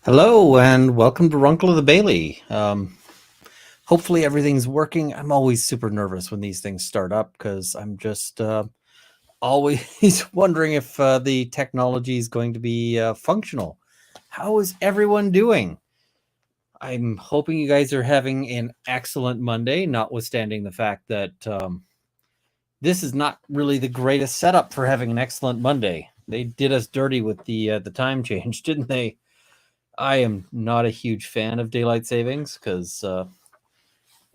Hello and welcome to Runkle of the Bailey. Hopefully everything's working. I'm always super nervous when these things start up because I'm just always wondering if the technology is going to be functional. How is everyone doing? I'm hoping you guys are having an excellent Monday, notwithstanding the fact that this is not really the greatest setup for having an excellent Monday. They did us dirty with the time change, didn't they? I am not a huge fan of daylight savings because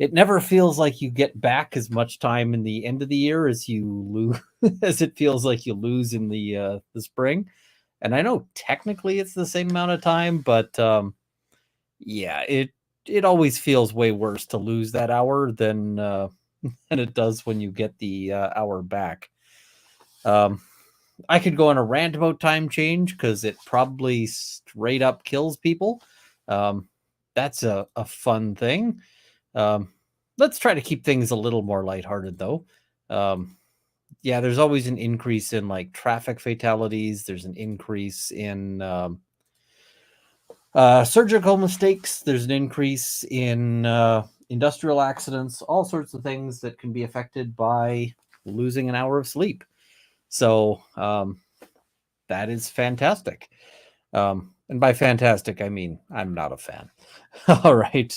it never feels like you get back as much time in the end of the year as you lose, as it feels like you lose in the spring. And I know technically it's the same amount of time, but yeah, it always feels way worse to lose that hour than than it does when you get the hour back. I could go on a rant about time change because it probably straight up kills people. That's a fun thing. Let's try to keep things a little more lighthearted, though. Yeah, there's always an increase in like traffic fatalities. There's an increase in surgical mistakes. There's an increase in industrial accidents. All sorts of things that can be affected by losing an hour of sleep. So that is fantastic. And by fantastic, I mean I'm not a fan. All right.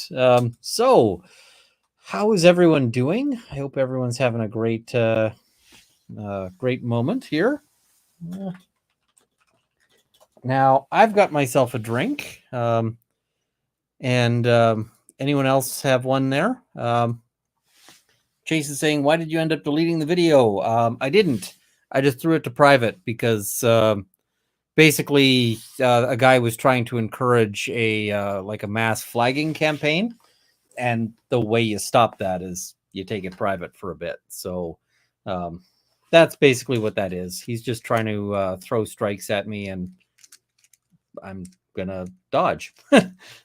So how is everyone doing? I hope everyone's having a great great moment here. Now I've got myself a drink. And anyone else have one there? Chase is saying, why did you end up deleting the video? I didn't. I just threw it to private because basically a guy was trying to encourage a like a mass flagging campaign, and the way you stop that is you take it private for a bit. So that's basically what that is. He's just trying to throw strikes at me, and I'm gonna dodge.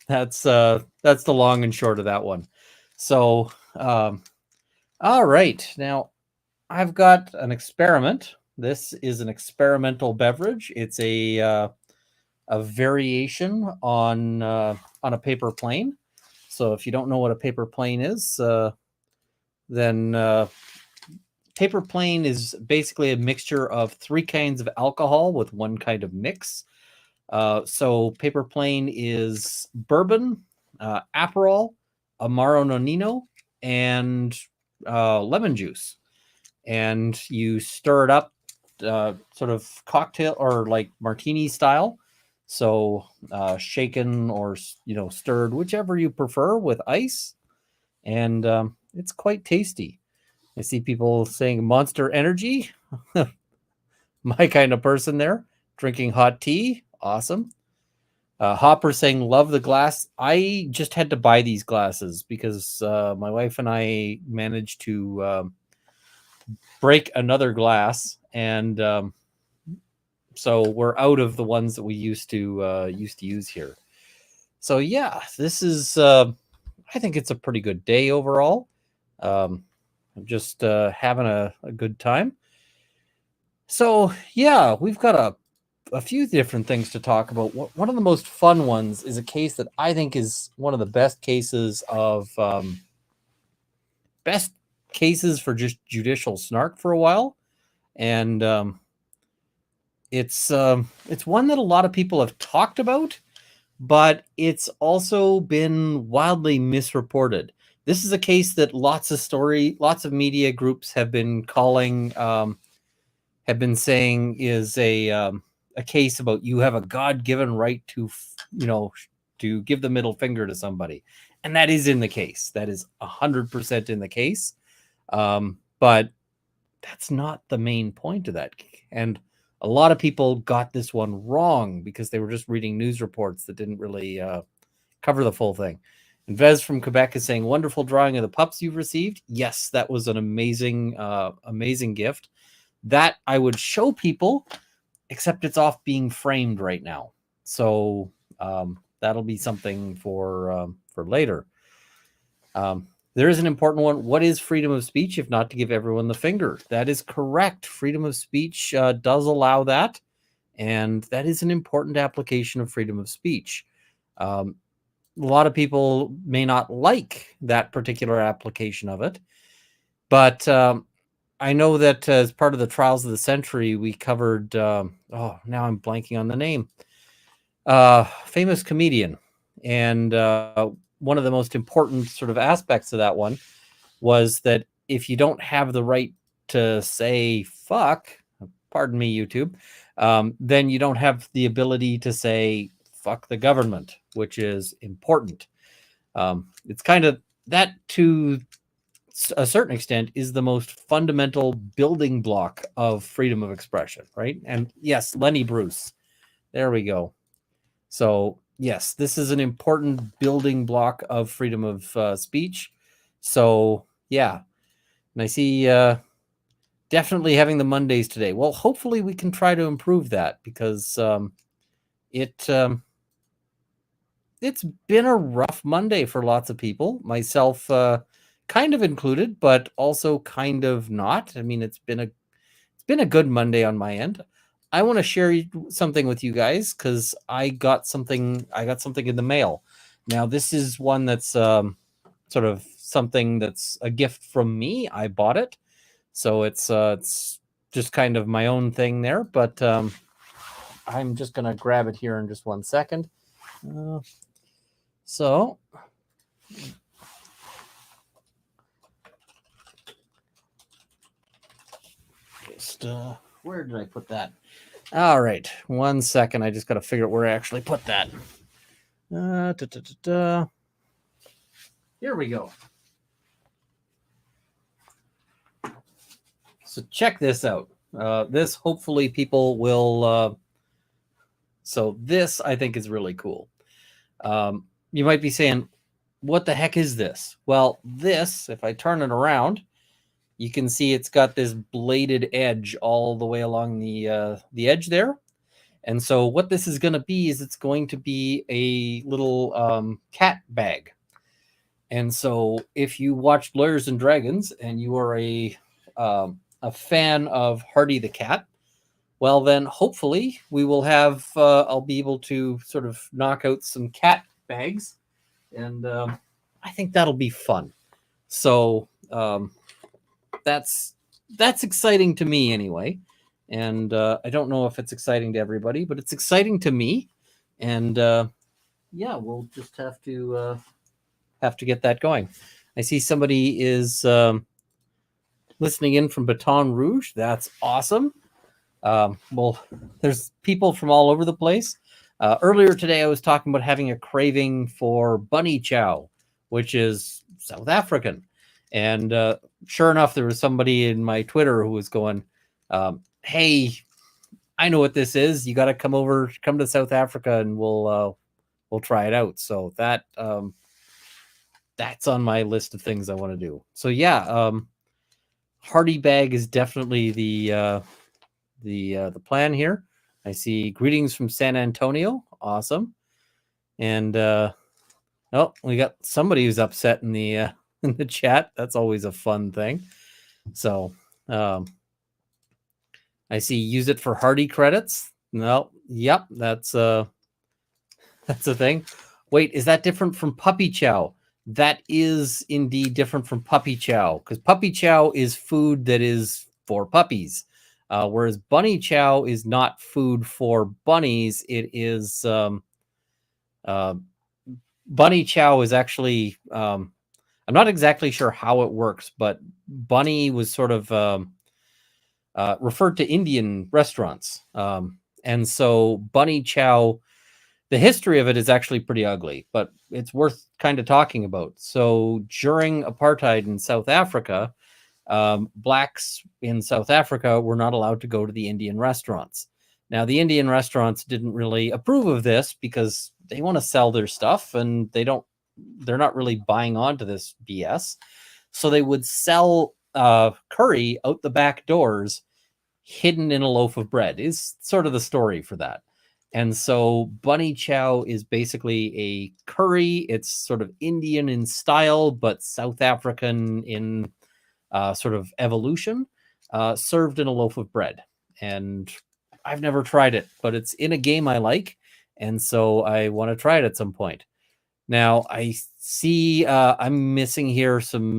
That's the long and short of that one. So all right, now I've got an experiment. This is an experimental beverage. It's a variation on a paper plane. So if you don't know what a paper plane is, then paper plane is basically a mixture of three kinds of alcohol with one kind of mix. So paper plane is bourbon, Aperol, Amaro Nonino, and lemon juice. And you stir it up sort of cocktail or like martini style. So shaken or, stirred, whichever you prefer, with ice. And it's quite tasty. I see people saying Monster Energy. My kind of person there. Drinking hot tea. Awesome. Hopper saying, love the glass. I just had to buy these glasses because my wife and I managed to break another glass, and so we're out of the ones that we used to use here. So yeah, this is I think it's a pretty good day overall. I'm just having a good time. So yeah, we've got a few different things to talk about. One of the most fun ones is a case that I think is one of the best cases of best cases for just judicial snark for a while, and it's one that a lot of people have talked about, but it's also been wildly misreported. This is a case that lots of media groups have been calling, have been saying is a case about you have a God-given right to, to give the middle finger to somebody. And that is in the case. That is 100% in the case. But that's not the main point of that. And a lot of people got this one wrong because they were just reading news reports that didn't really cover the full thing. And Vez from Quebec is saying, wonderful drawing of the pups you've received. Yes, that was an amazing, amazing gift that I would show people, except it's off being framed right now. So that'll be something for later. There is an important one. What is freedom of speech if not to give everyone the finger? That is correct. Freedom of speech does allow that. And that is an important application of freedom of speech. A lot of people may not like that particular application of it, but I know that as part of the Trials of the Century, we covered, now I'm blanking on the name, famous comedian. And one of the most important sort of aspects of that one was that if you don't have the right to say fuck, pardon me, YouTube, then you don't have the ability to say fuck the government, which is important. It's kind of that, to a certain extent, is the most fundamental building block of freedom of expression, right? And yes, Lenny Bruce, there we go. So yes, this is an important building block of freedom of speech. So yeah, and I see definitely having the Mondays today. Well, hopefully we can try to improve that, because it's been a rough Monday for lots of people, myself kind of included, but also kind of not. I mean, it's been a good Monday on my end. I want to share something with you guys, because I got something in the mail. Now, this is one that's sort of something that's a gift from me. I bought it, so it's just kind of my own thing there. But I'm just gonna grab it here in just 1 second. So just where did I put that? All right, 1 second. I just got to figure out where I actually put that. Here we go. So check this out. This, hopefully people will. So this, I think, is really cool. You might be saying, what the heck is this? Well, this, if I turn it around, you can see it's got this bladed edge all the way along the edge there. And so what this is going to be is it's going to be a little cat bag. And so if you watched Lawyers and Dragons and you are a fan of Hardy the Cat, well, then hopefully we will have, I'll be able to sort of knock out some cat bags. And I think that'll be fun. So that's exciting to me anyway. And I don't know if it's exciting to everybody, but it's exciting to me. And yeah, we'll just have to get that going. I see somebody is listening in from Baton Rouge. That's awesome. Well, there's people from all over the place. Earlier today, I was talking about having a craving for bunny chow, which is South African. And sure enough, there was somebody in my Twitter who was going, hey, I know what this is. You got to come to South Africa, and we'll try it out. So that that's on my list of things I want to do. So yeah, Hardy bag is definitely the plan here. I see greetings from San Antonio. Awesome. And we got somebody who's upset in the chat. That's always a fun thing. So I see use it for Hardy credits. No, yep, that's a thing. Wait, is that different from puppy chow? That is indeed different from puppy chow, because puppy chow is food that is for puppies. Whereas bunny chow is not food for bunnies. It is bunny chow is actually I'm not exactly sure how it works, but bunny was sort of referred to Indian restaurants, and so bunny chow, the history of it is actually pretty ugly, but it's worth kind of talking about. So during apartheid in South Africa, blacks in South Africa were not allowed to go to the Indian restaurants. Now, the Indian restaurants didn't really approve of this because they want to sell their stuff, and they're not really buying onto this BS. So they would sell curry out the back doors, hidden in a loaf of bread, is sort of the story for that. And so bunny chow is basically a curry. It's sort of Indian in style, but South African in sort of evolution, served in a loaf of bread. And I've never tried it, but it's in a game I like. and so I want to try it at some point. Now I see I'm missing here some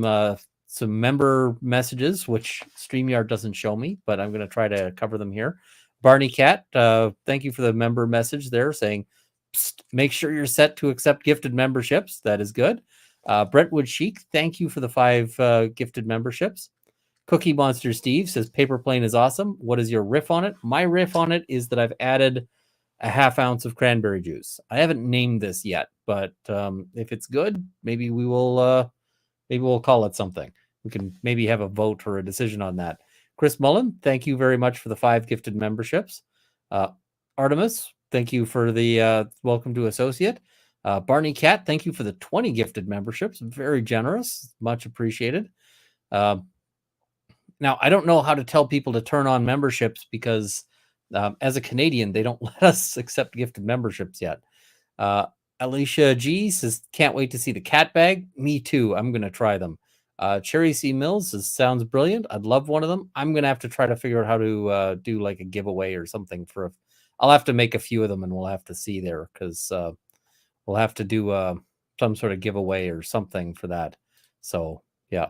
member messages, which StreamYard doesn't show me, but I'm going to try to cover them here. Barney Cat, thank you for the member message there saying, make sure you're set to accept gifted memberships. That is good. Brentwood Chic, thank you for the 5 gifted memberships. Cookie Monster Steve says, paper plane is awesome. What is your riff on it? My riff on it is that I've added a ½ ounce of cranberry juice. I haven't named this yet, but if it's good, maybe we'll call it something. We can maybe have a vote or a decision on that. Chris Mullen, thank you very much for the 5 gifted memberships. Artemis, thank you for the welcome to associate. Barney Cat, thank you for the 20 gifted memberships. Very generous, much appreciated. Now, I don't know how to tell people to turn on memberships because as a Canadian, they don't let us accept gifted memberships yet. Alicia G says, can't wait to see the cat bag. Me too. I'm going to try them. Cherry C. Mills says, sounds brilliant. I'd love one of them. I'm going to have to try to figure out how to do like a giveaway or something I'll have to make a few of them and we'll have to see there because we'll have to do some sort of giveaway or something for that. So, yeah.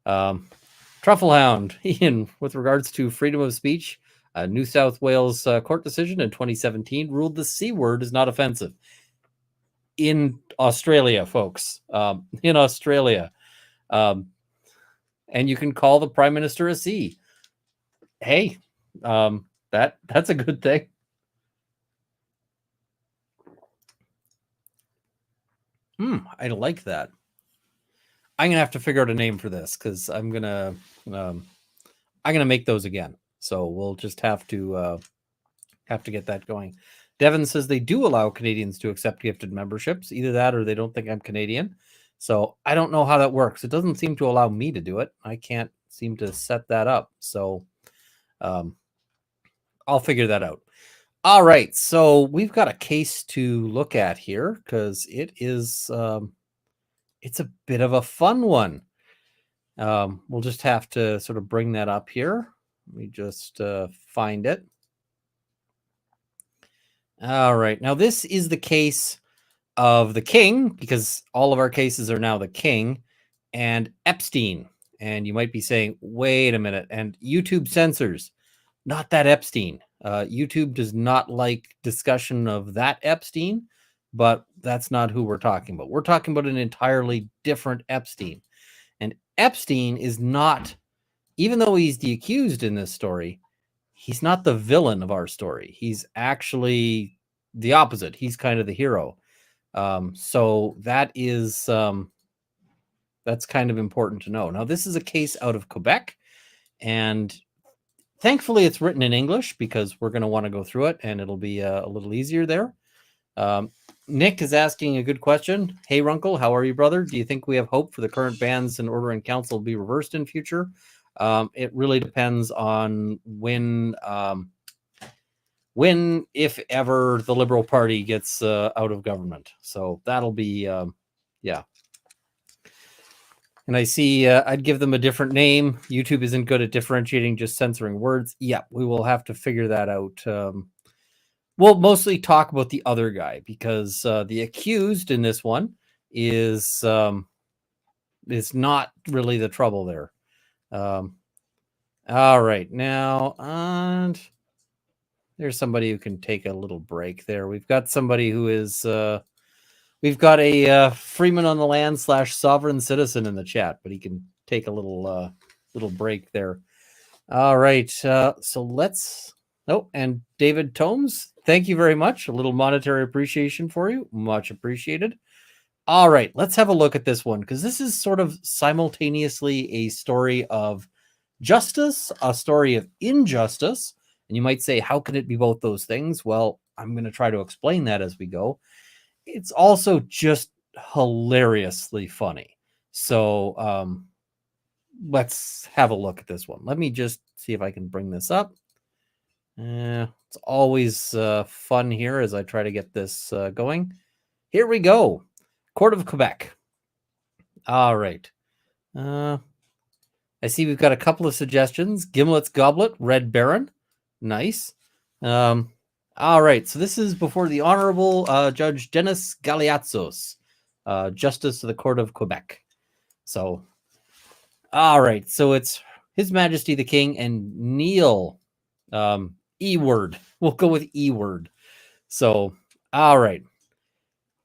Trufflehound, Ian, with regards to freedom of speech, New South Wales court decision in 2017 ruled the C word is not offensive. In Australia, folks, in Australia. And you can call the Prime Minister a C. Hey, that's a good thing. I like that. I'm gonna have to figure out a name for this because I'm gonna make those again. So we'll just have to get that going. Devin says they do allow Canadians to accept gifted memberships. Either that or they don't think I'm Canadian. So I don't know how that works. It doesn't seem to allow me to do it. I can't seem to set that up. So I'll figure that out. All right. So we've got a case to look at here because it is it's a bit of a fun one. We'll just have to sort of bring that up here. Let me just find it. All right. Now, this is the case of the King, because all of our cases are now the King, and Epstein. And you might be saying, wait a minute, and YouTube censors. Not that Epstein. YouTube does not like discussion of that Epstein, but that's not who we're talking about. We're talking about an entirely different Epstein. And Epstein is not, even though he's the accused in this story, he's not the villain of our story. He's actually the opposite. He's kind of the hero. So that is that's kind of important to know. Now, this is a case out of Quebec, and thankfully it's written in English because we're going to want to go through it, and it'll be a little easier there. Nick is asking a good question. Hey, Runkle, how are you, brother? Do you think we have hope for the current bans and order in council to be reversed in future? It really depends on when, if ever, the Liberal Party gets out of government. So that'll be, yeah. And I see I'd give them a different name. YouTube isn't good at differentiating, just censoring words. Yeah, we will have to figure that out. We'll mostly talk about the other guy because the accused in this one is not really the trouble there. All right, now, and there's somebody who can take a little break there. We've got somebody who is, we've got a freeman on the land / sovereign citizen in the chat, but he can take a little break there. All right, so let's, oh, and David Tomes, thank you very much. A little monetary appreciation for you. Much appreciated. All right, let's have a look at this one because this is sort of simultaneously a story of justice, a story of injustice. And you might say, how can it be both those things? Well, I'm going to try to explain that as we go. It's also just hilariously funny. So let's have a look at this one. Let me just see if I can bring this up. It's always fun here as I try to get this going. Here we go. Court of Quebec. All right. I see we've got a couple of suggestions. Gimlet's Goblet, Red Baron. Nice. All right, so this is before the Honorable Judge Dennis Galeazos, Justice of the Court of Quebec. So, all right, so it's His Majesty the King and Neil E-word. We'll go with E-word. So, all right.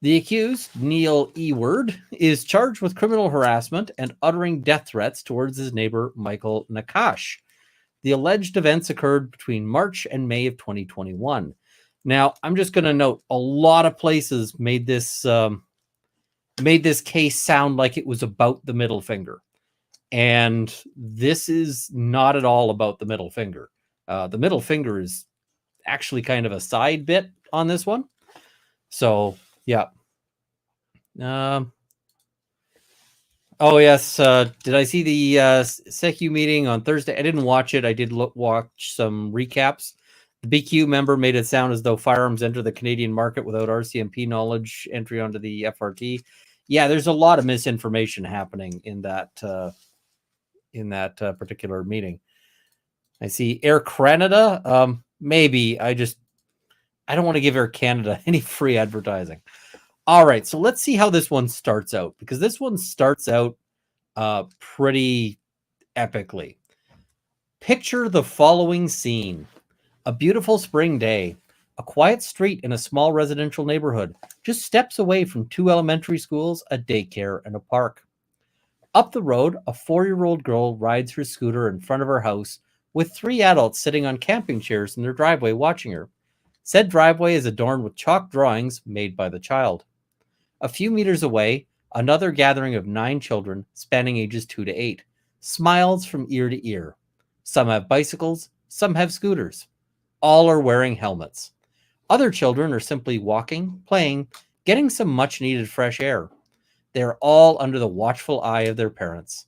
The accused, Neil E-word, is charged with criminal harassment and uttering death threats towards his neighbor, Michael Nakash. The alleged events occurred between March and May of 2021. Now, I'm just going to note a lot of places made this case sound like it was about the middle finger. And this is not at all about the middle finger. The middle finger is actually kind of a side bit on this one. So, yeah. Oh, yes. Did I see the SECU meeting on Thursday? I didn't watch it. I did watch some recaps. The BQ member made it sound as though firearms enter the Canadian market without RCMP knowledge, entry onto the FRT. Yeah, there's a lot of misinformation happening in that particular meeting. I see Air Canada. Maybe I don't want to give Air Canada any free advertising. All right, so let's see how this one starts out, because this one starts out pretty epically. Picture the following scene. A beautiful spring day, a quiet street in a small residential neighborhood, just steps away from 2 elementary schools, a daycare, and a park. Up the road, a 4-year-old girl rides her scooter in front of her house with 3 adults sitting on camping chairs in their driveway watching her. Said driveway is adorned with chalk drawings made by the child. A few meters away, another gathering of 9 children spanning ages 2 to 8 smiles from ear to ear. Some have bicycles, some have scooters. All are wearing helmets. Other children are simply walking, playing, getting some much-needed fresh air. They are all under the watchful eye of their parents.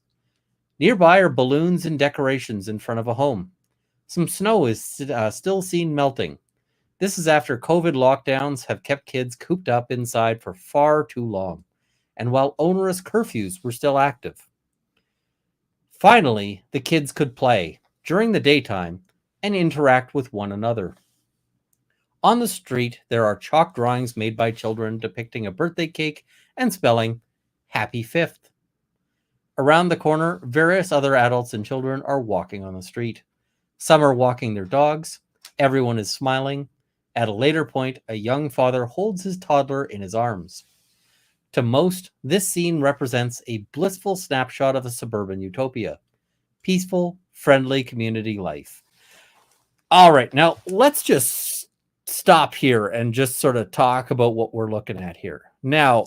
Nearby are balloons and decorations in front of a home. Some snow is still seen melting. This is after COVID lockdowns have kept kids cooped up inside for far too long, and while onerous curfews were still active. Finally, the kids could play during the daytime and interact with one another. On the street, there are chalk drawings made by children depicting a birthday cake and spelling Happy 5th. Around the corner, various other adults and children are walking on the street. Some are walking their dogs. Everyone is smiling. At a later point, a young father holds his toddler in his arms. To most, this scene represents a blissful snapshot of a suburban utopia. Peaceful, friendly community life. All right, now let's just stop here and just sort of talk about what we're looking at here. Now,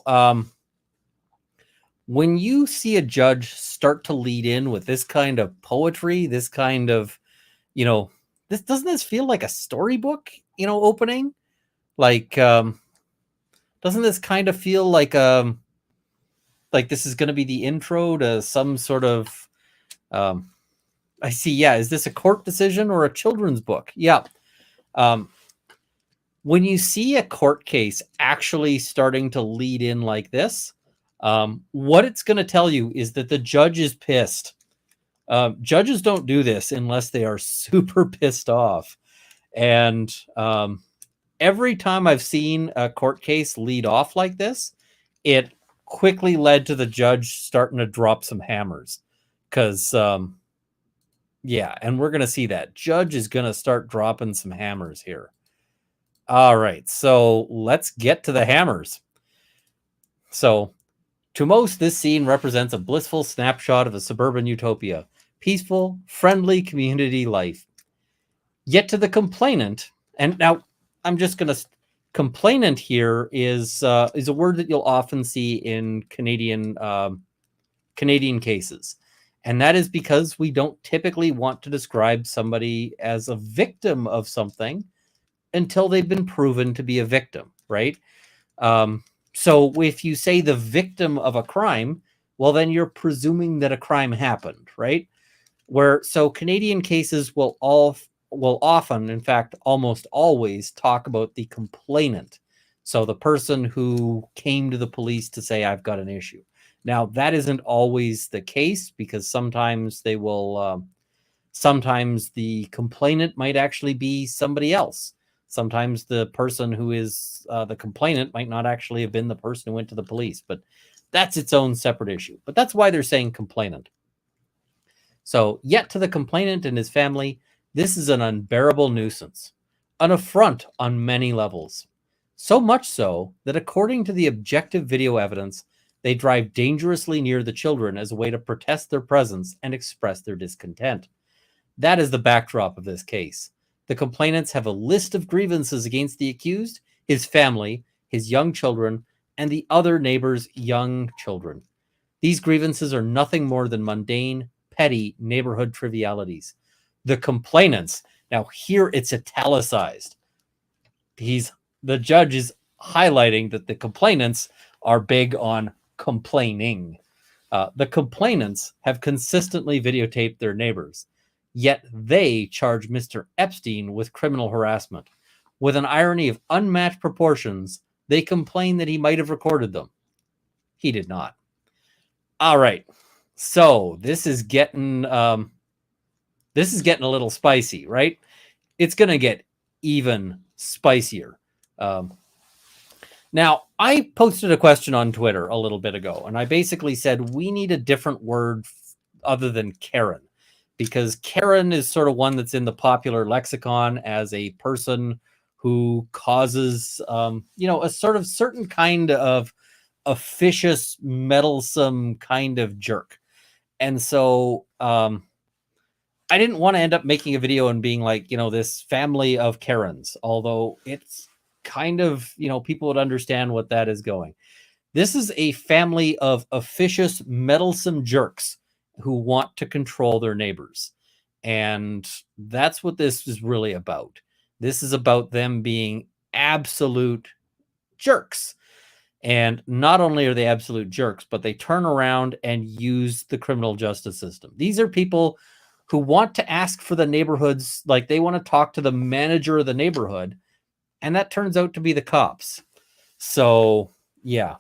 when you see a judge start to lead in with this kind of poetry, this kind of, doesn't this feel like a storybook, opening? Like, doesn't this kind of feel like this is going to be the intro to some sort of, I see, yeah, is this a court decision or a children's book? Yeah. When you see a court case actually starting to lead in like this, what it's going to tell you is that the judge is pissed. Judges don't do this unless they are super pissed off. And every time I've seen a court case lead off like this, it quickly led to the judge starting to drop some hammers. Because, yeah, and we're going to see that. Judge is going to start dropping some hammers here. All right, so let's get to the hammers. So, to most, this scene represents a blissful snapshot of a suburban utopia. Peaceful, friendly community life. Yet to the complainant, and now I'm just going to... Complainant here is a word that you'll often see in Canadian cases. And that is because we don't typically want to describe somebody as a victim of something until they've been proven to be a victim, right? So if you say the victim of a crime, well, then you're presuming that a crime happened, right? So Canadian cases will often, in fact, almost always talk about the complainant. So the person who came to the police to say, I've got an issue. Now, that isn't always the case, because sometimes they will, sometimes the complainant might actually be somebody else. Sometimes the person who is the complainant might not actually have been the person who went to the police, but that's its own separate issue. But that's why they're saying complainant. So, yet to the complainant and his family, this is an unbearable nuisance, an affront on many levels. So much so that according to the objective video evidence, they drive dangerously near the children as a way to protest their presence and express their discontent. That is the backdrop of this case. The complainants have a list of grievances against the accused, his family, his young children, and the other neighbor's young children. These grievances are nothing more than mundane, petty neighborhood trivialities. The complainants, now here it's italicized. The judge is highlighting that the complainants are big on complaining. The complainants have consistently videotaped their neighbors, yet they charge Mr. Epstein with criminal harassment. With an irony of unmatched proportions, they complain that he might have recorded them. He did not. All right. So this is getting a little spicy, right? It's going to get even spicier. Now, I posted a question on Twitter a little bit ago, and I basically said we need a different word other than Karen, because Karen is sort of one that's in the popular lexicon as a person who causes, a sort of certain kind of officious, meddlesome kind of jerk. And so I didn't want to end up making a video and being like, this family of Karens, although it's kind of, people would understand what that is going. This is a family of officious, meddlesome jerks who want to control their neighbors. And that's what this is really about. This is about them being absolute jerks. And not only are they absolute jerks, but they turn around and use the criminal justice system. These are people who want to ask for the neighborhoods, like they want to talk to the manager of the neighborhood, and that turns out to be the cops. So, yeah.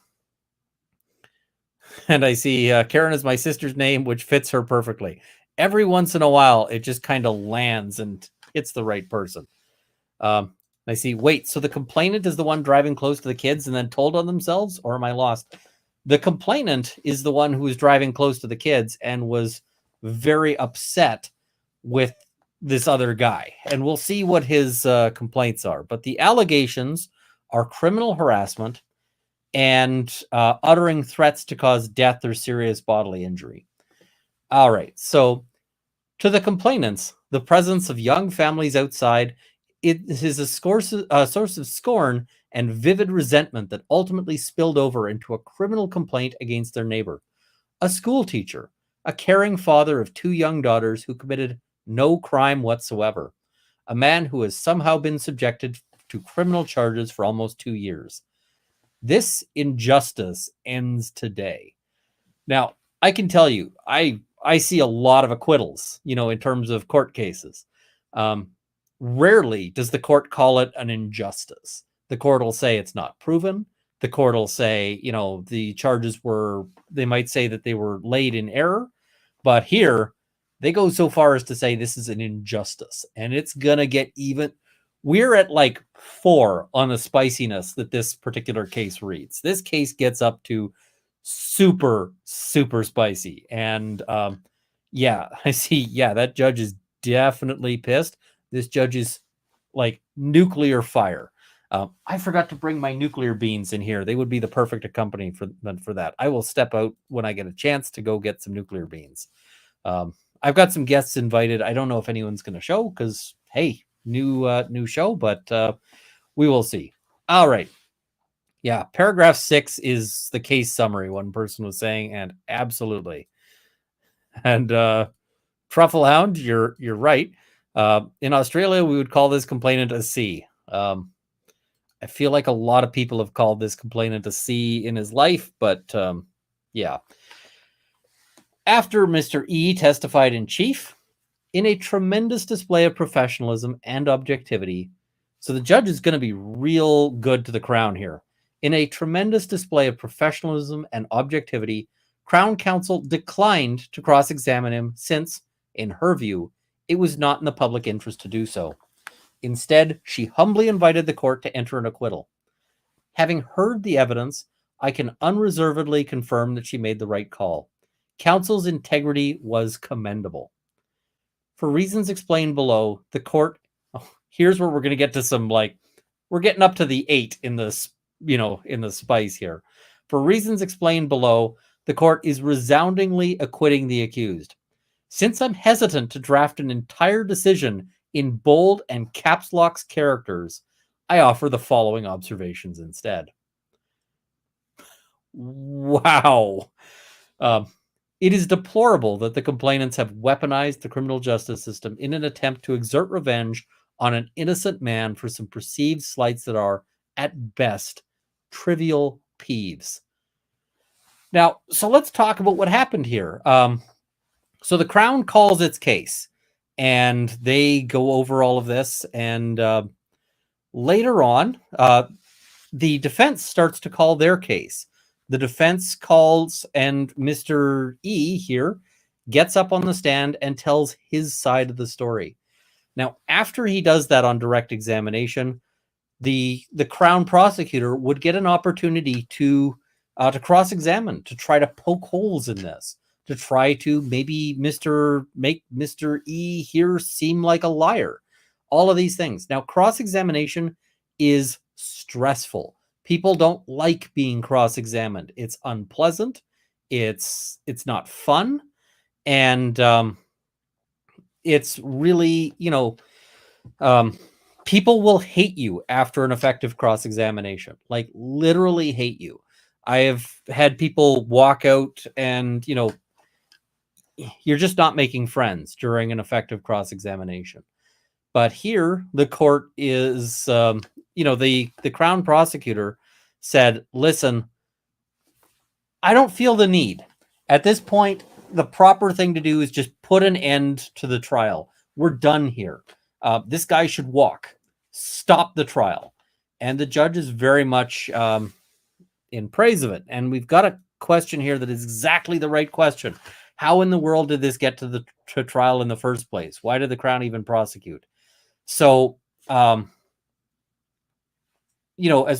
And I see Karen is my sister's name, which fits her perfectly. Every once in a while, it just kind of lands and hits the right person. I see, wait, so the complainant is the one driving close to the kids and then told on themselves, or am I lost? The complainant is the one who was driving close to the kids and was very upset with this other guy. And we'll see what his complaints are. But the allegations are criminal harassment and uttering threats to cause death or serious bodily injury. All right, so to the complainants, the presence of young families outside, it is a source of scorn and vivid resentment that ultimately spilled over into a criminal complaint against their neighbor. A school teacher, a caring father of two young daughters who committed no crime whatsoever. A man who has somehow been subjected to criminal charges for almost 2 years. This injustice ends today. Now, I can tell you, I see a lot of acquittals, in terms of court cases. Rarely does the court call it an injustice. The court will say it's not proven. The court will say, the charges they might say that they were laid in error. But here, they go so far as to say this is an injustice. And it's going to get even. We're at like 4 on the spiciness that this particular case reads. This case gets up to super, super spicy. And yeah, I see. Yeah, that judge is definitely pissed. This judge is like nuclear fire. I forgot to bring my nuclear beans in here. They would be the perfect accompaniment for that. I will step out when I get a chance to go get some nuclear beans. I've got some guests invited. I don't know if anyone's going to show because, hey, new show, but we will see. All right. Yeah, paragraph 6 is the case summary, one person was saying, and absolutely. And Truffle Hound, you're right. In Australia, we would call this complainant a C. I feel like a lot of people have called this complainant a C in his life, but yeah. After Mr. E testified in chief, in a tremendous display of professionalism and objectivity, so the judge is going to be real good to the Crown here. In a tremendous display of professionalism and objectivity, Crown Counsel declined to cross-examine him since, in her view, it was not in the public interest to do so. Instead, she humbly invited the court to enter an acquittal. Having heard the evidence, I can unreservedly confirm that she made the right call. Counsel's integrity was commendable. For reasons explained below, the court, here's where we're going to get to some, like, we're getting up to the 8 in the, in the spice here. For reasons explained below, the court is resoundingly acquitting the accused. Since I'm hesitant to draft an entire decision in bold and caps lock characters, I offer the following observations instead. Wow. It is deplorable that the complainants have weaponized the criminal justice system in an attempt to exert revenge on an innocent man for some perceived slights that are, at best, trivial peeves. Now, so let's talk about what happened here. So the Crown calls its case, and they go over all of this, and later on, the defense starts to call their case. The defense calls, and Mr. E here gets up on the stand and tells his side of the story. Now, after he does that on direct examination, the Crown prosecutor would get an opportunity to cross-examine, to try to poke holes in this, to try to maybe make Mr. E here seem like a liar. All of these things. Now, cross-examination is stressful. People don't like being cross-examined. It's unpleasant. It's not fun. And it's really, people will hate you after an effective cross-examination, like literally hate you. I have had people walk out and, you're just not making friends during an effective cross-examination. But here, the court is, the Crown prosecutor said, listen, I don't feel the need. At this point, the proper thing to do is just put an end to the trial. We're done here. This guy should walk. Stop the trial. And the judge is very much in praise of it. And we've got a question here that is exactly the right question. How in the world did this get to trial in the first place? Why did the Crown even prosecute? So, as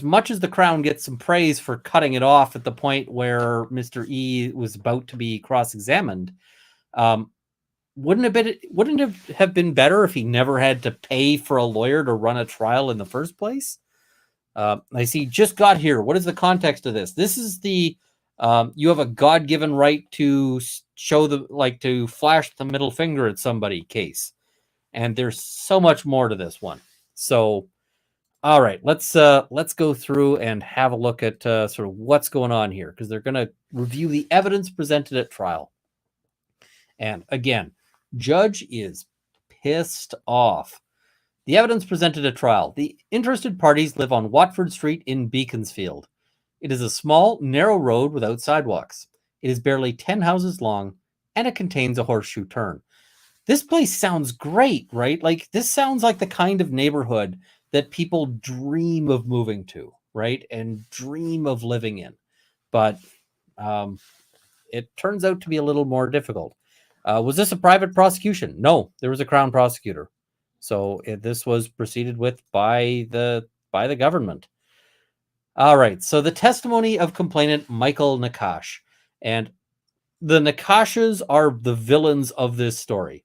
much as the Crown gets some praise for cutting it off at the point where Mr. E was about to be cross-examined, wouldn't it have been better if he never had to pay for a lawyer to run a trial in the first place? I see, just got here. What is the context of this? This is the you have a God-given right to show to flash the middle finger at somebody case. And there's so much more to this one. So, all right, let's go through and have a look at sort of what's going on here, because they're going to review the evidence presented at trial. And again, judge is pissed off. The evidence presented at trial. The interested parties live on Watford Street in Beaconsfield. It is a small, narrow road without sidewalks. It is barely 10 houses long, and it contains a horseshoe turn. This place sounds great, right? Like, this sounds like the kind of neighborhood that people dream of moving to, right? And dream of living in. But it turns out to be a little more difficult. Was this a private prosecution? No, there was a Crown prosecutor. So this was proceeded with by the government. All right, so the testimony of complainant Michael Nakash. And the Nakashes are the villains of this story.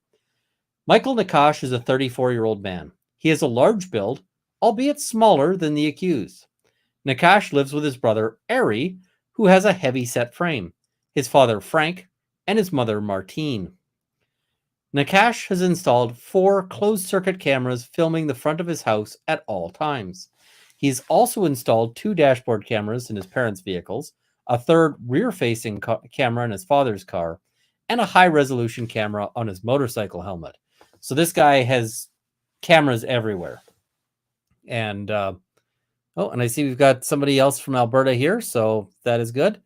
Michael Nakash is a 34-year-old man. He has a large build, albeit smaller than the accused. Nakash lives with his brother, Ari, who has a heavy-set frame, his father, Frank, and his mother, Martine. Nakash has installed 4 closed-circuit cameras filming the front of his house at all times. He's also installed 2 dashboard cameras in his parents' vehicles, a third rear-facing camera in his father's car, and a high-resolution camera on his motorcycle helmet. So this guy has cameras everywhere. And, and I see we've got somebody else from Alberta here, so that is good.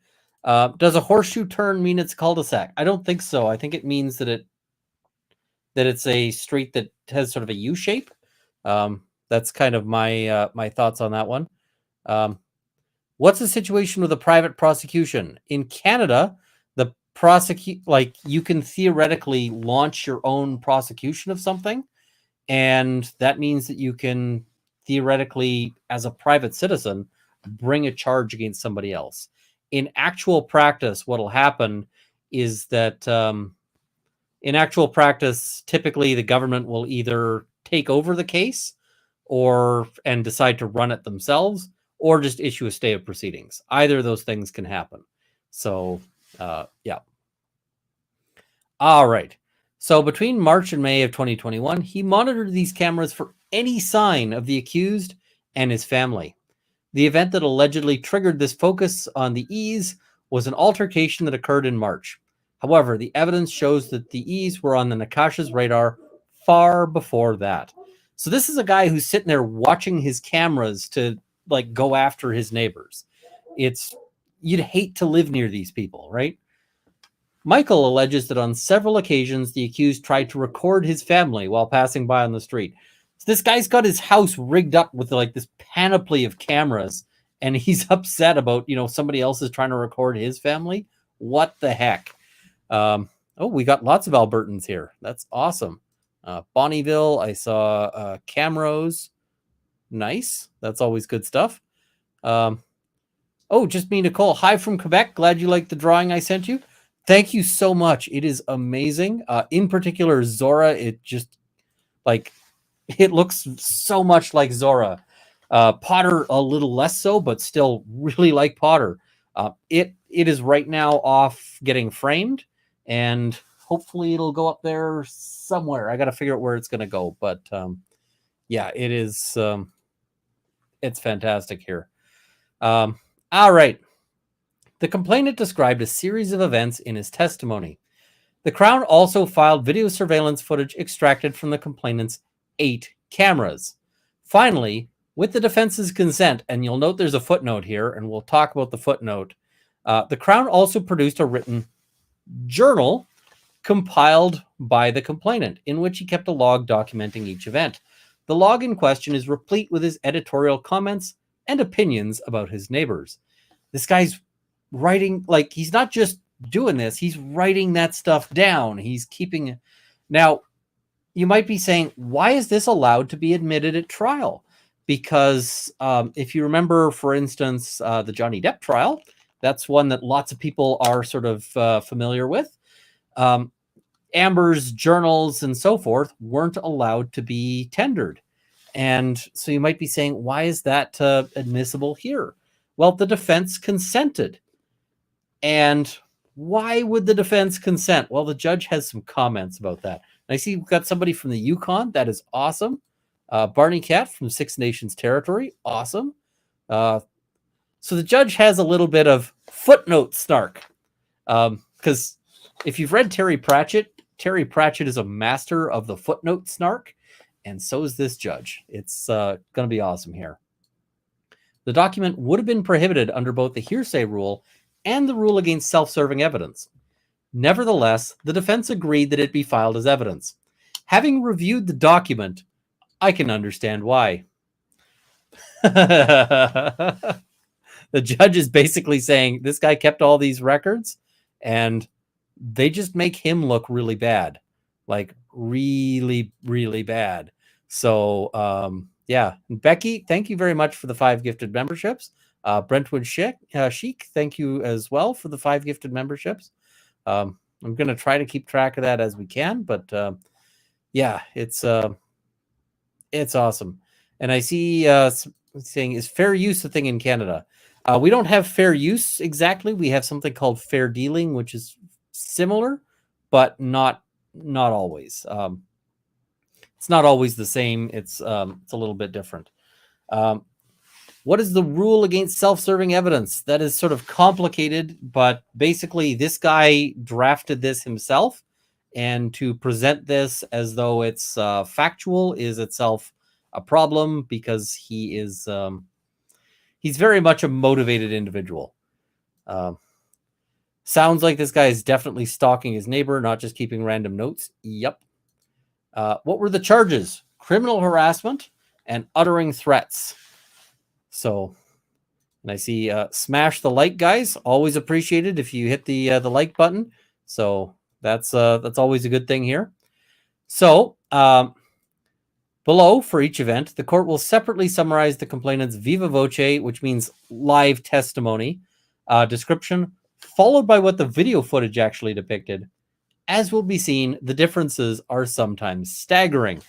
Does a horseshoe turn mean it's a cul-de-sac? I don't think so. I think it means that it's a street that has sort of a U shape. That's kind of my my thoughts on that one. What's the situation with a private prosecution? In Canada, the you can theoretically launch your own prosecution of something. And that means that you can theoretically, as a private citizen, bring a charge against somebody else. In actual practice, what will happen is that in actual practice, typically the government will either take over the case and decide to run it themselves, or just issue a stay of proceedings. Either of those things can happen. So, yeah. All right. So between March and May of 2021, he monitored these cameras for any sign of the accused and his family. The event that allegedly triggered this focus on the E's was an altercation that occurred in March. However, the evidence shows that the E's were on the Nakasha's radar far before that. So this is a guy who's sitting there watching his cameras to like go after his neighbors. You'd hate to live near these people, right? Michael alleges that on several occasions the accused tried to record his family while passing by on the street. So this guy's got his house rigged up with like this panoply of cameras, and he's upset about, somebody else is trying to record his family. What the heck? We got lots of Albertans here. That's awesome. Bonnieville, I saw Camrose. Nice. That's always good stuff. Just me, Nicole. Hi from Quebec. Glad you liked the drawing I sent you. Thank you so much. It is amazing. In particular, Zora, it looks so much like Zora. Potter, a little less so, but still really like Potter. It is right now off getting framed, and hopefully it'll go up there somewhere. I got to figure out where it's going to go, but yeah, it is. It's fantastic here. All right. The complainant described a series of events in his testimony. The Crown also filed video surveillance footage extracted from the complainant's 8 cameras. Finally, with the defense's consent, and you'll note there's a footnote here, and we'll talk about the footnote, the Crown also produced a written journal compiled by the complainant, in which he kept a log documenting each event. The log in question is replete with his editorial comments and opinions about his neighbors. This guy's writing, like, he's not just doing this, he's writing that stuff down. He's keeping. Now, you might be saying, why is this allowed to be admitted at trial? Because if you remember, for instance, the Johnny Depp trial, that's one that lots of people are sort of familiar with. Amber's journals and so forth weren't allowed to be tendered. And so you might be saying, why is that admissible here? Well, the defense consented. And why would the defense consent? Well, the judge has some comments about that. And I see we've got somebody from the Yukon. That is awesome. Barney Cat from Six Nations Territory. Awesome. So the judge has a little bit of footnote snark. Because if you've read Terry Pratchett is a master of the footnote snark. And so is this judge. It's going to be awesome here. The document would have been prohibited under both the hearsay rule and the rule against self-serving evidence. Nevertheless, the defense agreed that it be filed as evidence. Having reviewed the document, I can understand why. The judge is basically saying this guy kept all these records and they just make him look really bad. Like really, really bad. So, yeah. Becky, thank you very much for the 5 gifted memberships. Brentwood Chic, thank you as well for the 5 gifted memberships. I'm going to try to keep track of that as we can, but yeah, it's awesome. And I see saying, is fair use a thing in Canada? We don't have fair use exactly. We have something called fair dealing, which is similar, but not always. It's not always the same. It's a little bit different. What is the rule against self-serving evidence? That is sort of complicated, but basically this guy drafted this himself, and to present this as though it's factual is itself a problem, because he's very much a motivated individual. Sounds like this guy is definitely stalking his neighbor, not just keeping random notes. Yep. What were the charges? Criminal harassment and uttering threats. So, and I see smash the like, guys. Always appreciated if you hit the like button. So that's always a good thing here. So Below, for each event, the court will separately summarize the complainant's viva voce, which means live testimony, description, followed by what the video footage actually depicted. As will be seen, the differences are sometimes staggering,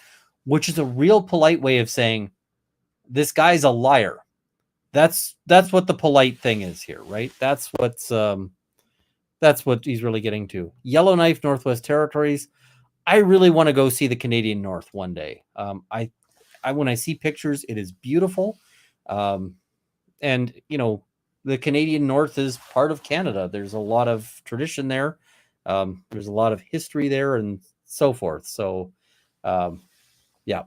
which is a real polite way of saying this guy's a liar. That's what the polite thing is here, right? That's what he's really getting to. Yellowknife, Northwest Territories. I really want to go see the Canadian North one day. I when I see pictures, it is beautiful. And the Canadian North is part of Canada. There's a lot of tradition there. There's a lot of history there and so forth. So, yeah.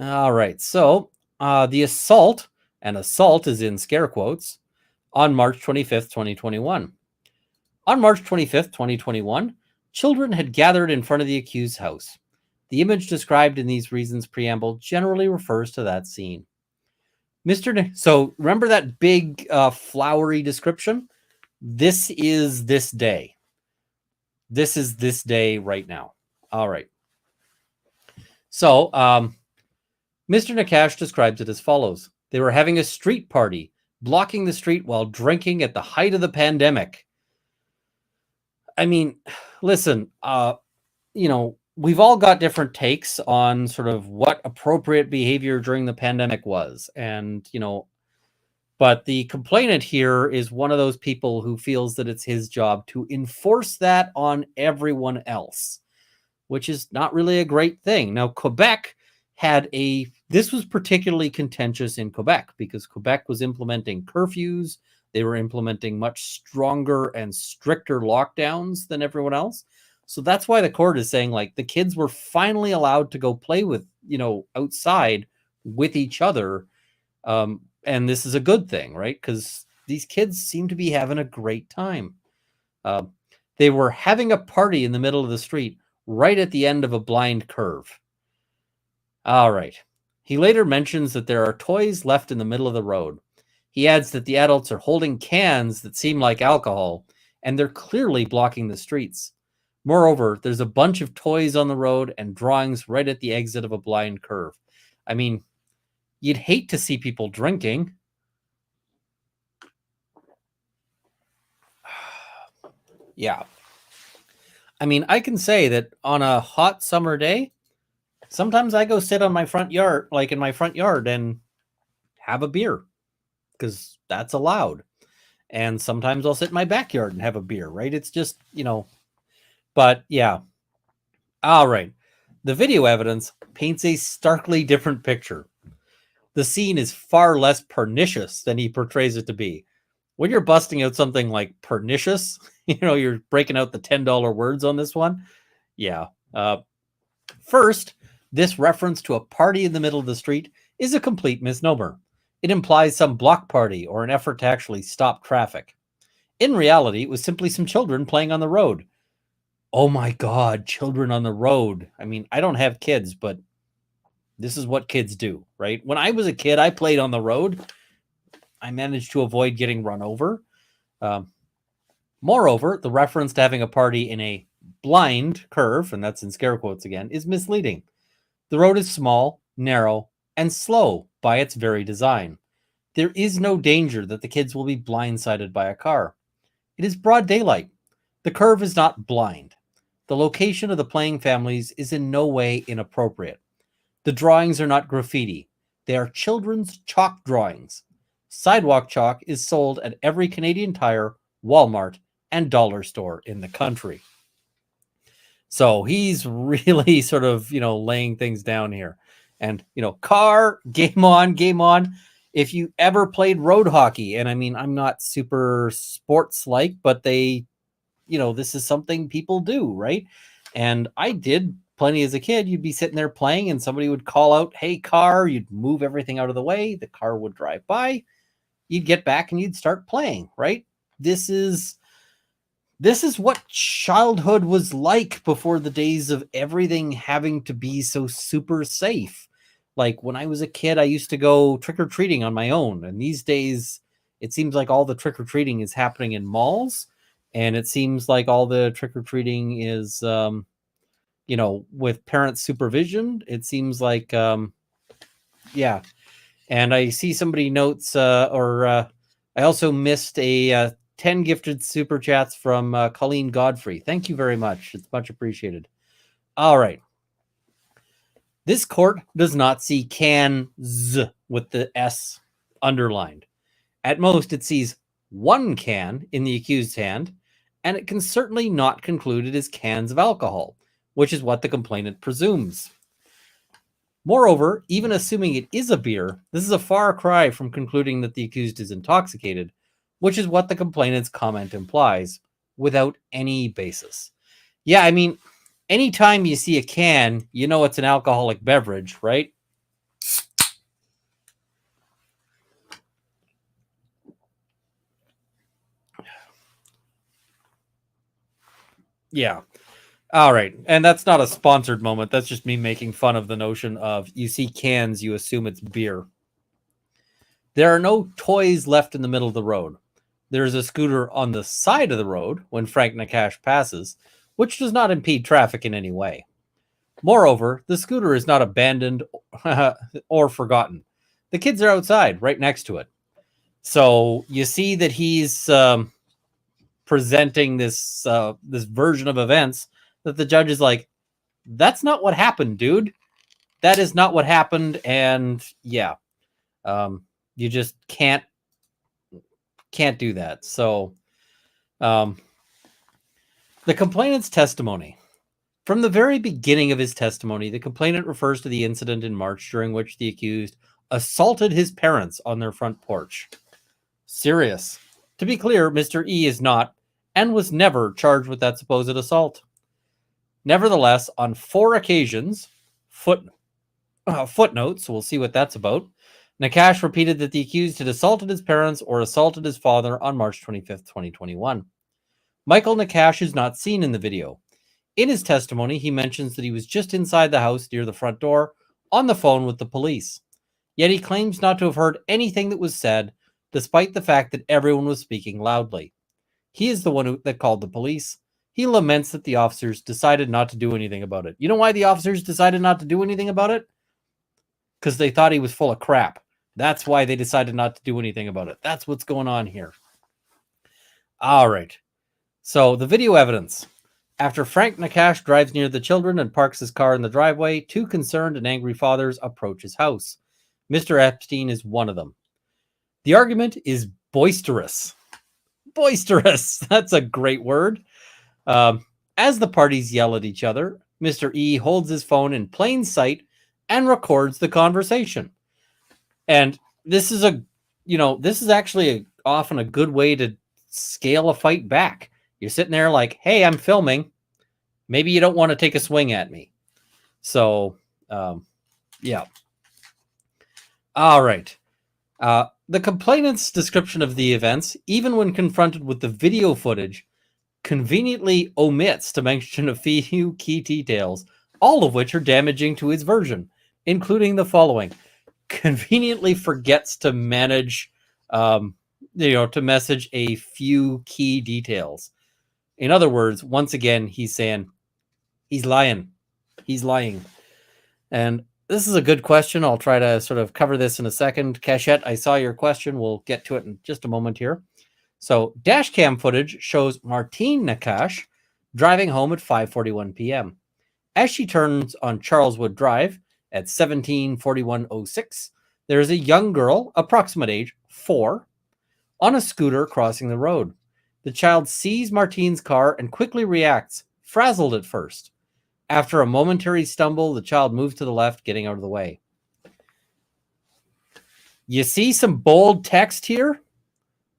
All right. So the assault, and assault is in scare quotes, on March 25th, 2021. On March 25th, 2021, children had gathered in front of the accused's house. The image described in these reasons preamble generally refers to that scene. So remember that big flowery description? This is this day. This is this day right now. All right. So Mr. Nakash describes it as follows. They were having a street party, blocking the street while drinking at the height of the pandemic. I mean, listen, we've all got different takes on sort of what appropriate behavior during the pandemic was. And, but the complainant here is one of those people who feels that it's his job to enforce that on everyone else, which is not really a great thing. Now, Quebec this was particularly contentious in Quebec because Quebec was implementing curfews. They were implementing much stronger and stricter lockdowns than everyone else. So that's why the court is saying, like, the kids were finally allowed to go play with, outside with each other. And this is a good thing, right? Because these kids seem to be having a great time. They were having a party in the middle of the street, right at the end of a blind curve. All right. He later mentions that there are toys left in the middle of the road. He adds that the adults are holding cans that seem like alcohol, and they're clearly blocking the streets. Moreover, there's a bunch of toys on the road and drawings right at the exit of a blind curve. I mean, you'd hate to see people drinking. Yeah. I mean, I can say that on a hot summer day, sometimes I go sit on my front yard, like in my front yard, and have a beer because that's allowed. And sometimes I'll sit in my backyard and have a beer, right? It's just, but yeah. All right. The video evidence paints a starkly different picture. The scene is far less pernicious than he portrays it to be. When you're busting out something like pernicious, you're breaking out the $10 words on this one. Yeah. First, this reference to a party in the middle of the street is a complete misnomer. It implies some block party or an effort to actually stop traffic. In reality, it was simply some children playing on the road. Oh my God, children on the road. I mean, I don't have kids, but this is what kids do, right? When I was a kid, I played on the road. I managed to avoid getting run over. Moreover, the reference to having a party in a blind curve, and that's in scare quotes again, is misleading. The road is small, narrow, and slow by its very design. There is no danger that the kids will be blindsided by a car. It is broad daylight. The curve is not blind. The location of the playing families is in no way inappropriate. The drawings are not graffiti. They are children's chalk drawings. Sidewalk chalk is sold at every Canadian Tire, Walmart, and dollar store in the country. So he's really sort of, laying things down here. And, car, game on. If you ever played road hockey, and I mean, I'm not super sports-like, but this is something people do, right? And I did plenty as a kid. You'd be sitting there playing and somebody would call out, hey, car, you'd move everything out of the way. The car would drive by. You'd get back and you'd start playing, right? This is what childhood was like before the days of everything having to be so super safe. Like when I was a kid, I used to go trick-or-treating on my own. And these days, it seems like all the trick-or-treating is happening in malls. And it seems like all the trick-or-treating is, with parent supervision. It seems like, yeah. And I see somebody notes, I also missed a 10 gifted super chats from Colleen Godfrey. Thank you very much. It's much appreciated. All right. This court does not see cans with the S underlined. At most, it sees one can in the accused's hand, and it can certainly not conclude it is cans of alcohol, which is what the complainant presumes. Moreover, even assuming it is a beer, this is a far cry from concluding that the accused is intoxicated, which is what the complainant's comment implies, without any basis. Yeah, I mean, anytime you see a can, you know it's an alcoholic beverage, right? Yeah. All right. And that's not a sponsored moment. That's just me making fun of the notion of you see cans, you assume it's beer. There are no toys left in the middle of the road. There is a scooter on the side of the road when Frank Nakash passes, which does not impede traffic in any way. Moreover, the scooter is not abandoned or forgotten. The kids are outside, right next to it. So you see that he's presenting this version of events that the judge is like, that's not what happened, dude. That is not what happened. And yeah, you just can't do that. So the complainant's testimony. From the very beginning of his testimony, the complainant refers to the incident in March during which the accused assaulted his parents on their front porch. Serious. To be clear, Mr. E is not and was never charged with that supposed assault. Nevertheless, on 4 occasions, footnotes, we'll see what that's about, Nakash repeated that the accused had assaulted his parents or assaulted his father on March 25th, 2021. Michael Nakash is not seen in the video. In his testimony, he mentions that he was just inside the house near the front door on the phone with the police. Yet he claims not to have heard anything that was said, despite the fact that everyone was speaking loudly. He is the one that called the police. He laments that the officers decided not to do anything about it. You know why the officers decided not to do anything about it? Because they thought he was full of crap. That's why they decided not to do anything about it. That's what's going on here. All right. So the video evidence. After Frank Nakash drives near the children and parks his car in the driveway, 2 concerned and angry fathers approach his house. Mr. Epstein is one of them. The argument is boisterous. Boisterous. That's a great word. As the parties yell at each other, Mr. E holds his phone in plain sight and records the conversation. And this is actually often a good way to scale a fight back. You're sitting there like, hey, I'm filming. Maybe you don't want to take a swing at me. So, yeah. All right. The complainant's description of the events, even when confronted with the video footage, conveniently omits to mention a few key details, all of which are damaging to his version, including the following. Conveniently forgets to manage, to message a few key details. In other words, once again, he's saying he's lying. He's lying. And this is a good question. I'll try to sort of cover this in a second. Cachette, I saw your question. We'll get to it in just a moment here. So dash cam footage shows Martine Nakash driving home at 5:41 p.m. As she turns on Charleswood Drive at 17:41:06, there is a young girl, approximate age 4, on a scooter crossing the road. The child sees Martine's car and quickly reacts, frazzled at first. After a momentary stumble, the child moves to the left, getting out of the way. You see some bold text here?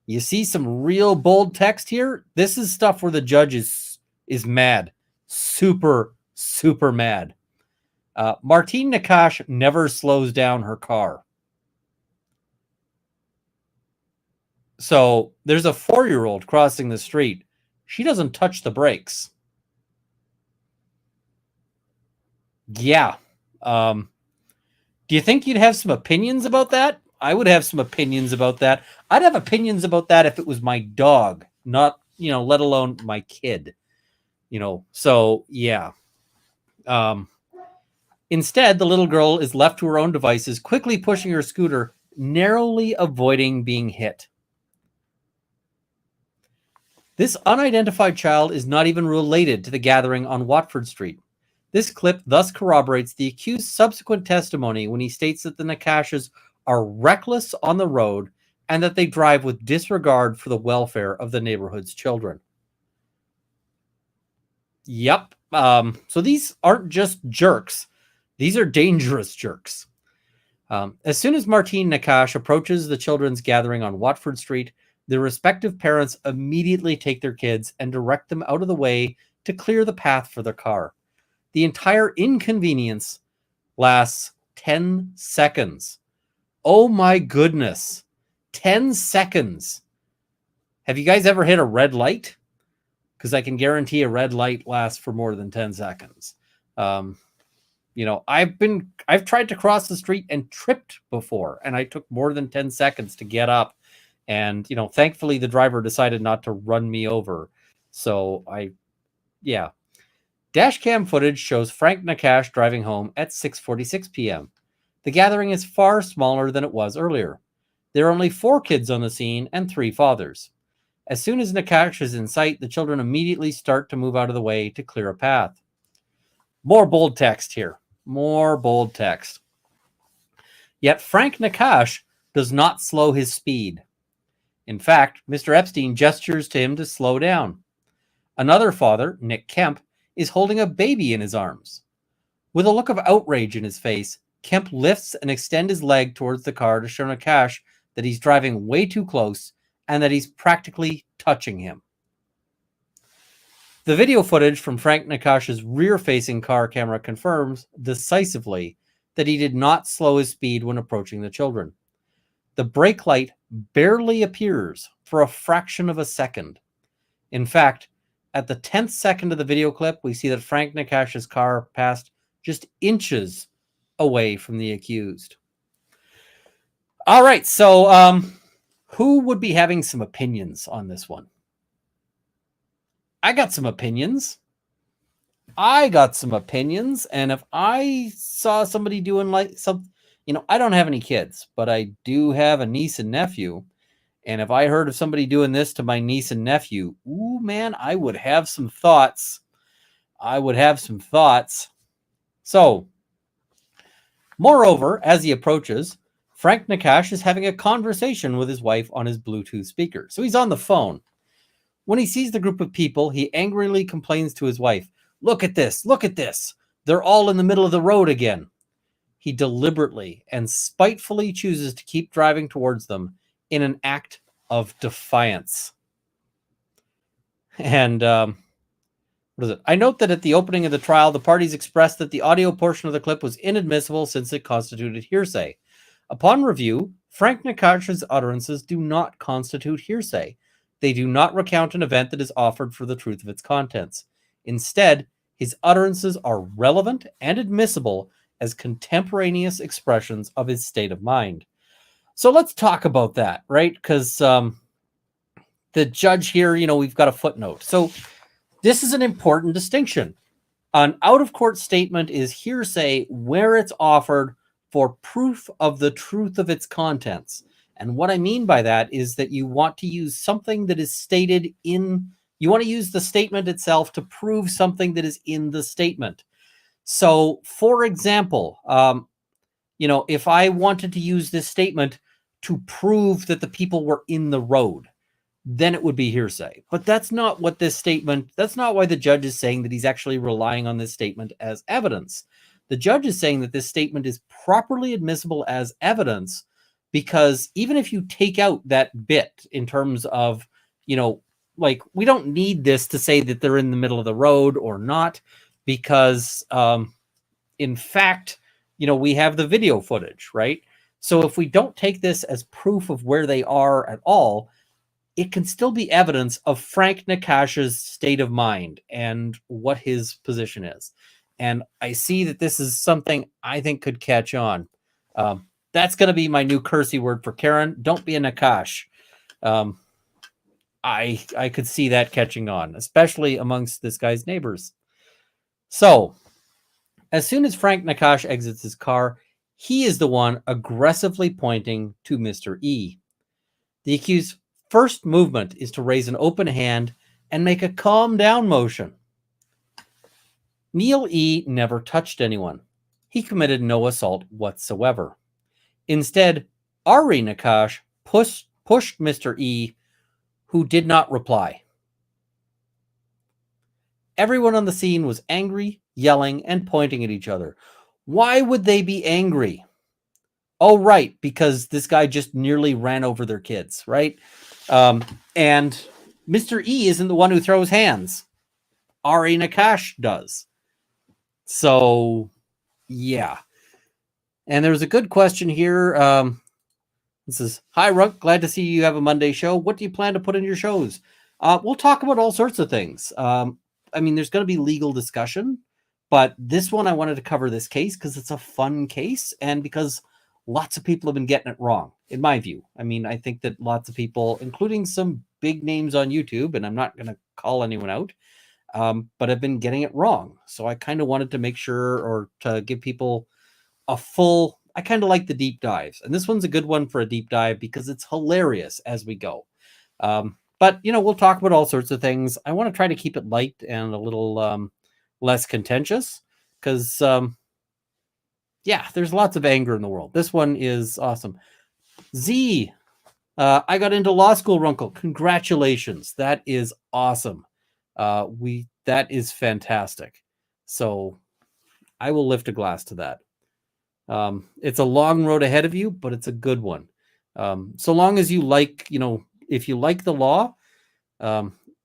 You see some real bold text here? This is stuff where the judge is mad. Super, super mad. Martine Nakash never slows down her car. So there's a 4-year-old crossing the street. She doesn't touch the brakes. Yeah. Do you think you'd have some opinions about that? I would have some opinions about that. I'd have opinions about that if it was my dog, not, let alone my kid. So yeah. Instead, the little girl is left to her own devices, quickly pushing her scooter, narrowly avoiding being hit. This unidentified child is not even related to the gathering on Watford Street. This clip thus corroborates the accused's subsequent testimony when he states that the Nakashes are reckless on the road and that they drive with disregard for the welfare of the neighborhood's children. Yep. So these aren't just jerks. These are dangerous jerks. As soon as Martine Nakash approaches the children's gathering on Watford Street, their respective parents immediately take their kids and direct them out of the way to clear the path for their car. The entire inconvenience lasts 10 seconds. Oh my goodness. 10 seconds. Have you guys ever hit a red light? Because I can guarantee a red light lasts for more than 10 seconds. I've tried to cross the street and tripped before, and I took more than 10 seconds to get up. And, thankfully the driver decided not to run me over. So Dash cam footage shows Frank Nakash driving home at 6:46 p.m. The gathering is far smaller than it was earlier. There are only 4 kids on the scene and 3 fathers. As soon as Nakash is in sight, the children immediately start to move out of the way to clear a path. More bold text here. More bold text. Yet Frank Nakash does not slow his speed. In fact, Mr. Epstein gestures to him to slow down. Another father, Nick Kemp, is holding a baby in his arms. With a look of outrage in his face, Kemp lifts and extends his leg towards the car to show Nakash that he's driving way too close and that he's practically touching him. The video footage from Frank Nakash's rear-facing car camera confirms decisively that he did not slow his speed when approaching the children. The brake light barely appears for a fraction of a second. In fact, at the 10th second of the video clip, we see that Frank Nakash's car passed just inches away from the accused. All right, so who would be having some opinions on this one? I got some opinions. And if I saw somebody doing like some, I don't have any kids, but I do have a niece and nephew. And if I heard of somebody doing this to my niece and nephew, ooh, man, I would have some thoughts. So, moreover, as he approaches, Frank Nakash is having a conversation with his wife on his Bluetooth speaker. So he's on the phone. When he sees the group of people, he angrily complains to his wife, look at this. They're all in the middle of the road again. He deliberately and spitefully chooses to keep driving towards them in an act of defiance. And what is it? I note that at the opening of the trial, the parties expressed that the audio portion of the clip was inadmissible since it constituted hearsay. Upon review, Frank Nakash's utterances do not constitute hearsay. They do not recount an event that is offered for the truth of its contents. Instead, his utterances are relevant and admissible as contemporaneous expressions of his state of mind. So let's talk about that, right? Because the judge here, we've got a footnote. So this is an important distinction. An out-of-court statement is hearsay where it's offered for proof of the truth of its contents. And what I mean by that is that you want to use something that is stated in, you want to use the statement itself to prove something that is in the statement. So, for example, if I wanted to use this statement to prove that the people were in the road, then it would be hearsay. But that's not what this statement, that's not why the judge is saying that he's actually relying on this statement as evidence. The judge is saying that this statement is properly admissible as evidence because even if you take out that bit in terms of, we don't need this to say that they're in the middle of the road or not, because in fact, we have the video footage, right? So if we don't take this as proof of where they are at all, it can still be evidence of Frank Nakash's state of mind and what his position is. And I see that this is something I think could catch on. That's going to be my new cursey word for Karen. Don't be a Nakash. I could see that catching on, especially amongst this guy's neighbors. So As soon as Frank Nakash exits his car, he is the one aggressively pointing to Mr. E. The accused's first movement is to raise an open hand and make a calm down motion. Neil E. never touched anyone. He committed no assault whatsoever. Instead, Ari Nakash pushed Mr. E., who did not reply. Everyone on the scene was angry, yelling, and pointing at each other. Why would they be angry? Oh, right, because this guy just nearly ran over their kids, right? And Mr. E isn't the one who throws hands. Ari Nakash does. So, yeah. And there's a good question here. This is, hi, Ruck. Glad to see you have a Monday show. What do you plan to put in your shows? We'll talk about all sorts of things. I mean, there's going to be legal discussion, but this one I wanted to cover this case because it's a fun case and because lots of people have been getting it wrong, in my view. I mean, I think that lots of people, including some big names on YouTube, and I'm not going to call anyone out, but have been getting it wrong. So I kind of wanted to make sure, or to give people a full, I kind of like the deep dives. And this one's a good one for a deep dive because it's hilarious as we go. But, you know, we'll talk about all sorts of things. I want to try to keep it light and a little less contentious because, yeah, there's lots of anger in the world. This one is awesome. Z, I got into law school, Runkle. Congratulations. That is awesome. That is fantastic. So I will lift a glass to that. It's a long road ahead of you, but it's a good one. So long as you like, you know, if you like the law,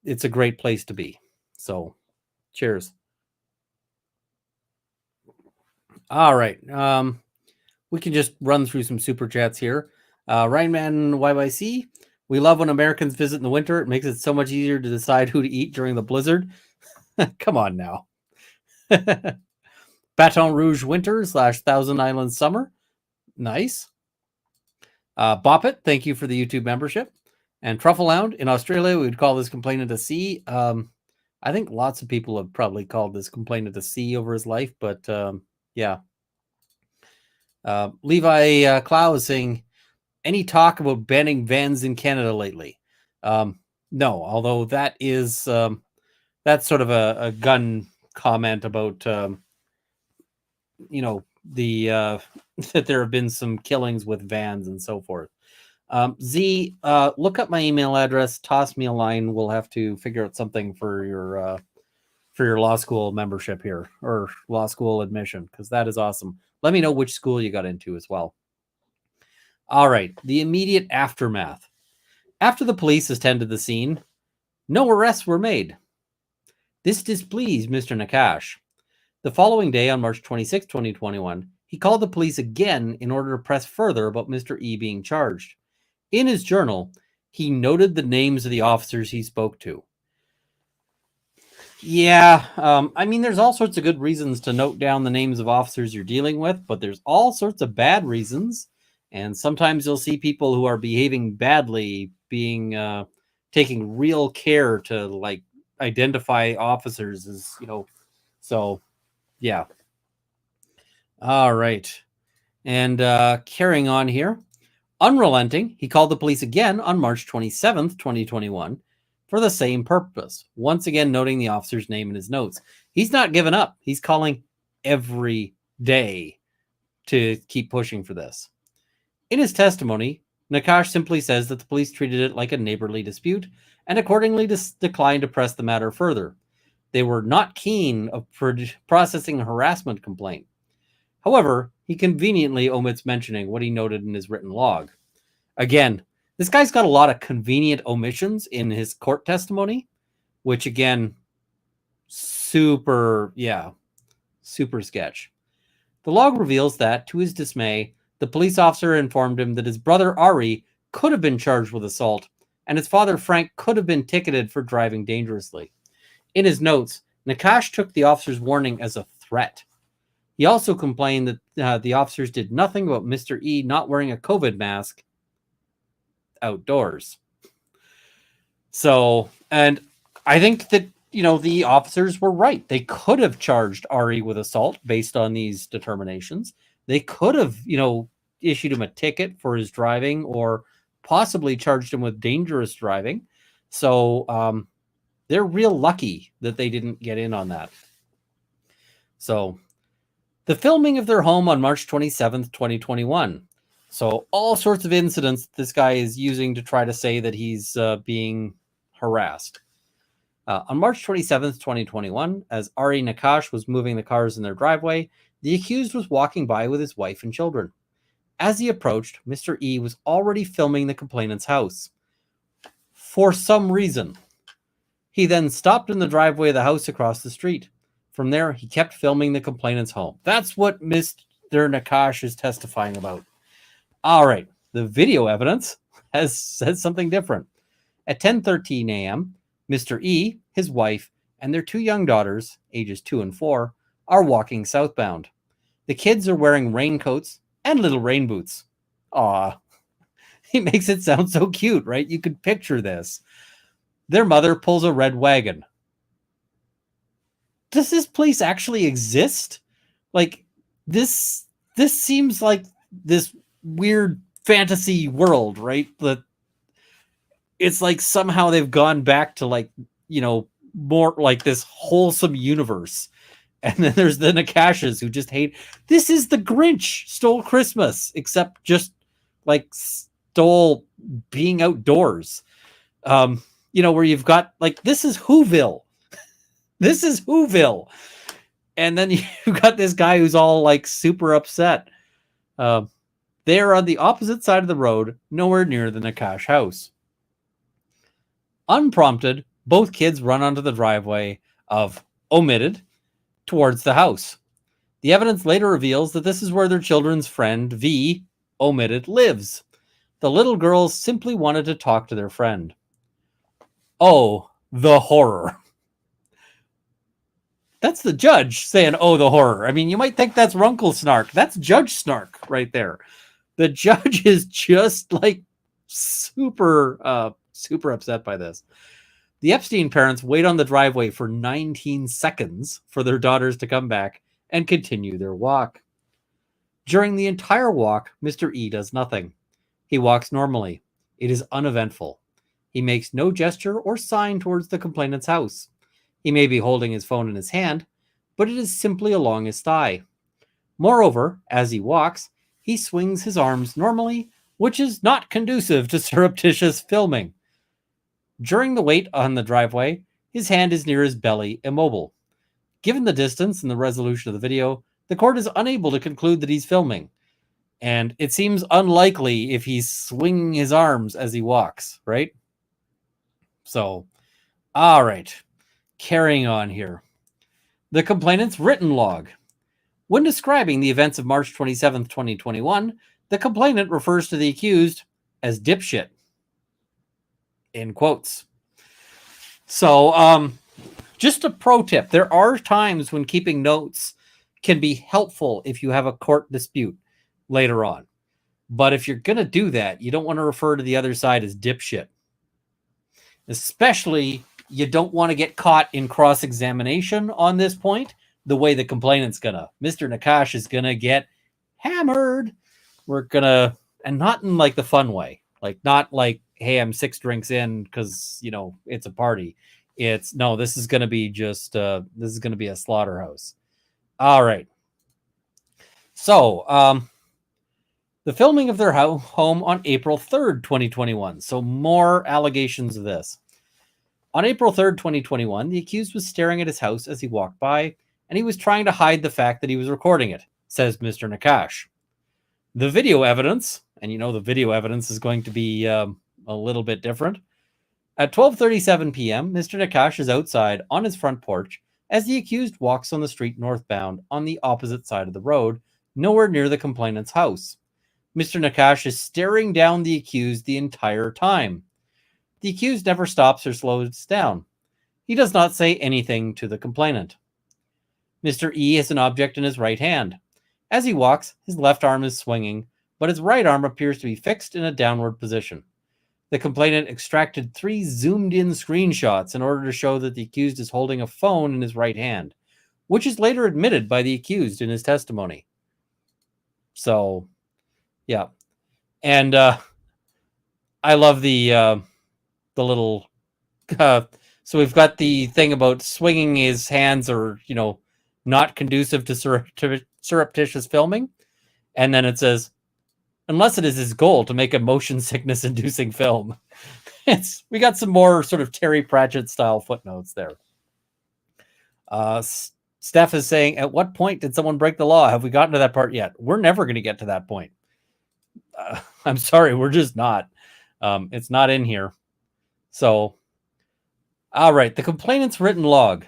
it's a great place to be. So cheers. All right. We can just run through some super chats here. Rainman YYC, we love when Americans visit in the winter. It makes it so much easier to decide who to eat during the blizzard. Come on now. Baton Rouge winter / Thousand Islands summer. Nice. Bop It, thank you for the YouTube membership. And Trufflehound, in Australia, we would call this complainant a C. I think lots of people have probably called this complainant a C over his life, but yeah. Levi Clow is saying, any talk about banning vans in Canada lately? No, although that is that's sort of a gun comment about you know, the that there have been some killings with vans and so forth. Z, look up my email address, toss me a line. We'll have to figure out something for your law school membership here, or law school admission, because that is awesome. Let me know which school you got into as well. All right, the immediate aftermath. After the police attended the scene, no arrests were made. This displeased Mr. Nakash. The following day, on March 26, 2021, he called the police again in order to press further about Mr. E being charged. In his journal, he noted the names of the officers he spoke to. Yeah, I mean, there's all sorts of good reasons to note down the names of officers you're dealing with, but there's all sorts of bad reasons. And sometimes you'll see people who are behaving badly, being taking real care to like identify officers as, you know, so yeah. All right. And carrying on here. Unrelenting, he called the police again on March 27th, 2021, for the same purpose, once again noting the officer's name in his notes. He's not giving up. He's calling every day to keep pushing for this. In his testimony, Nakash simply says that the police treated it like a neighborly dispute and accordingly declined to press the matter further. They were not keen of processing a harassment complaint. However, he conveniently omits mentioning what he noted in his written log. Again, this guy's got a lot of convenient omissions in his court testimony, which again, super sketch. The log reveals that, to his dismay, the police officer informed him that his brother Ari could have been charged with assault, and his father Frank could have been ticketed for driving dangerously. In his notes, Nakash took the officer's warning as a threat. He also complained that the officers did nothing about Mr. E not wearing a COVID mask outdoors. So, and I think that the officers were right. They could have charged Ari with assault based on these determinations. They could have, issued him a ticket for his driving or possibly charged him with dangerous driving. So they're real lucky that they didn't get in on that. So the filming of their home on March 27th, 2021. So all sorts of incidents this guy is using to try to say that he's being harassed. On March 27th, 2021, as Ari Nakash was moving the cars in their driveway, the accused was walking by with his wife and children. As he approached, Mr. E was already filming the complainant's house. For some reason. He then stopped in the driveway of the house across the street. From there, he kept filming the complainant's home. That's what Mr. Nakash is testifying about. All right, the video evidence has said something different. At 10:13 a.m., Mr. E, his wife, and their 2 young daughters, ages 2 and 4, are walking southbound. The kids are wearing raincoats and little rain boots. Aw, he makes it sound so cute, right? You could picture this. Their mother pulls a red wagon. Does this place actually exist? Like, this seems like this weird fantasy world, right? That it's like somehow they've gone back to more like this wholesome universe. And then there's the Nakashas who just hate. This is the Grinch stole Christmas, except just stole being outdoors. Where you've got this is Whoville. This is Whoville. And then you've got this guy who's all super upset. They are on the opposite side of the road, nowhere near the Nakash house. Unprompted, both kids run onto the driveway of omitted towards the house. The evidence later reveals that this is where their children's friend, V, omitted, lives. The little girls simply wanted to talk to their friend. Oh, the horror. That's the judge saying, oh, the horror. I mean, you might think that's Runkle Snark. That's Judge Snark right there. The judge is just super upset by this. The Epstein parents wait on the driveway for 19 seconds for their daughters to come back and continue their walk. During the entire walk, Mr. E does nothing. He walks normally. It is uneventful. He makes no gesture or sign towards the complainant's house. He may be holding his phone in his hand, but it is simply along his thigh. Moreover, as he walks, he swings his arms normally, which is not conducive to surreptitious filming. During the wait on the driveway, his hand is near his belly, immobile. Given the distance and the resolution of the video, the court is unable to conclude that he's filming. And it seems unlikely if he's swinging his arms as he walks, right? So, all right. Carrying on here. The complainant's written log. When describing the events of March 27th, 2021, the complainant refers to the accused as dipshit. In quotes. So, just a pro tip. There are times when keeping notes can be helpful if you have a court dispute later on. But if you're going to do that, you don't want to refer to the other side as dipshit. Especially, you don't want to get caught in cross-examination on this point the way the complainant's gonna. Mr. Nakash is going to get hammered. We're going to, and not in the fun way. Not hey, I'm 6 drinks in because, it's a party. It's, no, this is going to be just, this is going to be a slaughterhouse. All right. So, the filming of their home on April 3rd, 2021. So more allegations of this. On April 3rd, 2021, the accused was staring at his house as he walked by, and he was trying to hide the fact that he was recording it, says Mr. Nakash. The video evidence, and the video evidence is going to be a little bit different. At 12:37 p.m., Mr. Nakash is outside on his front porch as the accused walks on the street northbound on the opposite side of the road, nowhere near the complainant's house. Mr. Nakash is staring down the accused the entire time. The accused never stops or slows down. He does not say anything to the complainant. Mr. E has an object in his right hand. As he walks, his left arm is swinging, but his right arm appears to be fixed in a downward position. The complainant extracted 3 zoomed-in screenshots in order to show that the accused is holding a phone in his right hand, which is later admitted by the accused in his testimony. So, yeah. And I love the little... so we've got the thing about swinging his hands or, not conducive to surreptitious filming. And then it says, unless it is his goal to make a motion sickness inducing film. We got some more sort of Terry Pratchett style footnotes there. Steph is saying, at what point did someone break the law? Have we gotten to that part yet? We're never going to get to that point. I'm sorry, we're just not. It's not in here. So, all right, the complainant's written log.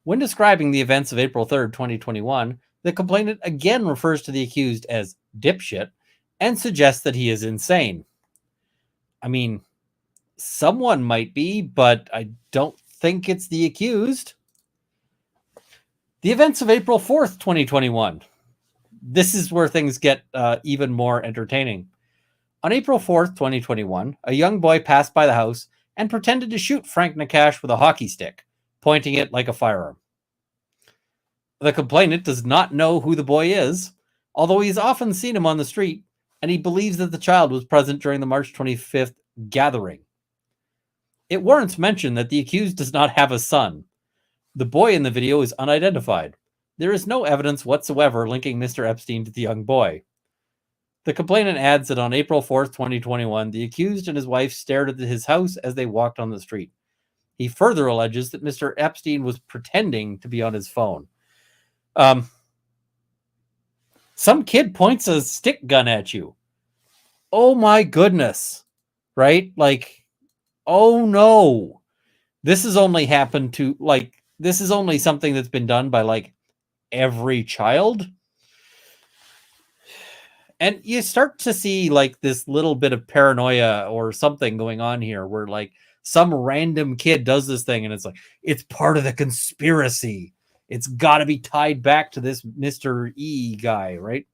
When describing the events of April 3rd, 2021, the complainant again refers to the accused as dipshit and suggests that he is insane. I mean, someone might be, but I don't think it's the accused. The events of April 4th, 2021. This is where things get even more entertaining. On April 4th, 2021, a young boy passed by the house and pretended to shoot Frank Nakash with a hockey stick, pointing it like a firearm. The complainant does not know who the boy is, although he's often seen him on the street, and he believes that the child was present during the March 25th gathering. It warrants mention that the accused does not have a son. The boy in the video is unidentified. There is no evidence whatsoever linking Mr. Epstein to the young boy. The complainant adds that on April 4th, 2021, the accused and his wife stared at his house as they walked on the street. He further alleges that Mr. Epstein was pretending to be on his phone. Some kid points a stick gun at you. Oh my goodness. Right? Like, oh no. This has only happened to, this is only something that's been done by, every child. And you start to see, this little bit of paranoia or something going on here where, some random kid does this thing and it's part of the conspiracy. It's got to be tied back to this Mr. E guy, right?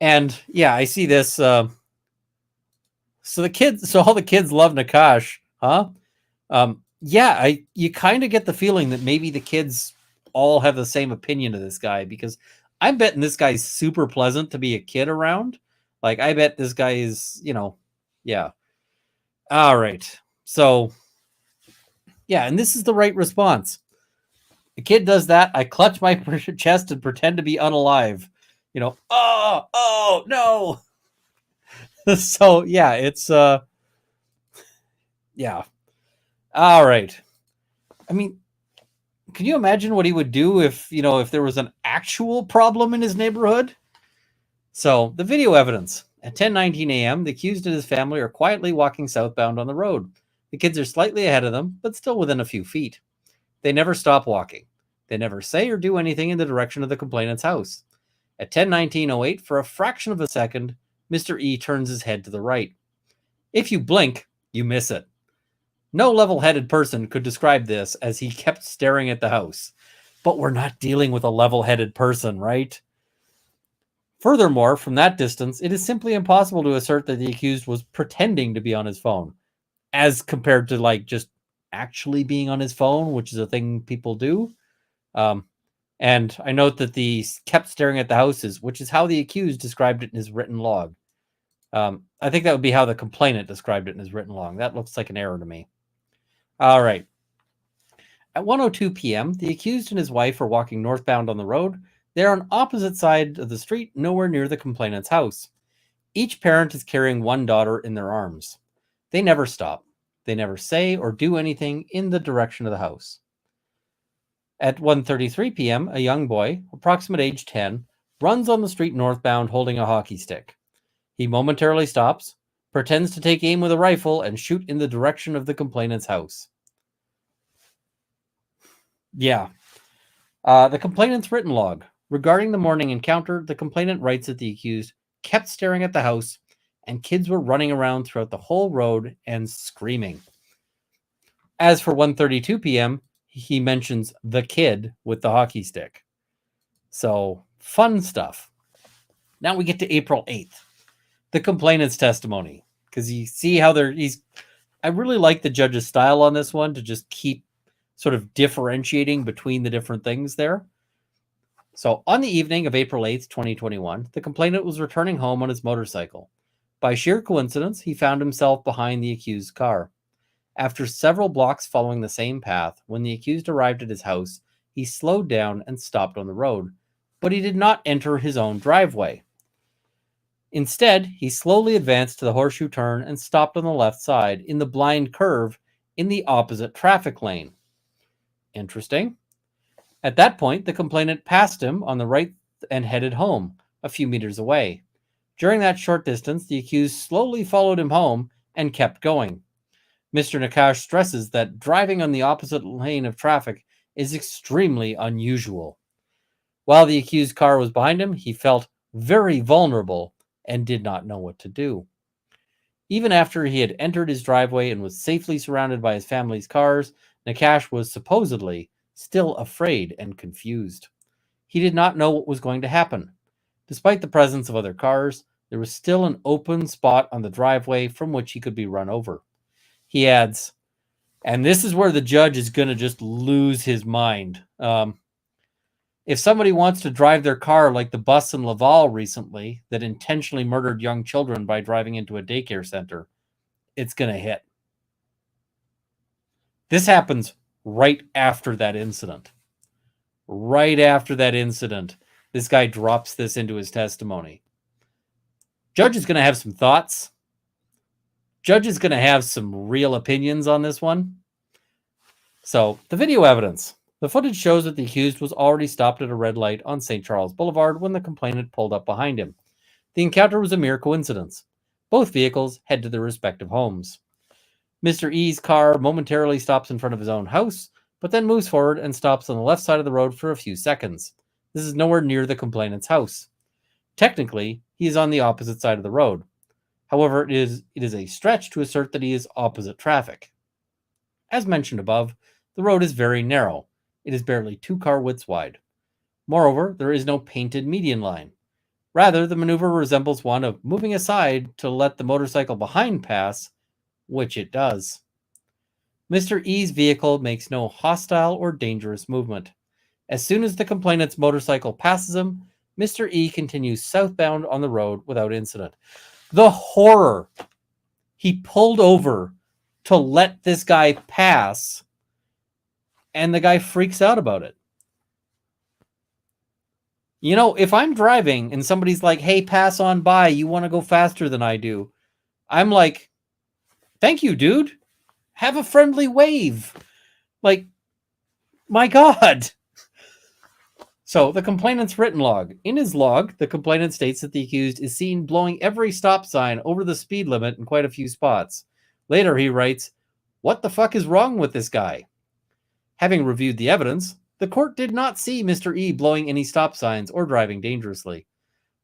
And yeah, I see this. So all the kids love Nakash, huh? Yeah, you kind of get the feeling that maybe the kids all have the same opinion of this guy, because I'm betting this guy's super pleasant to be a kid around. I bet this guy is, yeah. All right. So, yeah, and this is the right response. The kid does that. I clutch my chest and pretend to be unalive. Oh, no. So, yeah, it's, yeah. All right. I mean, can you imagine what he would do if there was an actual problem in his neighborhood? So, the video evidence. At 10:19 a.m., the accused and his family are quietly walking southbound on the road. The kids are slightly ahead of them, but still within a few feet. They never stop walking. They never say or do anything in the direction of the complainant's house. At 10:19:08, for a fraction of a second, Mr. E turns his head to the right. If you blink, you miss it. No level-headed person could describe this, as he kept staring at the house. But we're not dealing with a level-headed person, right? Furthermore, from that distance, it is simply impossible to assert that the accused was pretending to be on his phone, as compared to just actually being on his phone, which is a thing people do. And I note that the kept staring at the houses, which is how the accused described it in his written log. I think that would be how the complainant described it in his written log. That looks like an error to me. All right. At 1:02 p.m., the accused and his wife are walking northbound on the road. They are on opposite sides of the street, nowhere near the complainant's house. Each parent is carrying one daughter in their arms. They never stop. They never say or do anything in the direction of the house. At 1:33 p.m., a young boy, approximate age 10, runs on the street northbound holding a hockey stick. He momentarily stops, pretends to take aim with a rifle, and shoot in the direction of the complainant's house. Yeah. The complainant's written log. Regarding the morning encounter, the complainant writes that the accused kept staring at the house, and kids were running around throughout the whole road and screaming. As for 1:32 p.m., he mentions the kid with the hockey stick. So, fun stuff. Now we get to April 8th. The complainant's testimony. because you see how I really like the judge's style on this one to just keep sort of differentiating between the different things there. So on the evening of April 8th, 2021, the complainant was returning home on his motorcycle. By sheer coincidence, he found himself behind the accused car. After several blocks following the same path, when the accused arrived at his house, he slowed down and stopped on the road, but he did not enter his own driveway. Instead, he slowly advanced to the horseshoe turn and stopped on the left side in the blind curve in the opposite traffic lane. Interesting. At that point, the complainant passed him on the right and headed home, a few meters away. During that short distance, the accused slowly followed him home and kept going. Mr. Nakash stresses that driving on the opposite lane of traffic is extremely unusual. While the accused car was behind him, he felt very vulnerable and did not know what to do. Even after he had entered his driveway and was safely surrounded by his family's cars, Nakash was supposedly still afraid and confused. He did not know what was going to happen. Despite the presence of other cars, there was still an open spot on the driveway from which he could be run over. He adds, and this is where the judge is going to just lose his mind. If somebody wants to drive their car like the bus in Laval recently that intentionally murdered young children by driving into a daycare center, it's going to hit. This happens right after that incident. Right after that incident, this guy drops this into his testimony. Judge is going to have some thoughts. Judge is going to have some real opinions on this one. So, the video evidence. The footage shows that the accused was already stopped at a red light on St. Charles Boulevard when the complainant pulled up behind him. The encounter was a mere coincidence. Both vehicles head to their respective homes. Mr. E's car momentarily stops in front of his own house, but then moves forward and stops on the left side of the road for a few seconds. This is nowhere near the complainant's house. Technically, he is on the opposite side of the road. However, it is a stretch to assert that he is opposite traffic. As mentioned above, the road is very narrow. It is barely 2 car widths wide. Moreover, there is no painted median line. Rather, the maneuver resembles one of moving aside to let the motorcycle behind pass, which it does. Mr. E's vehicle makes no hostile or dangerous movement. As soon as the complainant's motorcycle passes him, Mr. E continues southbound on the road without incident. The horror! He pulled over to let this guy pass, and the guy freaks out about it. You know, if I'm driving and somebody's like, hey, pass on by, you want to go faster than I do, I'm like, thank you, dude. Have a friendly wave. Like, my God. So, the complainant's written log. In his log, the complainant states that the accused is seen blowing every stop sign over the speed limit in quite a few spots. Later, he writes, what the fuck is wrong with this guy? Having reviewed the evidence, the court did not see Mr. E blowing any stop signs or driving dangerously.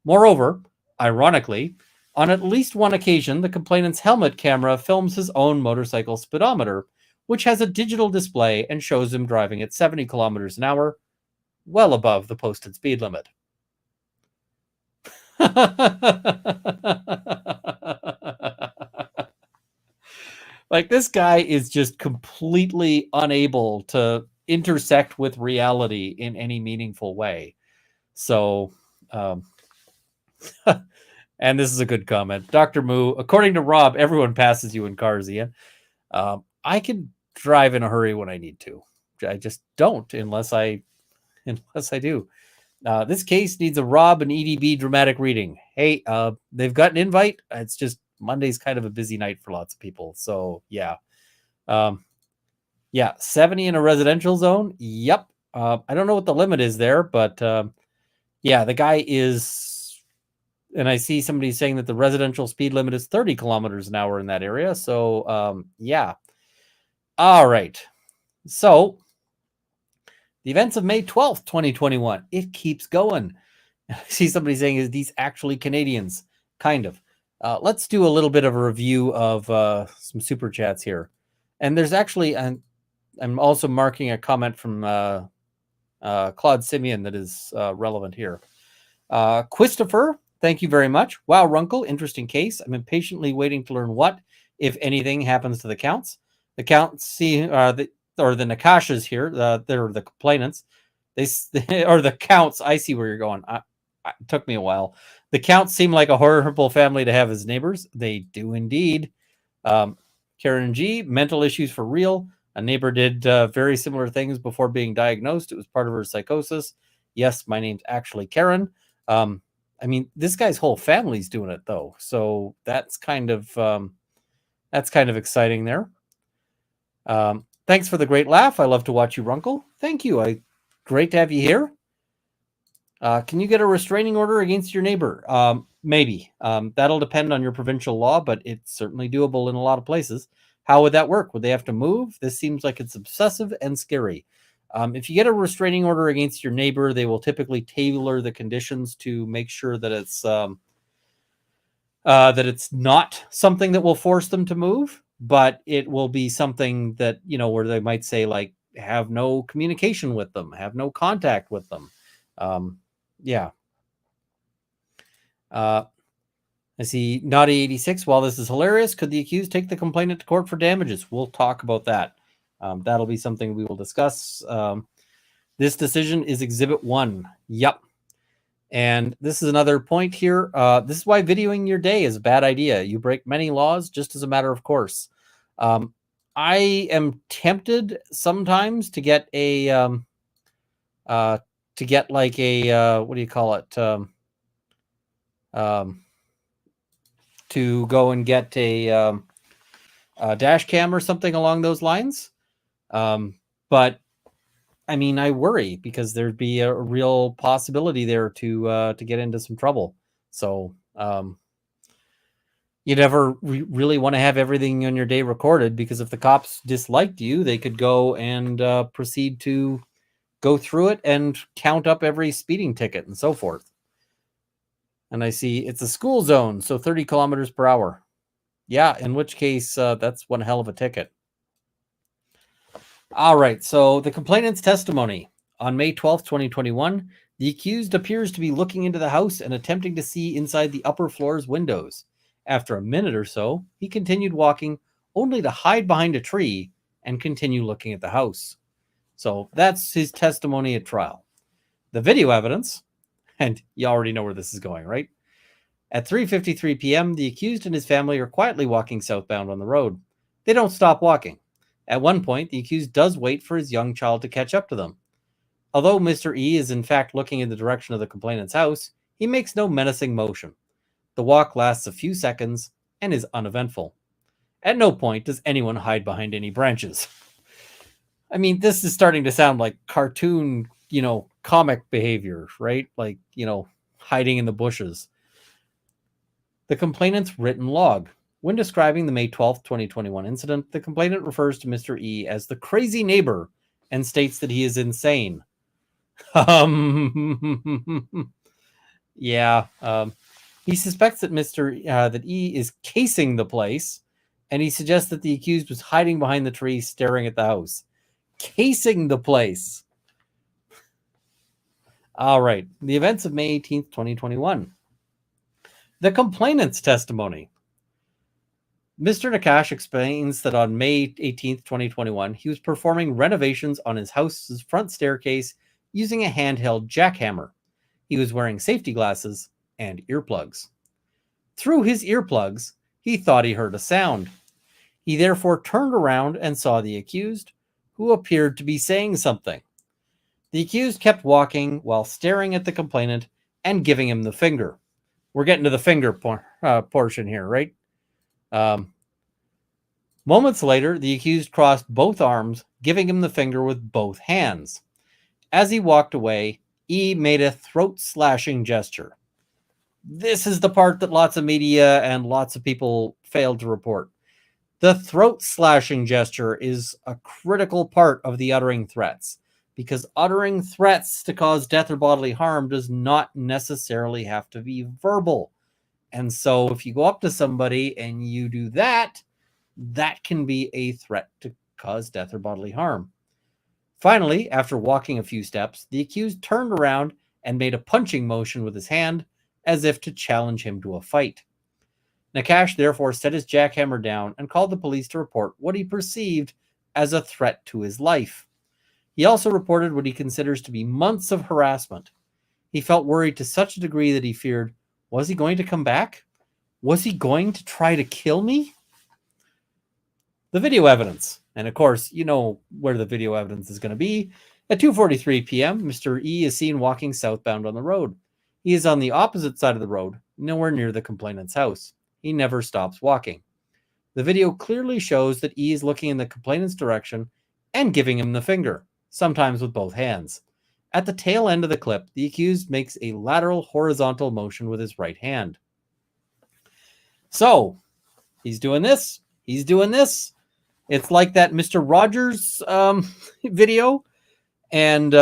Moreover, ironically, on at least one occasion, the complainant's helmet camera films his own motorcycle speedometer, which has a digital display and shows him driving at 70 kilometers an hour, well above the posted speed limit. Like, this guy is just completely unable to intersect with reality in any meaningful way. So, and this is a good comment. Dr. Moo, according to Rob, everyone passes you in cars, Ian. I can drive in a hurry when I need to. I just don't unless I do. This case needs a Rob and EDB dramatic reading. Hey, they've got an invite. It's just Monday's kind of a busy night for lots of people. So, yeah. 70 in a residential zone. Yep. I don't know what the limit is there, but yeah, the guy is, and I see somebody saying that the residential speed limit is 30 kilometers an hour in that area. So, yeah. All right. So, the events of May 12th, 2021. It keeps going. I see somebody saying, is these actually Canadians? Kind of. Let's do a little bit of a review of some super chats here. And there's actually, I'm also marking a comment from Claude Simeon that is relevant here. Christopher, Thank you very much. Wow, Runkle, interesting case. I'm impatiently waiting to learn what, if anything, happens to the counts. The counts see, the Nakashas here, they're the complainants. Or the counts. I see where you're going. It took me a while. The counts seem like a horrible family to have as neighbors. They do indeed. Karen G, mental issues for real. A neighbor did very similar things before being diagnosed. It was part of her psychosis. Yes, my name's actually Karen. I mean, this guy's whole family's doing it though, so that's kind of exciting there. Thanks for the great laugh. I love to watch you, Runkle. Thank you. Great to have you here. Can you get a restraining order against your neighbor? Maybe. That'll depend on your provincial law, but it's certainly doable in a lot of places. How would that work? Would they have to move? This seems like it's obsessive and scary. If you get a restraining order against your neighbor, they will typically tailor the conditions to make sure that it's not something that will force them to move, but it will be something that, where they might say, like, have no communication with them, have no contact with them. Yeah. I see Naughty 86. While this is hilarious, could the accused take the complainant to court for damages? We'll talk about that. That'll be something we will discuss. This decision is Exhibit 1. Yep. And this is another point here. This is why videoing your day is a bad idea. You break many laws just as a matter of course. I am tempted sometimes to get a like a what do you call it? To go and get a dash cam or something along those lines. But I mean, I worry because there'd be a real possibility there to get into some trouble. So you never really want to have everything on your day recorded, because if the cops disliked you, they could go and proceed to go through it and count up every speeding ticket and so forth. And I see it's a school zone, so 30 kilometers per hour. Yeah, in which case that's one hell of a ticket. All right, so the complainant's testimony. On May 12th, 2021, the accused appears to be looking into the house and attempting to see inside the upper floor's windows. After a minute or so, he continued walking, only to hide behind a tree and continue looking at the house. So that's his testimony at trial. The video evidence, and you already know where this is going, right? At 3:53 p.m., the accused and his family are quietly walking southbound on the road. They don't stop walking. At one point, the accused does wait for his young child to catch up to them. Although Mr. E is in fact looking in the direction of the complainant's house, he makes no menacing motion. The walk lasts a few seconds and is uneventful. At no point does anyone hide behind any branches. I mean, this is starting to sound like cartoon, comic behavior, right? Like, hiding in the bushes. The complainant's written log. When describing the May 12th, 2021 incident, the complainant refers to Mr. E as the crazy neighbor and states that he is insane. Yeah. He suspects that that E is casing the place, and he suggests that the accused was hiding behind the tree staring at the house. Casing the place. All right. The events of May 18th, 2021. The complainant's testimony. Mr. Nakash explains that on May 18th, 2021, he was performing renovations on his house's front staircase using a handheld jackhammer. He was wearing safety glasses and earplugs. Through his earplugs, he thought he heard a sound. He therefore turned around and saw the accused, who appeared to be saying something. The accused kept walking while staring at the complainant and giving him the finger. We're getting to the finger portion here, right? Moments later, the accused crossed both arms, giving him the finger with both hands. As he walked away, E made a throat-slashing gesture. This is the part that lots of media and lots of people failed to report. The throat-slashing gesture is a critical part of the uttering threats, because uttering threats to cause death or bodily harm does not necessarily have to be verbal. And so if you go up to somebody and you do that, that can be a threat to cause death or bodily harm. Finally, after walking a few steps, the accused turned around and made a punching motion with his hand, as if to challenge him to a fight. Nakash therefore set his jackhammer down and called the police to report what he perceived as a threat to his life. He also reported what he considers to be months of harassment. He felt worried to such a degree that he feared, was he going to come back? Was he going to try to kill me? The video evidence. And of course, you know where the video evidence is going to be. At 2:43 p.m., Mr. E is seen walking southbound on the road. He is on the opposite side of the road, nowhere near the complainant's house. He never stops walking. The video clearly shows that E is looking in the complainant's direction and giving him the finger, sometimes with both hands. At the tail end of the clip, the accused makes a lateral horizontal motion with his right hand. So, he's doing this. He's doing this. It's like that Mr. Rogers video. And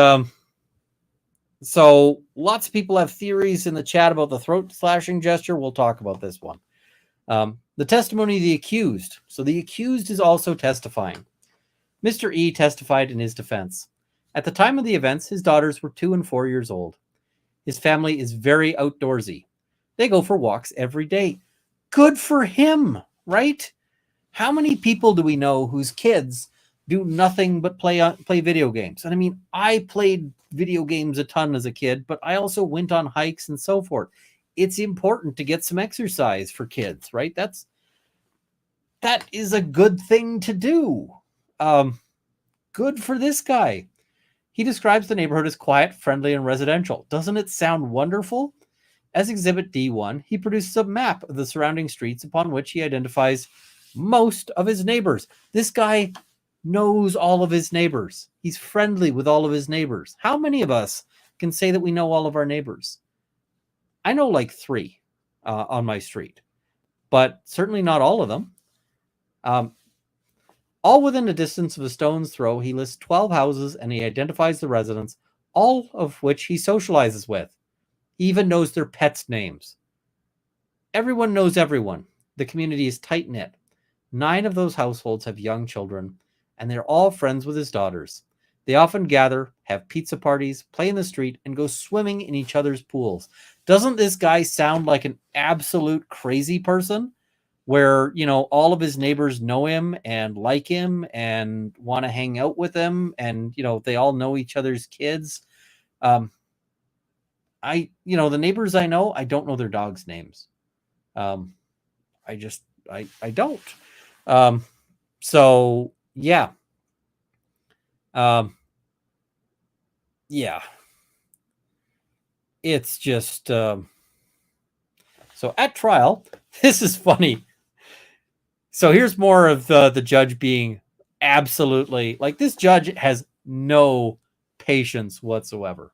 so lots of people have theories in the chat about the throat slashing gesture. We'll talk about this one. The testimony of the accused. So the accused is also testifying. Mr. E testified in his defense. At the time of the events, his daughters were 2 and 4 years old. His family is very outdoorsy. They go for walks every day. Good for him, right? How many people do we know whose kids do nothing but play video games? And I mean, I played video games a ton as a kid, but I also went on hikes and so forth. It's important to get some exercise for kids, right? That is a good thing to do. Good for this guy. He describes the neighborhood as quiet, friendly, and residential. Doesn't it sound wonderful? As Exhibit D1, he produces a map of the surrounding streets upon which he identifies most of his neighbors. This guy knows all of his neighbors. He's friendly with all of his neighbors. How many of us can say that we know all of our neighbors? I know like 3 on my street, but certainly not all of them. All within a distance of a stone's throw, he lists 12 houses and he identifies the residents, all of which he socializes with. He even knows their pets' names. Everyone knows everyone. The community is tight-knit. 9 of those households have young children, and they're all friends with his daughters. They often gather, have pizza parties, play in the street, and go swimming in each other's pools. Doesn't this guy sound like an absolute crazy person? Where, you know, all of his neighbors know him and like him and want to hang out with him, and, you know, they all know each other's kids. The neighbors I know, I don't know their dogs' names. I don't. So yeah. Yeah. It's just, so at trial, this is funny. So here's more of the judge being absolutely, like, this judge has no patience whatsoever.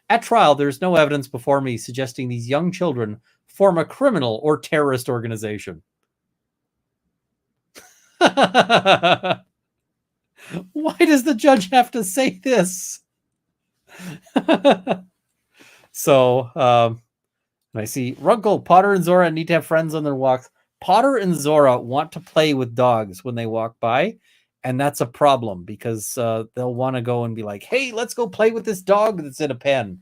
At trial, there's no evidence before me suggesting these young children form a criminal or terrorist organization. Why does the judge have to say this? So, I see Runkle, Potter, and Zora need to have friends on their walks. Potter and Zora want to play with dogs when they walk by, and that's a problem because they'll want to go and be like, hey, let's go play with this dog that's in a pen.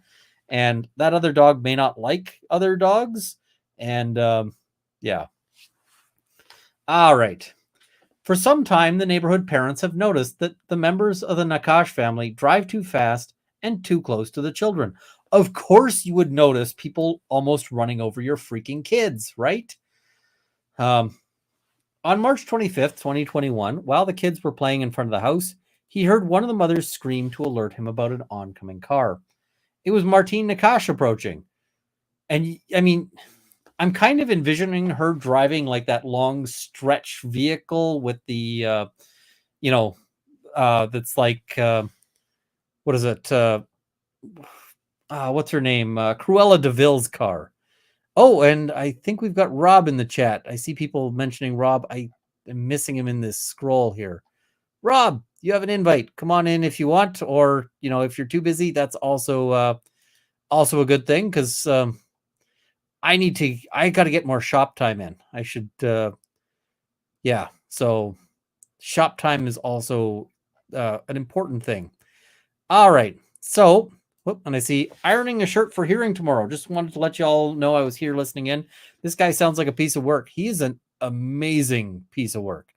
And that other dog may not like other dogs. And yeah. All right. For some time, the neighborhood parents have noticed that the members of the Nakash family drive too fast and too close to the children. Of course you would notice people almost running over your freaking kids, right? On March 25th, 2021, while the kids were playing in front of the house, he heard one of the mothers scream to alert him about an oncoming car. It was Martine Nakash approaching. And I mean, I'm kind of envisioning her driving like that long stretch vehicle with the, that's like, what is it? What's her name? Cruella DeVille's car. Oh, and I think we've got Rob in the chat. I see people mentioning Rob. I am missing him in this scroll here. Rob, you have an invite. Come on in if you want, or, you know, if you're too busy, that's also a good thing, because I got to get more shop time in. I should, yeah. So shop time is also an important thing. All right. So Whoop, and I see ironing a shirt for hearing tomorrow. Just wanted to let you all know I was here listening in. This guy sounds like a piece of work. He is an amazing piece of work.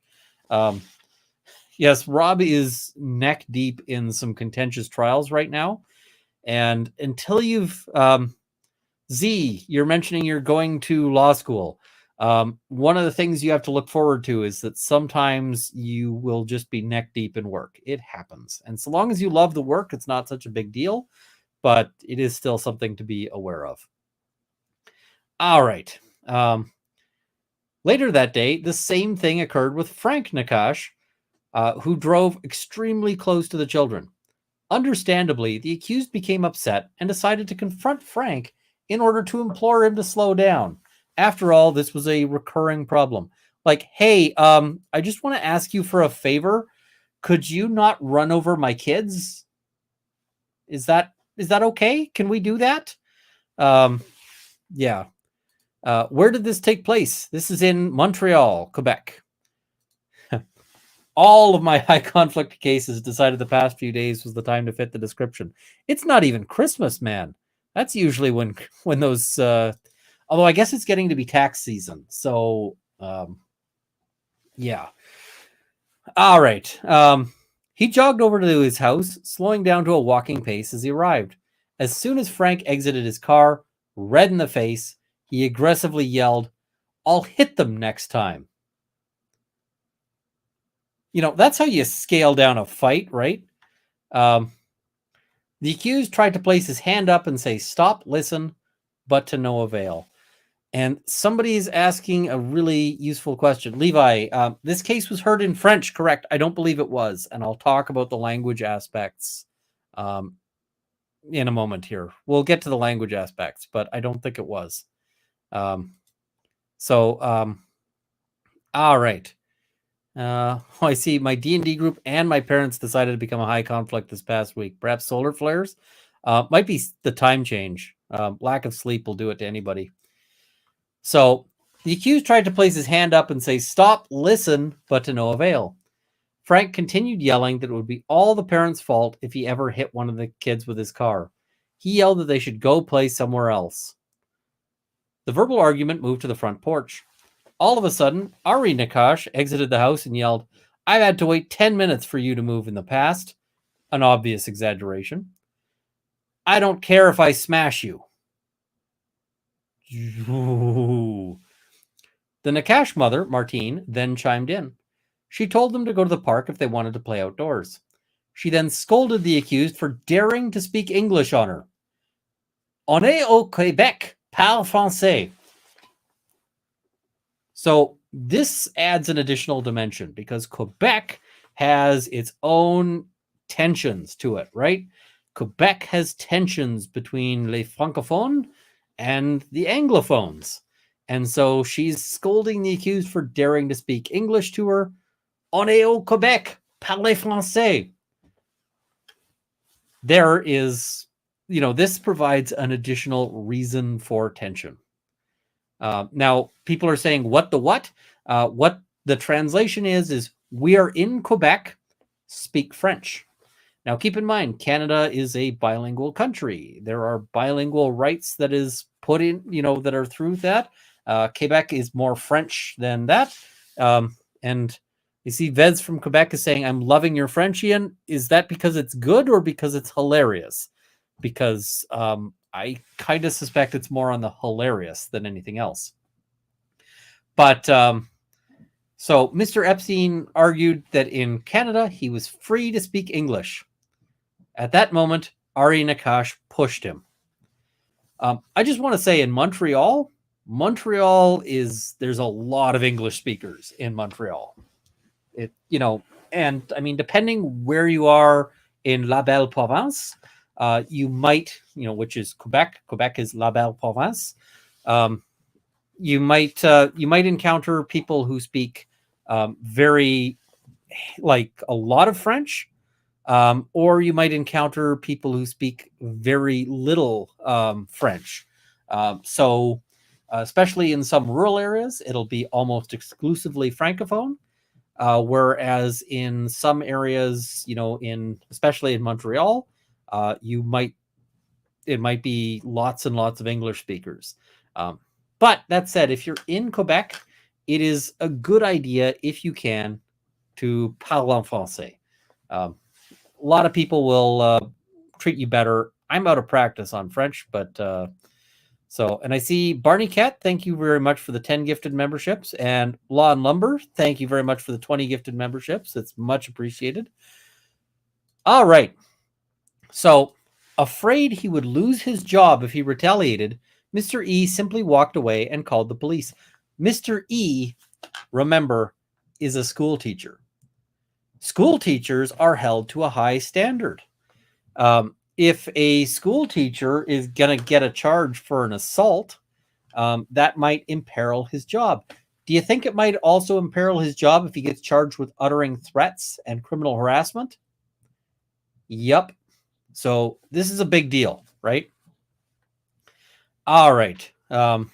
Yes, Rob is neck deep in some contentious trials right now. And until you've, Z, you're mentioning you're going to law school. One of the things you have to look forward to is that sometimes you will just be neck deep in work. It happens. And so long as you love the work, it's not such a big deal, but it is still something to be aware of. All right. Later that day, the same thing occurred with Frank Nakash, who drove extremely close to the children. Understandably, the accused became upset and decided to confront Frank in order to implore him to slow down. After all, this was a recurring problem. Like, hey, I just want to ask you for a favor. Could you not run over my kids? Is that okay? Can we do that? Yeah. Where did this take place? This is in Montreal, Quebec. All of my high conflict cases decided the past few days was the time to fit the description. It's not even Christmas, man. That's usually when those, although I guess it's getting to be tax season. So, yeah. All right. He jogged over to his house, slowing down to a walking pace as he arrived. As soon as Frank exited his car, red in the face, he aggressively yelled, "I'll hit them next time." You know, that's how you scale down a fight, right? The accused tried to place his hand up and say, "Stop, listen," but to no avail. And somebody is asking a really useful question. Levi, this case was heard in French, correct? I don't believe it was. And I'll talk about the language aspects in a moment here. We'll get to the language aspects, but I don't think it was. All right. I see my D&D group and my parents decided to become a high conflict this past week. Perhaps solar flares? Might be the time change. Lack of sleep will do it to anybody. So the accused tried to place his hand up and say, "Stop, listen," but to no avail. Frank continued yelling that it would be all the parents' fault if he ever hit one of the kids with his car. He yelled that they should go play somewhere else. The verbal argument moved to the front porch. All of a sudden, Ari Nakash exited the house and yelled, "I've had to wait 10 minutes for you to move in the past." An obvious exaggeration. "I don't care if I smash you." Ooh. The Nakash mother, Martine, then chimed in. She told them to go to the park if they wanted to play outdoors. She then scolded the accused for daring to speak English on her. "On est au Québec, parle français." So this adds an additional dimension because Quebec has its own tensions to it, right? Quebec has tensions between les francophones and the anglophones. And so she's scolding the accused for daring to speak English to her. "On est au Québec, parlez français." There is, this provides an additional reason for tension. Now, people are saying, what the what? What the translation is "we are in Quebec, speak French." Now, keep in mind, Canada is a bilingual country. There are bilingual rights that is put in, that are through that. Quebec is more French than that. And you see Vez from Quebec is saying, "I'm loving your Frenchian." Is that because it's good or because it's hilarious? Because I kind of suspect it's more on the hilarious than anything else. But so Mr. Epstein argued that in Canada, he was free to speak English. At that moment, Ari Nakash pushed him. I just want to say in Montreal there's a lot of English speakers in Montreal. And I mean, depending where you are in Laval province, you might, which is Quebec. Quebec is Laval province. You might encounter people who speak very, like, a lot of French, or you might encounter people who speak very little French. So, especially in some rural areas, it'll be almost exclusively francophone. Whereas in some areas, especially in Montreal, you might it might be lots and lots of English speakers. But that said, if you're in Quebec, it is a good idea, if you can, to parler en français. A lot of people will treat you better. I'm out of practice on French, but and I see Barney Cat, thank you very much for the 10 gifted memberships. And Law and Lumber, thank you very much for the 20 gifted memberships. It's much appreciated. All right. So, afraid he would lose his job if he retaliated, Mr. E simply walked away and called the police. Mr. E, remember, is a school teacher. School teachers are held to a high standard. If a school teacher is going to get a charge for an assault, that might imperil his job. Do you think it might also imperil his job if he gets charged with uttering threats and criminal harassment? Yep. So this is a big deal, right? All right. The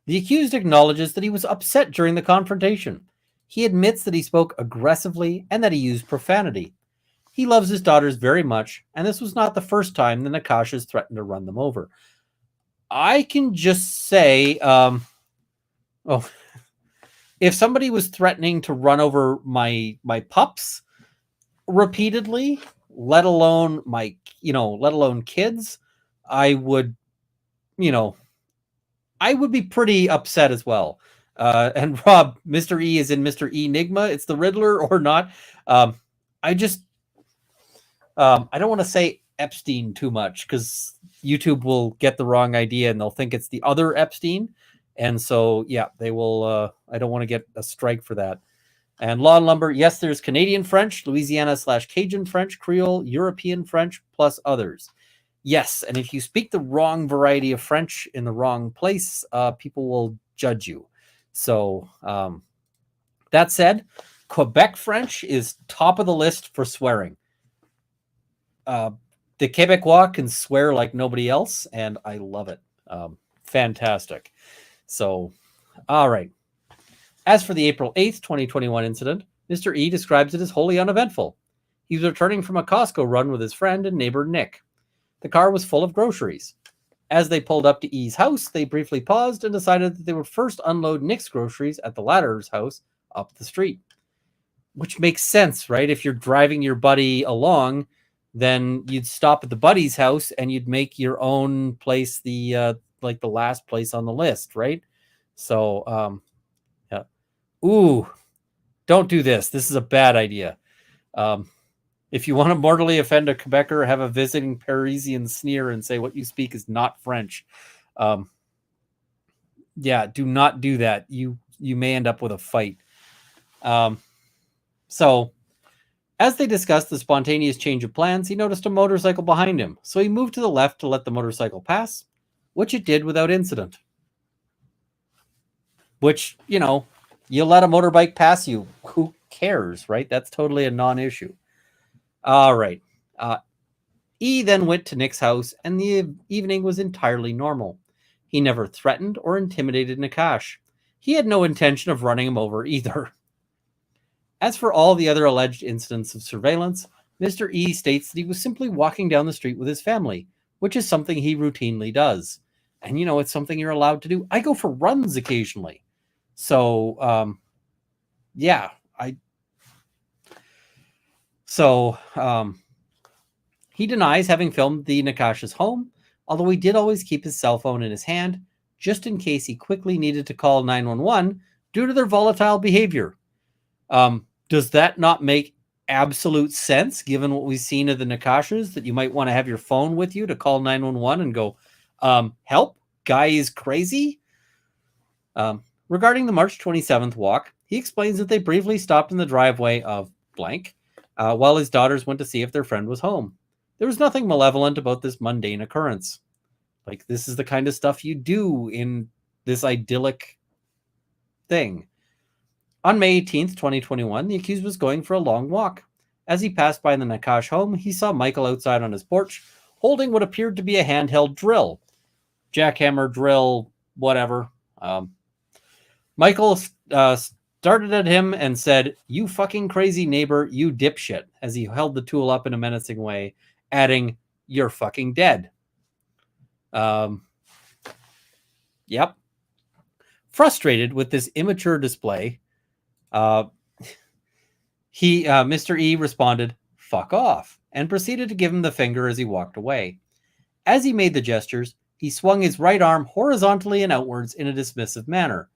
accused acknowledges that he was upset during the confrontation. He admits that he spoke aggressively and that he used profanity. He loves his daughters very much, and this was not the first time the Nakashas threatened to run them over. I can just say, if somebody was threatening to run over my pups repeatedly, let alone kids, I would be pretty upset as well. And Rob, Mr. E is in Mr. Enigma. It's the Riddler or not. I don't want to say Epstein too much because YouTube will get the wrong idea and they'll think it's the other Epstein. And so, yeah, they will. I don't want to get a strike for that. And Law and Lumber, yes, there's Canadian French, Louisiana/Cajun French, Creole, European French, plus others. Yes, and if you speak the wrong variety of French in the wrong place, people will judge you. So, that said, Quebec French is top of the list for swearing. The Quebecois can swear like nobody else, and I love it. Fantastic. So, all right. As for the April 8th, 2021 incident, Mr. E describes it as wholly uneventful. He was returning from a Costco run with his friend and neighbor Nick. The car was full of groceries. As they pulled up to E's house, they briefly paused and decided that they would first unload Nick's groceries at the latter's house up the street. Which makes sense, right? If you're driving your buddy along, then you'd stop at the buddy's house and you'd make your own place the last place on the list, right? So, yeah. Ooh, don't do this. This is a bad idea. If you want to mortally offend a Quebecer, have a visiting Parisian sneer and say what you speak is not French. Yeah, do not do that. You may end up with a fight. So, as they discussed the spontaneous change of plans, he noticed a motorcycle behind him. So he moved to the left to let the motorcycle pass, which it did without incident. Which, you let a motorbike pass you. Who cares, right? That's totally a non-issue. All right. E then went to Nick's house, and the evening was entirely normal. He never threatened or intimidated Nakash. He had no intention of running him over either. As for all the other alleged incidents of surveillance, Mr. E states that he was simply walking down the street with his family, which is something he routinely does. And, it's something you're allowed to do. I go for runs occasionally. So, yeah, he denies having filmed the Nakash's home, although he did always keep his cell phone in his hand, just in case he quickly needed to call 911 due to their volatile behavior. Does that not make absolute sense, given what we've seen of the Nakashas, that you might want to have your phone with you to call 911 and go, help, guy is crazy? Regarding the March 27th walk, he explains that they briefly stopped in the driveway of blank, while his daughters went to see if their friend was home. There was nothing malevolent about this mundane occurrence. Like, this is the kind of stuff you do in this idyllic thing. On May 18th, 2021, the accused was going for a long walk. As he passed by the Nakash home, he saw Michael outside on his porch, holding what appeared to be a handheld drill. Jackhammer, drill, whatever. Michael started at him and said, "You fucking crazy neighbor, you dipshit," as he held the tool up in a menacing way adding, "You're fucking dead." Yep. Frustrated with this immature display, Mr. E responded, "Fuck off," and proceeded to give him the finger as he walked away. As he made the gestures, he swung his right arm horizontally and outwards in a dismissive manner.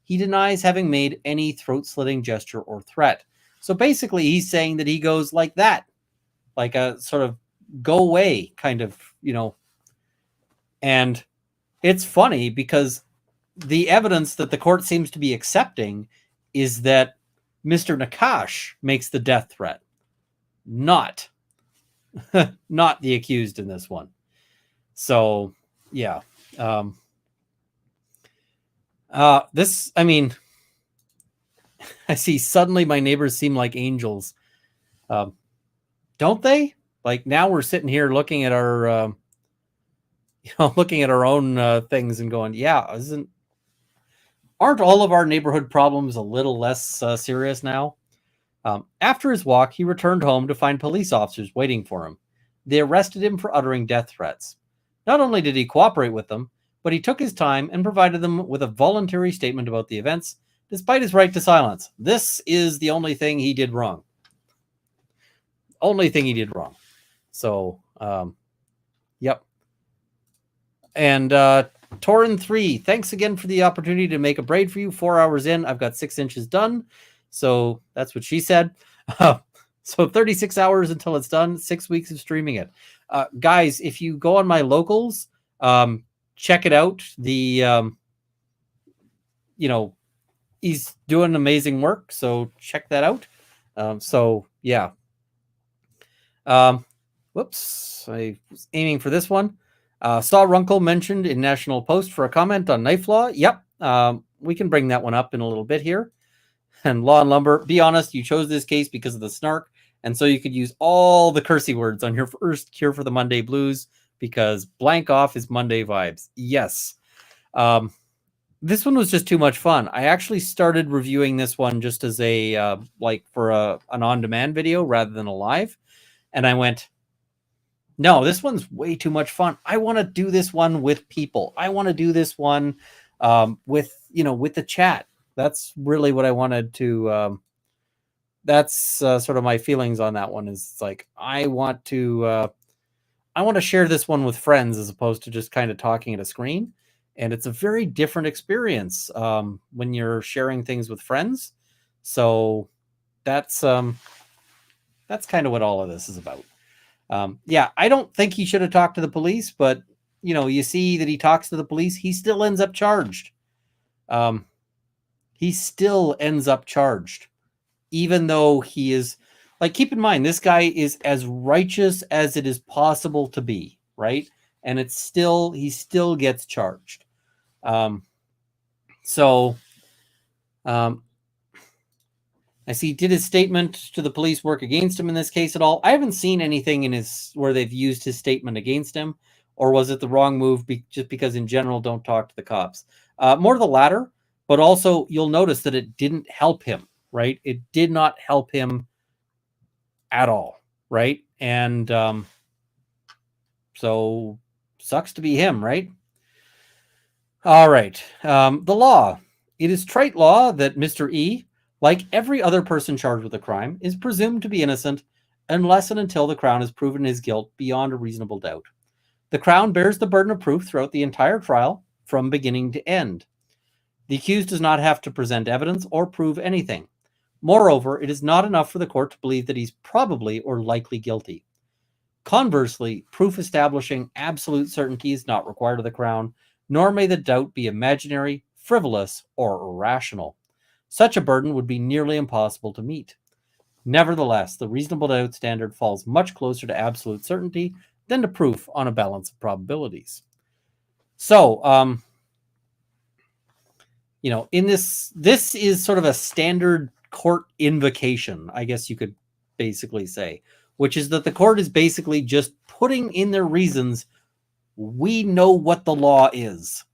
He denies having made any throat-slitting gesture or threat. So basically, he's saying that he goes like that, like a sort of go away kind of, and it's funny because the evidence that the court seems to be accepting is that Mr. Nakash makes the death threat, not the accused in this one. So, yeah. I see suddenly my neighbors seem like angels. Don't they? Like now we're sitting here looking at our, looking at our own things and going, yeah, aren't all of our neighborhood problems a little less serious now? After his walk, he returned home to find police officers waiting for him. They arrested him for uttering death threats. Not only did he cooperate with them, but he took his time and provided them with a voluntary statement about the events, despite his right to silence. This is the only thing he did wrong. Only thing he did wrong. So, yep. And Torin 3, thanks again for the opportunity to make a braid for you. 4 hours in, I've got 6 inches done. So that's what she said. So 36 hours until it's done, 6 weeks of streaming it. Guys, if you go on my locals, check it out. He's doing amazing work. So check that out. So yeah. Whoops. I was aiming for this one. Saw Runkle mentioned in National Post for a comment on knife law. Yep. We can bring that one up in a little bit here. And Law and Lumber, be honest, you chose this case because of the snark, and so you could use all the cursey words on your first Cure for the Monday Blues because blank off is Monday vibes. Yes. This one was just too much fun. I actually started reviewing this one just as a an on-demand video rather than a live, and I went, no, this one's way too much fun. I want to do this one with people. I want to do this one with the chat. That's really what I wanted to. That's sort of my feelings on that one. Is like I want to share this one with friends as opposed to just kind of talking at a screen, and it's a very different experience when you're sharing things with friends. So that's kind of what all of this is about. Yeah, I don't think he should have talked to the police, but you see that he talks to the police, he still ends up charged. Even though he is keep in mind, this guy is as righteous as it is possible to be, right? And he still gets charged. I see, did his statement to the police work against him in this case at all? I haven't seen anything where they've used his statement against him, or was it the wrong move just because in general don't talk to the cops? More the latter. But also, you'll notice that it didn't help him, right? It did not help him at all, right? And so, sucks to be him, right? All right. The law. It is trite law that Mr. E, like every other person charged with a crime, is presumed to be innocent unless and until the Crown has proven his guilt beyond a reasonable doubt. The Crown bears the burden of proof throughout the entire trial, from beginning to end. The accused does not have to present evidence or prove anything. Moreover, it is not enough for the court to believe that he's probably or likely guilty. Conversely, proof establishing absolute certainty is not required of the Crown, nor may the doubt be imaginary, frivolous, or irrational. Such a burden would be nearly impossible to meet. Nevertheless, the reasonable doubt standard falls much closer to absolute certainty than to proof on a balance of probabilities. So, in this is sort of a standard court invocation, I guess you could basically say, which is that the court is basically just putting in their reasons. We know what the law is.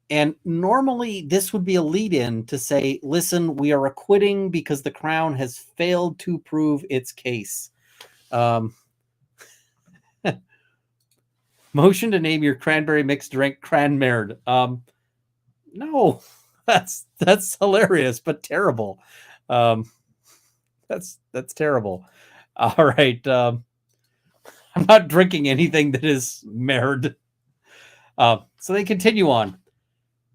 And normally this would be a lead-in to say, listen, we are acquitting because the Crown has failed to prove its case. Motion to name your cranberry mixed drink Cranmerd. No, that's hilarious, but terrible. Um, that's terrible. All right. I'm not drinking anything that is merd. So they continue on.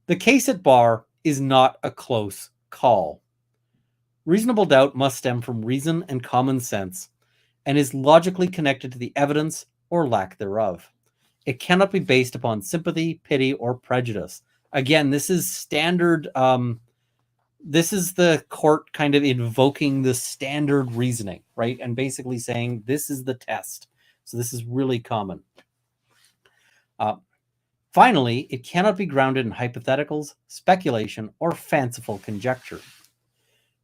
The case at bar is not a close call. Reasonable doubt must stem from reason and common sense and is logically connected to the evidence or lack thereof. It cannot be based upon sympathy, pity, or prejudice. Again, this is standard. This is the court kind of invoking the standard reasoning, right? And basically saying this is the test. So this is really common. Finally, it cannot be grounded in hypotheticals, speculation, or fanciful conjecture.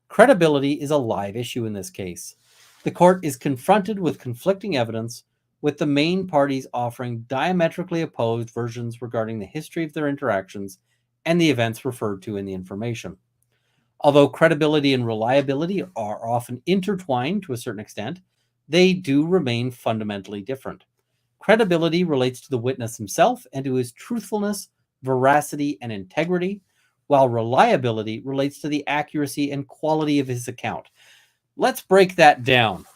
Credibility is a live issue in this case. The court is confronted with conflicting evidence, with the main parties offering diametrically opposed versions regarding the history of their interactions and the events referred to in the information. Although credibility and reliability are often intertwined to a certain extent, they do remain fundamentally different. Credibility relates to the witness himself and to his truthfulness, veracity, and integrity, while reliability relates to the accuracy and quality of his account. Let's break that down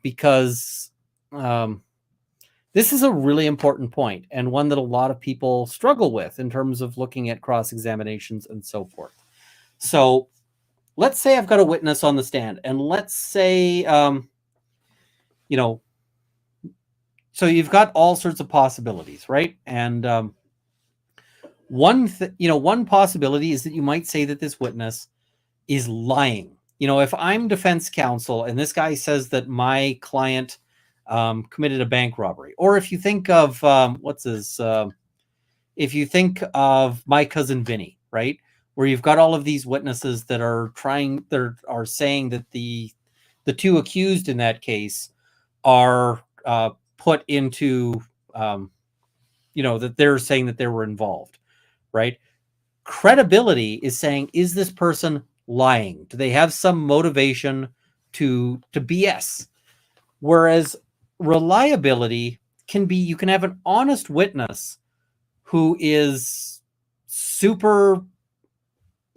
because this is a really important point and one that a lot of people struggle with in terms of looking at cross-examinations and so forth. So let's say I've got a witness on the stand, and let's say, so you've got all sorts of possibilities, right? And one possibility is that you might say that this witness is lying. If I'm defense counsel and this guy says that my client committed a bank robbery, or if you think of if you think of My Cousin Vinny, right, where you've got all of these witnesses that are saying that the two accused in that case are put into, that they're saying that they were involved, right? Credibility is saying, is this person lying? Do they have some motivation to BS? Whereas reliability can be, you can have an honest witness who is super,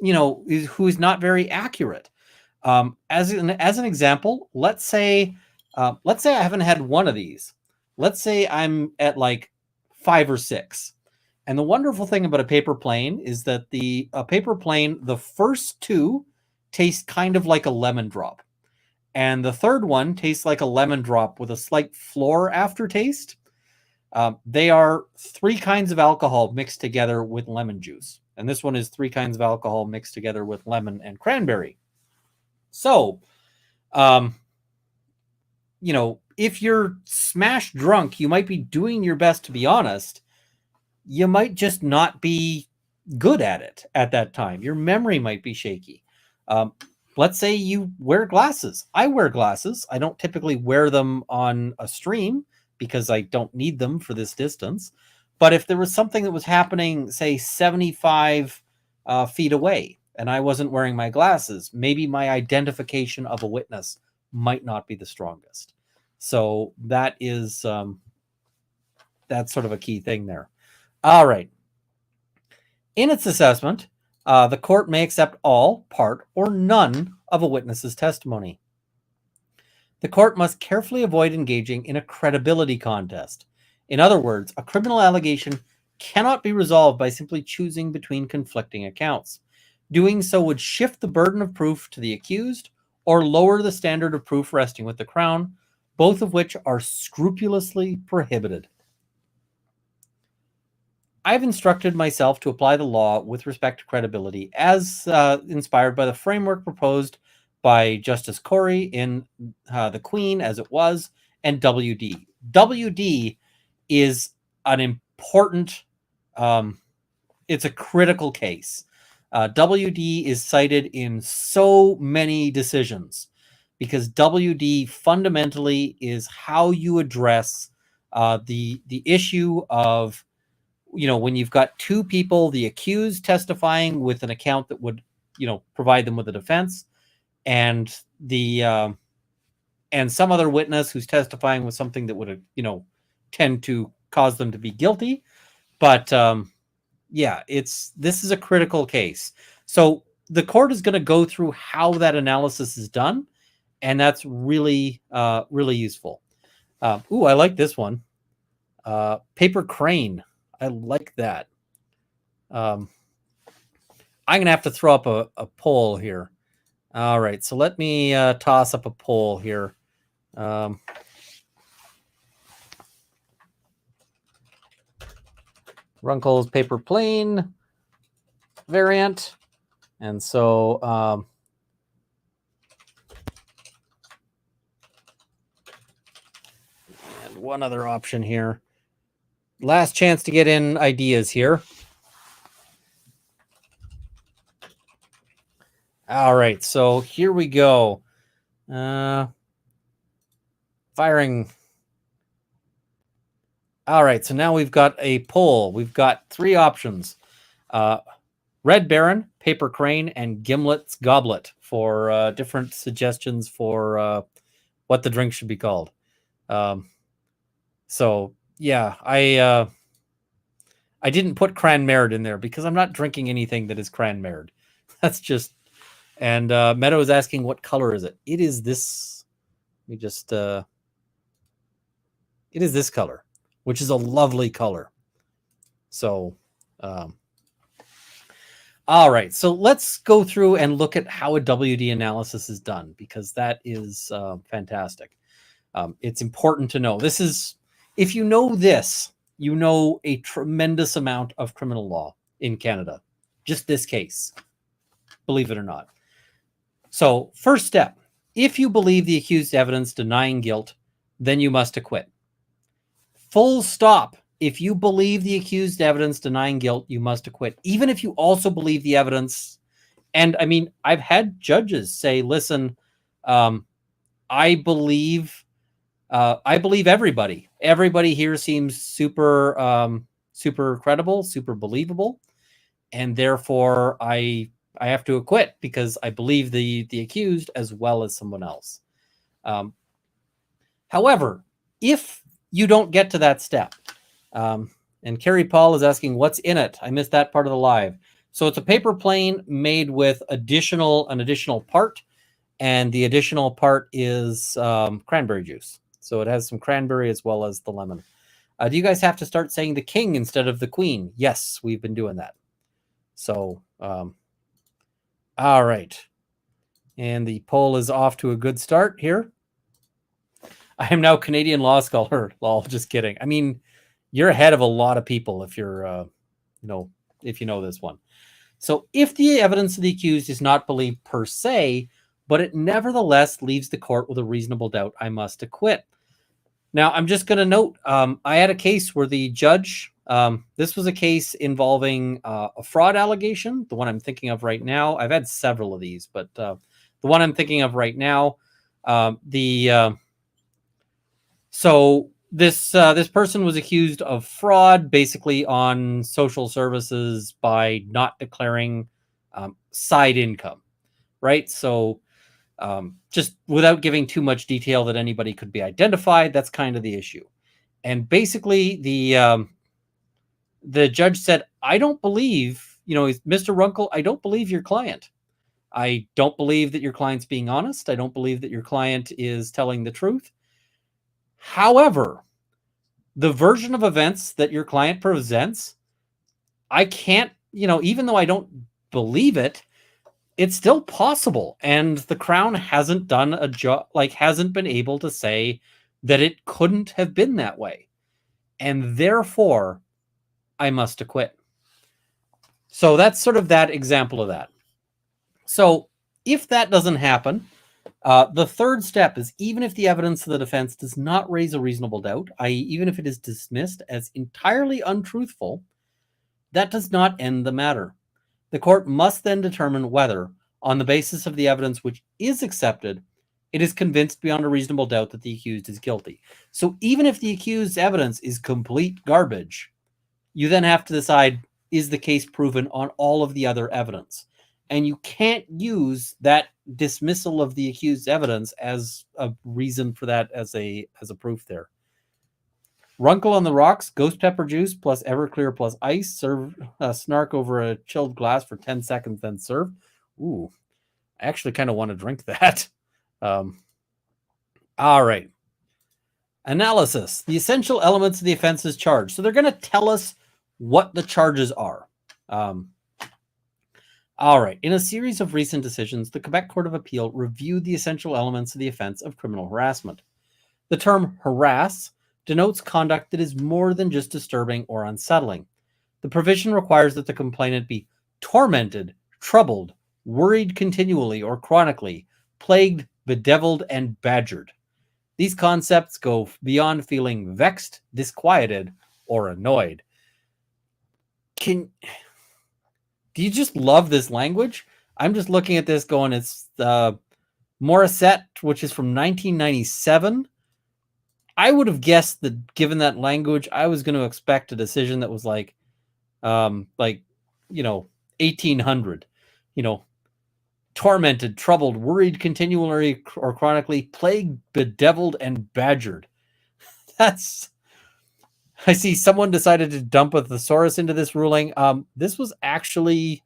who is not very accurate. As an example, let's say I haven't had one of these. Let's say I'm at like 5 or 6. And the wonderful thing about a paper plane is that a paper plane, the first 2 taste kind of like a lemon drop. And the third one tastes like a lemon drop with a slight floor aftertaste. They are 3 kinds of alcohol mixed together with lemon juice. And this one is 3 kinds of alcohol mixed together with lemon and cranberry. So, if you're smash drunk, you might be doing your best to be honest. You might just not be good at it at that time. Your memory might be shaky. Let's say you wear glasses. I wear glasses. I don't typically wear them on a stream because I don't need them for this distance. But if there was something that was happening, say, 75 feet away, and I wasn't wearing my glasses, maybe my identification of a witness might not be the strongest. So that is that's sort of a key thing there. All right. In its assessment, the court may accept all, part, or none of a witness's testimony. The court must carefully avoid engaging in a credibility contest. In other words, a criminal allegation cannot be resolved by simply choosing between conflicting accounts. Doing so would shift the burden of proof to the accused or lower the standard of proof resting with the Crown, both of which are scrupulously prohibited. I've instructed myself to apply the law with respect to credibility as inspired by the framework proposed by Justice Corey in The Queen as it was and WD. WD is an important, it's a critical case. WD is cited in so many decisions because WD fundamentally is how you address the issue of, when you've got 2 people, the accused testifying with an account that would, provide them with a defense, and and some other witness who's testifying with something that would, tend to cause them to be guilty. But yeah, this is a critical case. So the court is going to go through how that analysis is done, and that's really, really useful. Ooh, I like this one. Paper crane. I like that. I'm going to have to throw up a poll here. All right, so let me toss up a poll here. Runkle's paper plane variant. And so and one other option here. Last chance to get in ideas here. All right, so here we go. Firing. All right, so now we've got a poll. We've got 3 options. Red Baron, Paper Crane, and Gimlet's Goblet for different suggestions for what the drink should be called. So, yeah, I didn't put Cranmered in there because I'm not drinking anything that is Cranmered. That's just... And Meadow is asking, what color is it? It is this... Let me just... it is this color, which is a lovely color. So... all right, so let's go through and look at how a WD analysis is done, because that is fantastic. It's important to know. This is, if you know this, you know a tremendous amount of criminal law in Canada. Just this case, believe it or not. So first step, if you believe the accused evidence denying guilt, then you must acquit. Full stop. If you believe the accused evidence denying guilt, you must acquit. Even if you also believe the evidence. And I mean, I've had judges say, listen, I believe everybody. Everybody here seems super, super credible, super believable. And therefore I have to acquit because I believe the accused as well as someone else. However, if you don't get to that step, and Carrie Paul is asking, what's in it? I missed that part of the live. So it's a paper plane made with an additional part, and the additional part is cranberry juice. So it has some cranberry as well as the lemon. Do you guys have to start saying the king instead of the queen? Yes, we've been doing that. So, all right. And the poll is off to a good start here. I am now Canadian law scholar. Lol, just kidding. I mean, you're ahead of a lot of people if you're, if you know this one. So if the evidence of the accused is not believed per se, but it nevertheless leaves the court with a reasonable doubt, I must acquit. Now, I'm just going to note, I had a case where the judge, this was a case involving a fraud allegation, the one I'm thinking of right now. I've had several of these, but the one I'm thinking of right now, so this person was accused of fraud, basically on social services by not declaring side income, right? So just without giving too much detail that anybody could be identified, that's kind of the issue. And basically, the judge said, "I don't believe, Mr. Runkle, I don't believe your client. I don't believe that your client's being honest. I don't believe that your client is telling the truth. However, the version of events that your client presents, I can't, even though I don't believe it, it's still possible. And the Crown hasn't done a job, hasn't been able to say that it couldn't have been that way. And therefore, I must acquit." So that's sort of that example of that. So if that doesn't happen, the third step is, even if the evidence of the defense does not raise a reasonable doubt, i.e. even if it is dismissed as entirely untruthful, that does not end the matter. The court must then determine whether, on the basis of the evidence which is accepted, it is convinced beyond a reasonable doubt that the accused is guilty. So even if the accused's evidence is complete garbage, you then have to decide, is the case proven on all of the other evidence? And you can't use that dismissal of the accused's evidence as a reason for that, as a proof there. Runkle on the rocks, ghost pepper juice plus Everclear plus ice. Serve snark over a chilled glass for 10 seconds, then serve. Ooh, I actually kind of want to drink that. All right. Analysis. The essential elements of the offense's charge. So they're going to tell us what the charges are. All right. In a series of recent decisions, the Quebec Court of Appeal reviewed the essential elements of the offense of criminal harassment. The term harass denotes conduct that is more than just disturbing or unsettling. The provision requires that the complainant be tormented, troubled, worried continually or chronically, plagued, bedeviled, and badgered. These concepts go beyond feeling vexed, disquieted, or annoyed. Do you just love this language? I'm just looking at this going, it's Morissette, which is from 1997. I would have guessed that given that language, I was going to expect a decision that was like 1800, tormented, troubled, worried continually or chronically, plagued, bedeviled, and badgered. I see someone decided to dump a thesaurus into this ruling. This is actually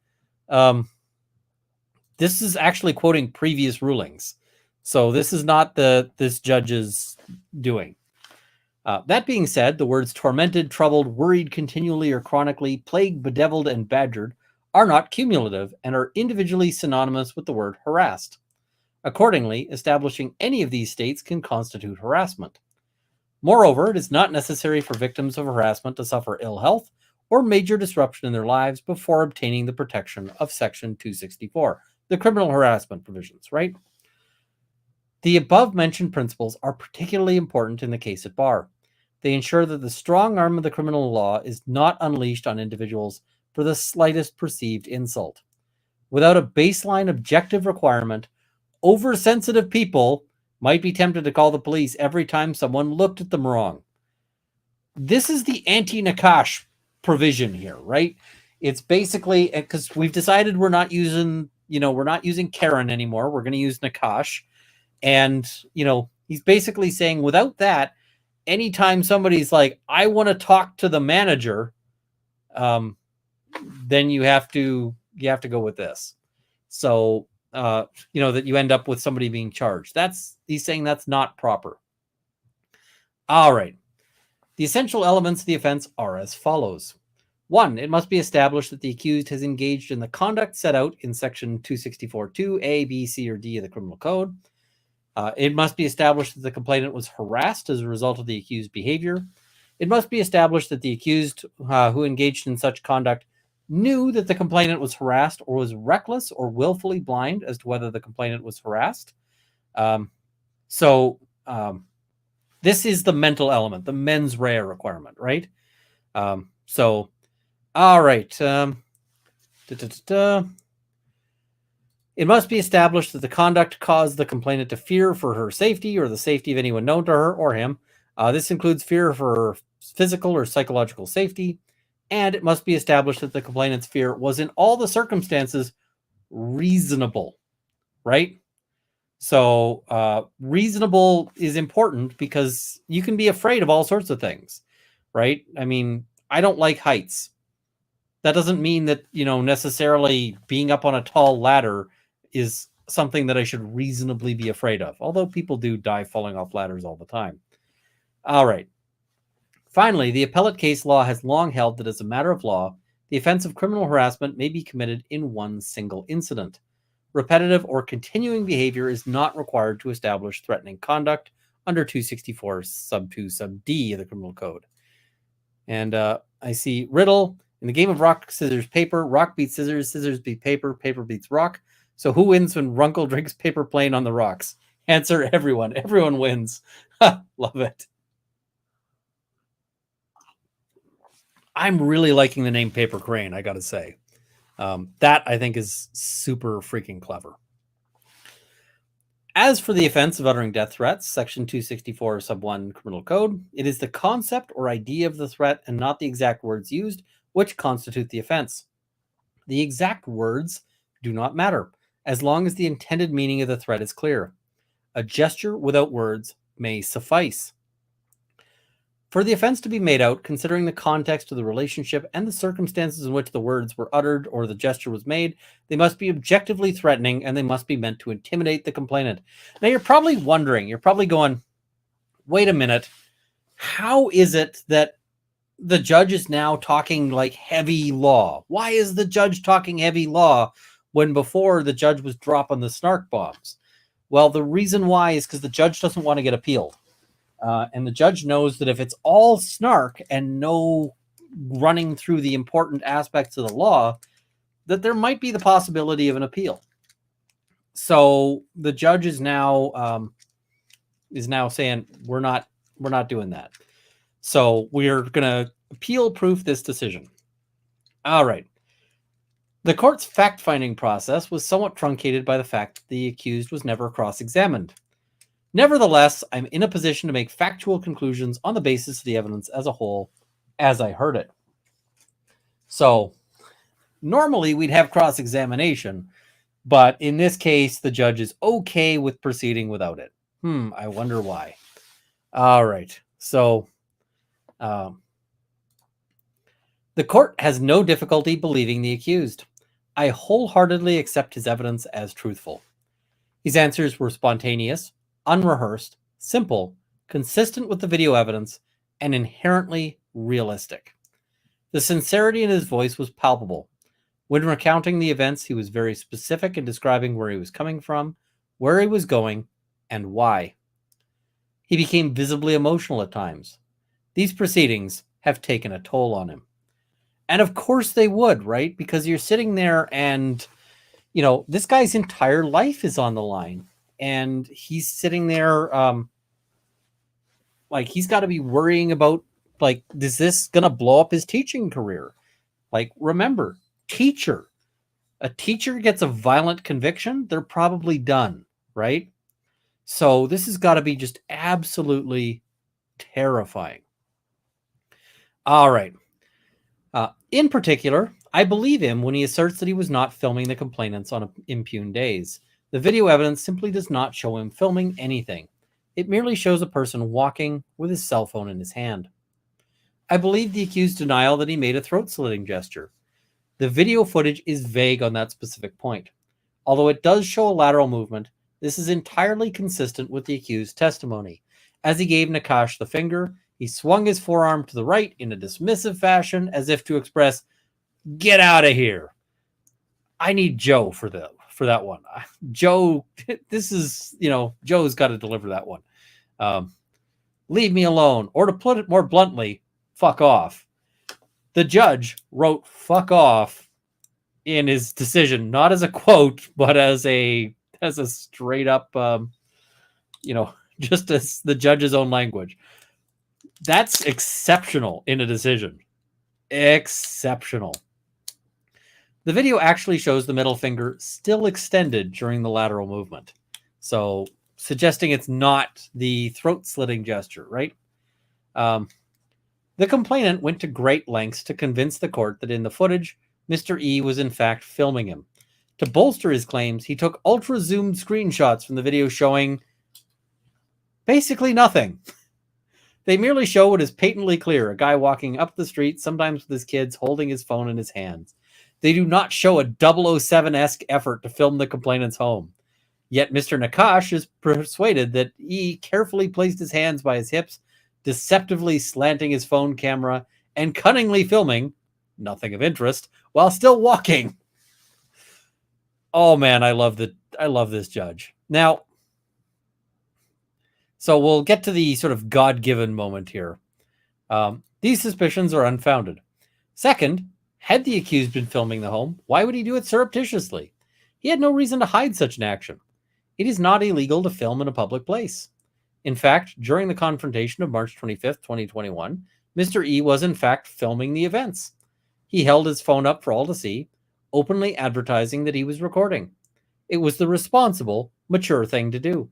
quoting previous rulings. So this is not this judge's doing. That being said, the words tormented, troubled, worried continually or chronically, plagued, bedeviled, and badgered are not cumulative and are individually synonymous with the word harassed. Accordingly, establishing any of these states can constitute harassment. Moreover, it is not necessary for victims of harassment to suffer ill health or major disruption in their lives before obtaining the protection of Section 264, the criminal harassment provisions, right? The above-mentioned principles are particularly important in the case at bar. They ensure that the strong arm of the criminal law is not unleashed on individuals for the slightest perceived insult. Without a baseline objective requirement, oversensitive people might be tempted to call the police every time someone looked at them wrong. This is the anti-Nakash provision here, right? It's basically because we've decided we're not using Karen anymore. We're going to use Nakash. And, he's basically saying without that, anytime somebody's like, I want to talk to the manager, then you have to go with this. So, that you end up with somebody being charged. He's saying that's not proper. All right. The essential elements of the offense are as follows. 1, it must be established that the accused has engaged in the conduct set out in Section 264(2) A, B, C, or D of the Criminal Code. It must be established that the complainant was harassed as a result of the accused behavior. It must be established that the accused who engaged in such conduct knew that the complainant was harassed or was reckless or willfully blind as to whether the complainant was harassed. This is the mental element, the mens rea requirement, right? All right. It must be established that the conduct caused the complainant to fear for her safety or the safety of anyone known to her or him. This includes fear for her physical or psychological safety. And it must be established that the complainant's fear was in all the circumstances reasonable, right? So reasonable is important because you can be afraid of all sorts of things, right? I mean, I don't like heights. That doesn't mean that, necessarily being up on a tall ladder is something that I should reasonably be afraid of, although people do die falling off ladders all the time. All right. Finally, the appellate case law has long held that as a matter of law, the offense of criminal harassment may be committed in one single incident. Repetitive or continuing behavior is not required to establish threatening conduct under 264 sub 2 sub D of the Criminal Code. And I see Riddle, in the game of rock, scissors, paper, rock beats scissors, scissors beat paper, paper beats rock. So who wins when Runkle drinks paper plane on the rocks? Answer, everyone. Everyone wins. Love it. I'm really liking the name Paper Crane, I got to say. That, I think, is super freaking clever. As for the offense of uttering death threats, Section 264 sub 1 Criminal Code, it is the concept or idea of the threat and not the exact words used which constitute the offense. The exact words do not matter, as long as the intended meaning of the threat is clear. A gesture without words may suffice. For the offense to be made out, considering the context of the relationship and the circumstances in which the words were uttered or the gesture was made, they must be objectively threatening and they must be meant to intimidate the complainant. Now, you're probably wondering, you're probably going, wait a minute, how is it that the judge is now talking like heavy law? Why is the judge talking heavy law when before the judge was dropping the snark bombs? Well, the reason why is because the judge doesn't want to get appealed. And the judge knows that if it's all snark and no running through the important aspects of the law, that there might be the possibility of an appeal. So the judge is now saying we're not doing that. So we're going to appeal proof this decision. All right. The court's fact-finding process was somewhat truncated by the fact that the accused was never cross-examined. Nevertheless, I'm in a position to make factual conclusions on the basis of the evidence as a whole, as I heard it. So, normally we'd have cross-examination, but in this case, the judge is okay with proceeding without it. I wonder why. All right. So, the court has no difficulty believing the accused. I wholeheartedly accept his evidence as truthful. His answers were spontaneous, unrehearsed, simple, consistent with the video evidence, and inherently realistic. The sincerity in his voice was palpable. When recounting the events, he was very specific in describing where he was coming from, where he was going, and why. He became visibly emotional at times. These proceedings have taken a toll on him. And of course they would, right? Because you're sitting there and, this guy's entire life is on the line. And he's sitting there, he's got to be worrying about, is this going to blow up his teaching career? Remember, a teacher gets a violent conviction, they're probably done, right? So this has got to be just absolutely terrifying. All right. In particular, I believe him when he asserts that he was not filming the complainants on impugned days. The video evidence simply does not show him filming anything. It merely shows a person walking with his cell phone in his hand. I believe the accused's denial that he made a throat-slitting gesture. The video footage is vague on that specific point. Although it does show a lateral movement, this is entirely consistent with the accused's testimony. As he gave Nakash the finger, he swung his forearm to the right in a dismissive fashion as if to express, "Get out of here." I need Joe for that one. Joe, this is, Joe's got to deliver that one. Leave me alone. Or to put it more bluntly, fuck off. The judge wrote "fuck off" in his decision, not as a quote, but as a straight up, just as the judge's own language. That's exceptional in a decision. Exceptional. The video actually shows the middle finger still extended during the lateral movement. So suggesting it's not the throat-slitting gesture, right? The complainant went to great lengths to convince the court that in the footage, Mr. E was in fact filming him. To bolster his claims, he took ultra-zoomed screenshots from the video showing basically nothing. They merely show what is patently clear, a guy walking up the street, sometimes with his kids, holding his phone in his hands. They do not show a 007-esque effort to film the complainant's home. Yet Mr. Nakash is persuaded that he carefully placed his hands by his hips, deceptively slanting his phone camera, and cunningly filming, nothing of interest, while still walking. Oh man, I love this judge. Now, so we'll get to the sort of God-given moment here. These suspicions are unfounded. Second, had the accused been filming the home, why would he do it surreptitiously? He had no reason to hide such an action. It is not illegal to film in a public place. In fact, during the confrontation of March 25th, 2021, Mr. E was in fact filming the events. He held his phone up for all to see, openly advertising that he was recording. It was the responsible, mature thing to do.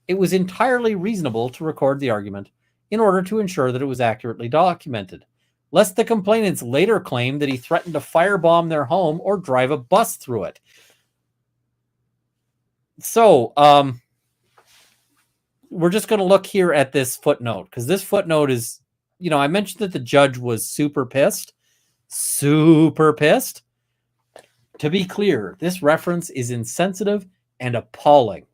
It was entirely reasonable to record the argument in order to ensure that it was accurately documented, lest the complainants later claim that he threatened to firebomb their home or drive a bus through it. So, we're just going to look here at this footnote, because this footnote is I mentioned that the judge was super pissed. Super pissed. To be clear, this reference is insensitive and appalling.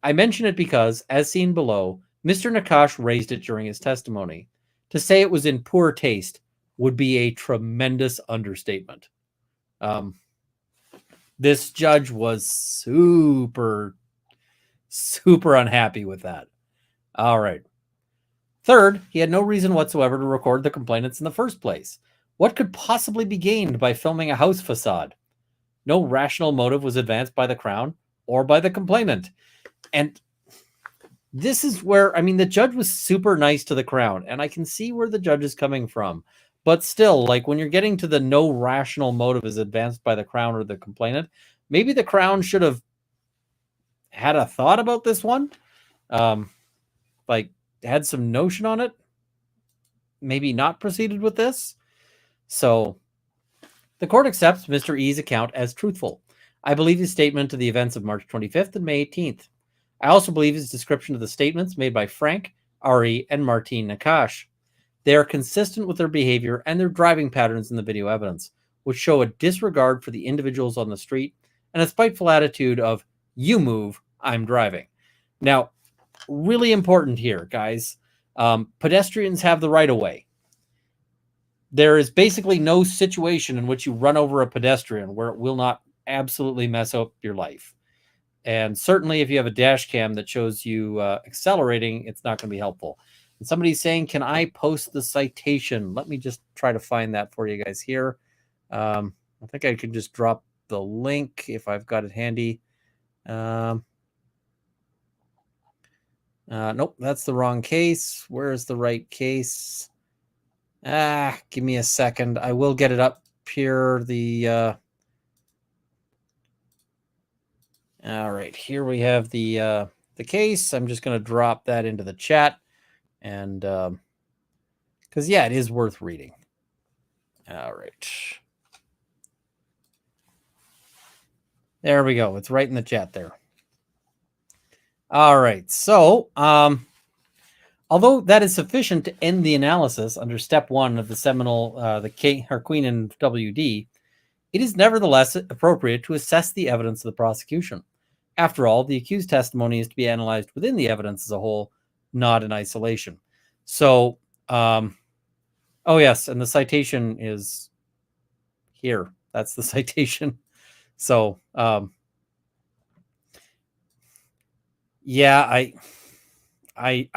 I mention it because, as seen below, Mr. Nakash raised it during his testimony. To say it was in poor taste would be a tremendous understatement. This judge was super unhappy with that. All right. Third, he had no reason whatsoever to record the complainants in the first place. What could possibly be gained by filming a house facade? No rational motive was advanced by the Crown or by the complainant. And this is where, the judge was super nice to the Crown, and I can see where the judge is coming from. But still, like, when you're getting to the no rational motive is advanced by the Crown or the complainant, maybe the Crown should have had a thought about this one. Had some notion on it. Maybe not proceeded with this. So the court accepts Mr. E's account as truthful. I believe his statement to the events of March 25th and May 18th. I also believe his description of the statements made by Frank, Ari, and Martine Nakash. They are consistent with their behavior and their driving patterns in the video evidence, which show a disregard for the individuals on the street and a spiteful attitude of, you move, I'm driving. Now, really important here, guys. Pedestrians have the right of way. There is basically no situation in which you run over a pedestrian where it will not absolutely mess up your life. And certainly if you have a dash cam that shows you accelerating, it's not going to be helpful. And somebody's saying, can I post the citation? Let me just try to find that for you guys here. I think I could just drop the link if I've got it handy. Nope, that's the wrong case. Where's the right case? Give me a second. I will get it up here. All right, here we have the case. I'm just going to drop that into the chat, and because it is worth reading. All right, there we go. It's right in the chat there. All right, so although that is sufficient to end the analysis under step 1 of the seminal the King or Queen and WD, it is nevertheless appropriate to assess the evidence of the prosecution. After all, the accused testimony is to be analyzed within the evidence as a whole, not in isolation. So, oh yes, and the citation is here. That's the citation. So, yeah, I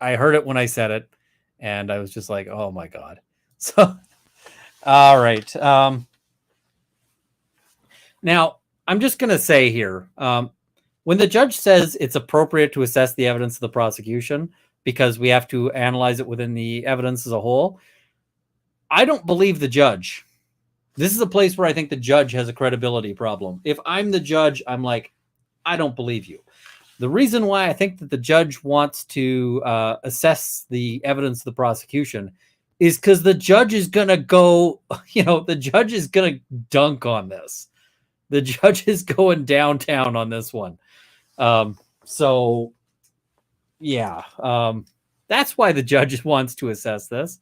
heard it when I said it, and I was just like, oh my God. So, all right. Now, I'm just going to say here, when the judge says it's appropriate to assess the evidence of the prosecution because we have to analyze it within the evidence as a whole, I don't believe the judge. This is a place where I think the judge has a credibility problem. If I'm the judge, I'm like, I don't believe you. The reason why I think that the judge wants to assess the evidence of the prosecution is because the judge is going to go, the judge is going to dunk on this. The judge is going downtown on this one. So, yeah, that's why the judge wants to assess this.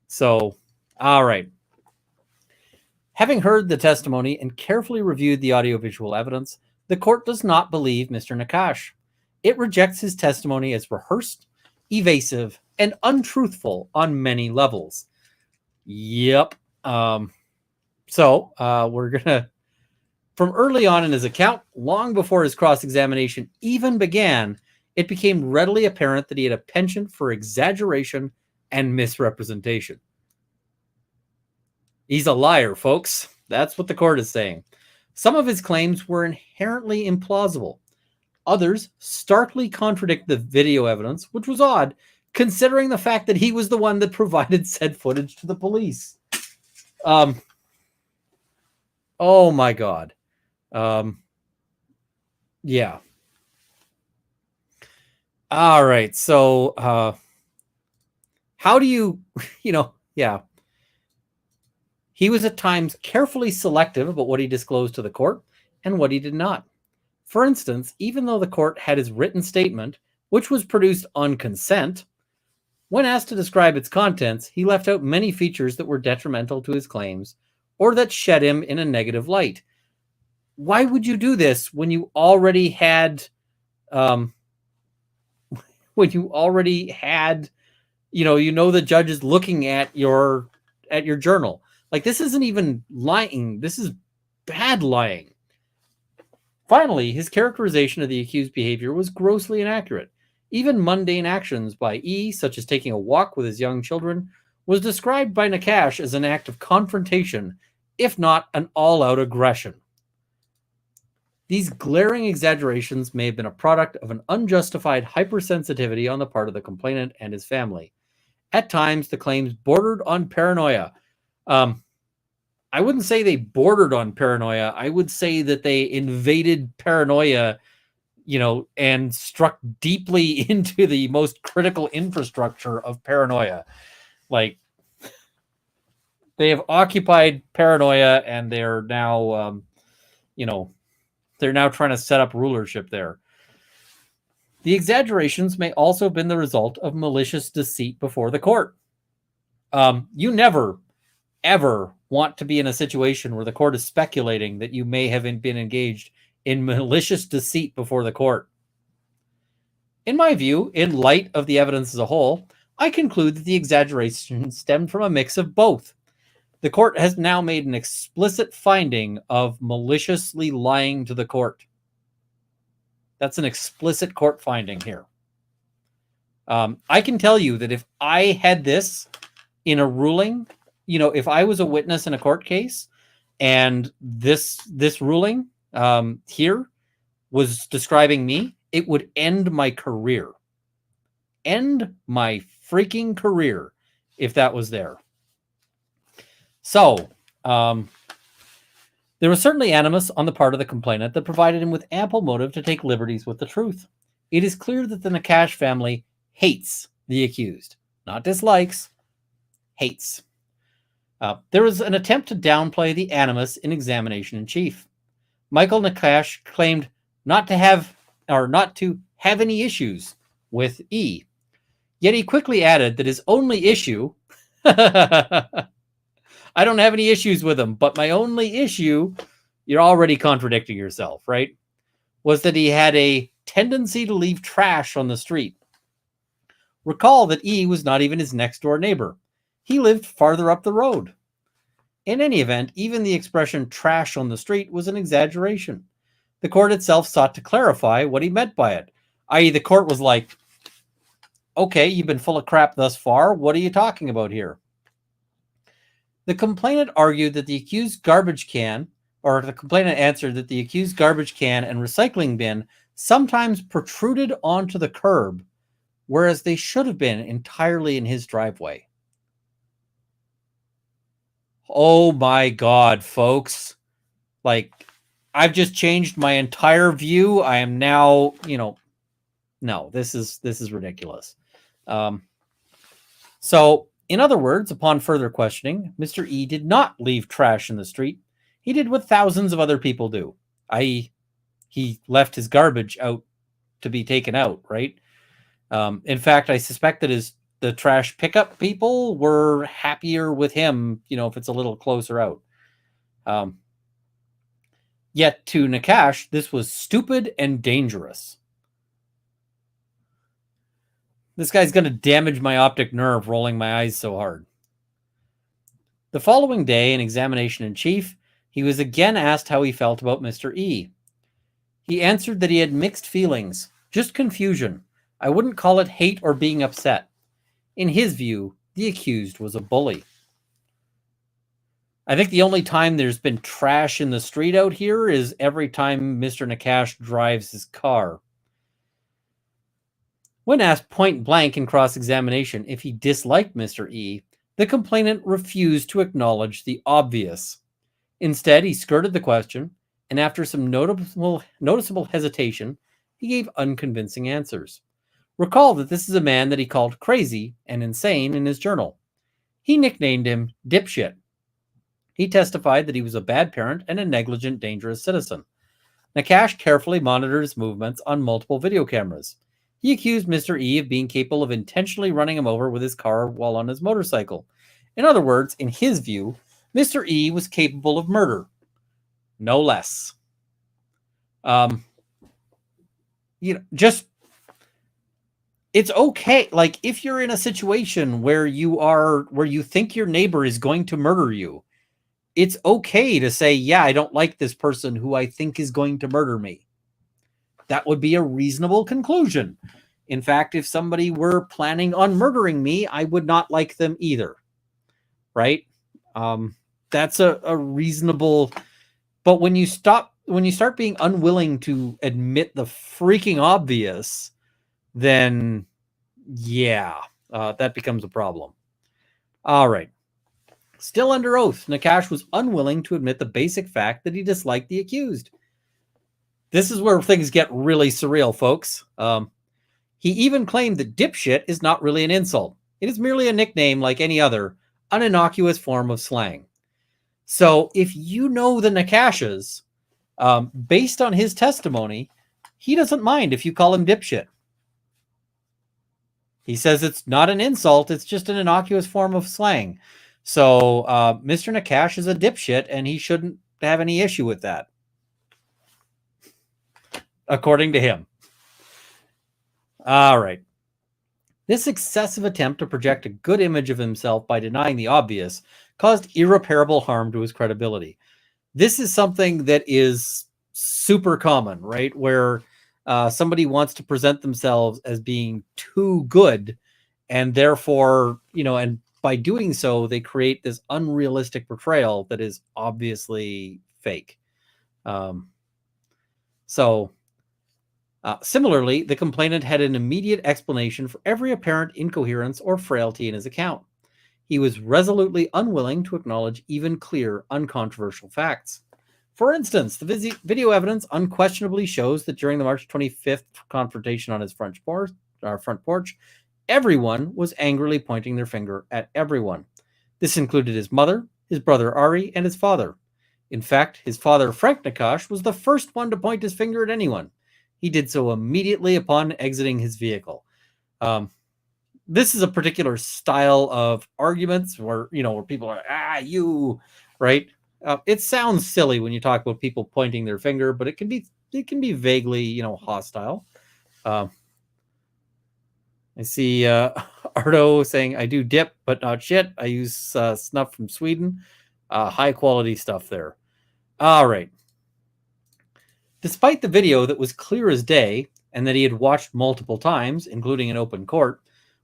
So, all right. Having heard the testimony and carefully reviewed the audiovisual evidence, the court does not believe Mr. Nakash. It rejects his testimony as rehearsed, evasive, and untruthful on many levels. Yep. So we're going to, from early on in his account, long before his cross-examination even began, it became readily apparent that he had a penchant for exaggeration and misrepresentation. He's a liar, folks. That's what the court is saying. Some of his claims were inherently implausible. Others starkly contradict the video evidence, which was odd, considering the fact that he was the one that provided said footage to the police. Oh my God. Yeah. All right. So, how do you, yeah. He was at times carefully selective about what he disclosed to the court and what he did not. For instance, even though the court had his written statement, which was produced on consent, When asked to describe its contents, he left out many features that were detrimental to his claims or that shed him in a negative light. Why would you do this when you already had, um, the judge is looking at your journal? Like, this isn't even lying. This is bad lying. Finally, his characterization of the accused's behavior was grossly inaccurate. Even mundane actions by E, such as taking a walk with his young children, was described by Nakash as an act of confrontation, if not an all-out aggression. These glaring exaggerations may have been a product of an unjustified hypersensitivity on the part of the complainant and his family. At times, the claims bordered on paranoia. I wouldn't say they bordered on paranoia. I would say that they invaded paranoia, and struck deeply into the most critical infrastructure of paranoia. Like, they have occupied paranoia, and they're now, they're now trying to set up rulership there. The exaggerations may also have been the result of malicious deceit before the court. You never, ever want to be in a situation where the court is speculating that you may have been engaged in malicious deceit before the court. In my view, in light of the evidence as a whole, I conclude that the exaggeration stemmed from a mix of both. The court has now made an explicit finding of maliciously lying to the court. That's an explicit court finding here. I can tell you that if I had this in a ruling, if I was a witness in a court case and this ruling here was describing me, it would end my career. End my freaking career if that was there. So, there was certainly animus on the part of the complainant that provided him with ample motive to take liberties with the truth. It is clear that the Nakash family hates the accused. Not dislikes, hates. There was an attempt to downplay the animus in examination in chief. Michael Nakash claimed not to have any issues with E. Yet he quickly added that his only issue I don't have any issues with him, but my only issue, you're already contradicting yourself, right? Was that he had a tendency to leave trash on the street. Recall that E was not even his next door neighbor. He lived farther up the road. In any event, even the expression trash on the street was an exaggeration. The court itself sought to clarify what he meant by it, i.e. the court was like, okay, you've been full of crap thus far. What are you talking about here? The complainant argued that the accused garbage can, or the complainant answered that the accused garbage can and recycling bin sometimes protruded onto the curb, whereas they should have been entirely in his driveway. Oh my God, folks. Like, I've just changed my entire view. I am now, no, this is ridiculous. So, in other words, upon further questioning, Mr. E did not leave trash in the street. He did what thousands of other people do, i.e., he left his garbage out to be taken out, right? In fact, I suspect that the trash pickup people were happier with him, if it's a little closer out. Yet to Nakash, this was stupid and dangerous. This guy's going to damage my optic nerve rolling my eyes so hard. The following day, in examination in chief, he was again asked how he felt about Mr. E. He answered that he had mixed feelings, just confusion. I wouldn't call it hate or being upset. In his view, the accused was a bully. I think the only time there's been trash in the street out here is every time Mr. Nakash drives his car. When asked point blank in cross-examination if he disliked Mr. E, the complainant refused to acknowledge the obvious. Instead, he skirted the question, and after some noticeable hesitation, he gave unconvincing answers. Recall that this is a man that he called crazy and insane in his journal. He nicknamed him dipshit. He testified that he was a bad parent and a negligent, dangerous citizen. Nakash carefully monitored his movements on multiple video cameras. He accused Mr. E of being capable of intentionally running him over with his car while on his motorcycle. In other words, in his view, Mr. E was capable of murder. No less. Just it's okay. Like, if you're in a situation where you think your neighbor is going to murder you, it's okay to say, yeah, I don't like this person who I think is going to murder me. That would be a reasonable conclusion. In fact, if somebody were planning on murdering me, I would not like them either. Right? That's a reasonable. But when you start being unwilling to admit the freaking obvious, then yeah, that becomes a problem. All right. Still under oath, Nakash was unwilling to admit the basic fact that he disliked the accused. This is where things get really surreal, folks. He even claimed that dipshit is not really an insult. It is merely a nickname like any other, an innocuous form of slang. So if you know the Nakashas, based on his testimony, he doesn't mind if you call him dipshit. He says it's not an insult, it's just an innocuous form of slang. So Mr. Nakash is a dipshit, and he shouldn't have any issue with that, according to him. All right. This excessive attempt to project a good image of himself by denying the obvious caused irreparable harm to his credibility. This is something that is super common, right? Where somebody wants to present themselves as being too good, and therefore, and by doing so, they create this unrealistic portrayal that is obviously fake. Similarly, the complainant had an immediate explanation for every apparent incoherence or frailty in his account. He was resolutely unwilling to acknowledge even clear, uncontroversial facts. For instance, the video evidence unquestionably shows that during the March 25th confrontation on his front porch, everyone was angrily pointing their finger at everyone. This included his mother, his brother Ari, and his father. In fact, his father, Frank Nakash, was the first one to point his finger at anyone. He did so immediately upon exiting his vehicle. This is a particular style of arguments where people are, you, right? It sounds silly when you talk about people pointing their finger, but it can be vaguely, hostile. I see Ardo saying, I do dip, but not shit. I use snuff from Sweden. High quality stuff there. All right. Despite the video that was clear as day and that he had watched multiple times, including in open court,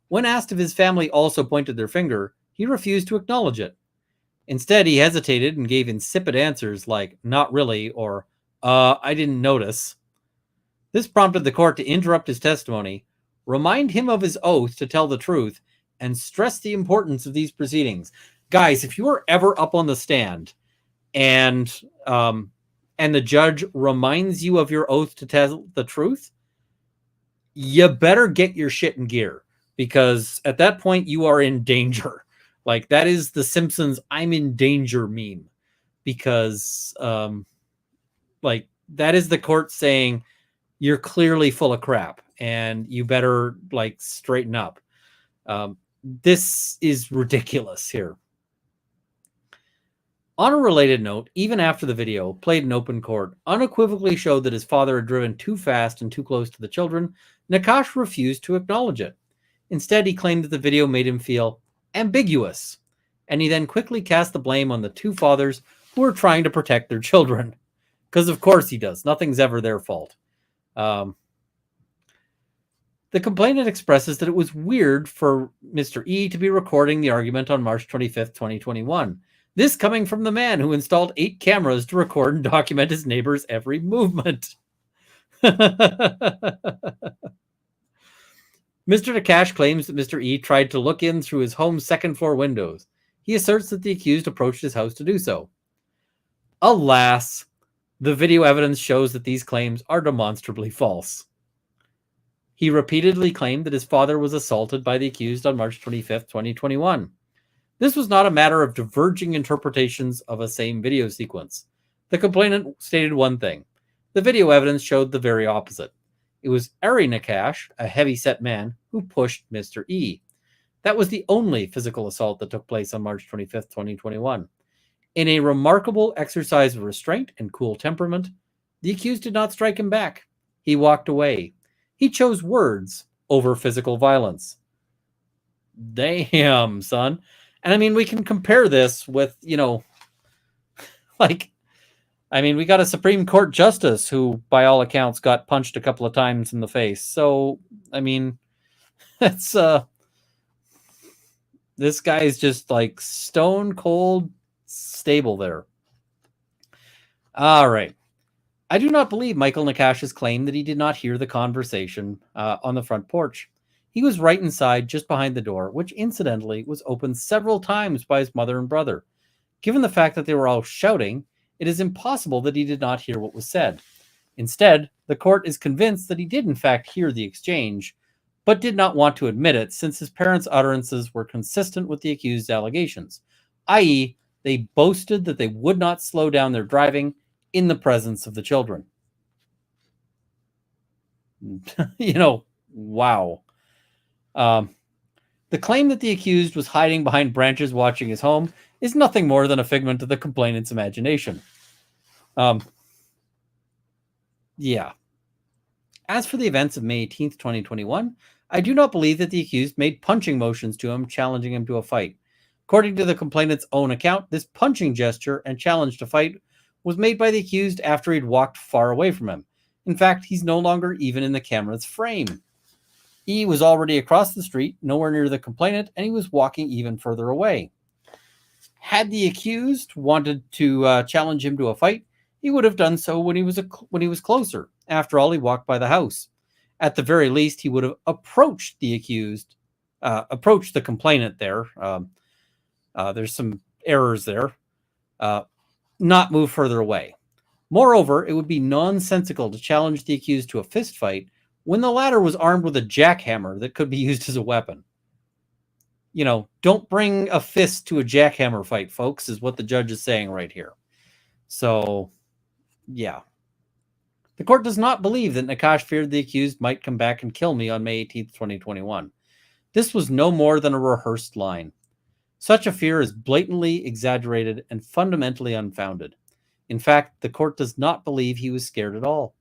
when asked if his family also pointed their finger, he refused to acknowledge it. Instead, he hesitated and gave insipid answers like, not really, or, I didn't notice. This prompted the court to interrupt his testimony, remind him of his oath to tell the truth, and stress the importance of these proceedings. Guys, if you are ever up on the stand and the judge reminds you of your oath to tell the truth, you better get your shit in gear, because at that point you are in danger. Like, that is the Simpsons I'm in danger meme, because that is the court saying you're clearly full of crap and you better straighten up. This is ridiculous here. On a related note, even after the video, played in open court, unequivocally showed that his father had driven too fast and too close to the children, Nakash refused to acknowledge it. Instead, he claimed that the video made him feel ambiguous, and he then quickly cast the blame on the two fathers who were trying to protect their children. Because of course he does. Nothing's ever their fault. The complainant expresses that it was weird for Mr. E to be recording the argument on March 25th, 2021. This coming from the man who installed 8 cameras to record and document his neighbor's every movement. Mr. Nakash claims that Mr. E tried to look in through his home's second-floor windows. He asserts that the accused approached his house to do so. Alas, the video evidence shows that these claims are demonstrably false. He repeatedly claimed that his father was assaulted by the accused on March 25th, 2021. This was not a matter of diverging interpretations of a same video sequence. The complainant stated one thing. The video evidence showed the very opposite. It was Ari Nakash, a heavy-set man, who pushed Mr. E. That was the only physical assault that took place on March 25th, 2021. In a remarkable exercise of restraint and cool temperament, the accused did not strike him back. He walked away. He chose words over physical violence. Damn, son. And I mean, we can compare this with, we got a Supreme Court justice who, by all accounts, got punched a couple of times in the face. So, I mean, that's, this guy is just like stone cold stable there. All right. I do not believe Michael Nakash's claim that he did not hear the conversation on the front porch. He was right inside, just behind the door, which incidentally was opened several times by his mother and brother. Given the fact that they were all shouting, it is impossible that he did not hear what was said. Instead, the court is convinced that he did in fact hear the exchange, but did not want to admit it since his parents' utterances were consistent with the accused's allegations, i.e., they boasted that they would not slow down their driving in the presence of the children. Wow. The claim that the accused was hiding behind branches watching his home is nothing more than a figment of the complainant's imagination. Yeah. As for the events of May 18th, 2021, I do not believe that the accused made punching motions to him, challenging him to a fight. According to the complainant's own account, this punching gesture and challenge to fight was made by the accused after he'd walked far away from him. In fact, he's no longer even in the camera's frame. E was already across the street, nowhere near the complainant, and he was walking even further away. Had the accused wanted to challenge him to a fight, he would have done so when he was closer. After all, he walked by the house. At the very least, he would have approached the accused, approached the complainant there. There's some errors there. Not move further away. Moreover, it would be nonsensical to challenge the accused to a fist fight when the latter was armed with a jackhammer that could be used as a weapon. Don't bring a fist to a jackhammer fight, folks, is what the judge is saying right here. So, yeah. The court does not believe that Nakash feared the accused might come back and kill me on May 18th, 2021. This was no more than a rehearsed line. Such a fear is blatantly exaggerated and fundamentally unfounded. In fact, the court does not believe he was scared at all.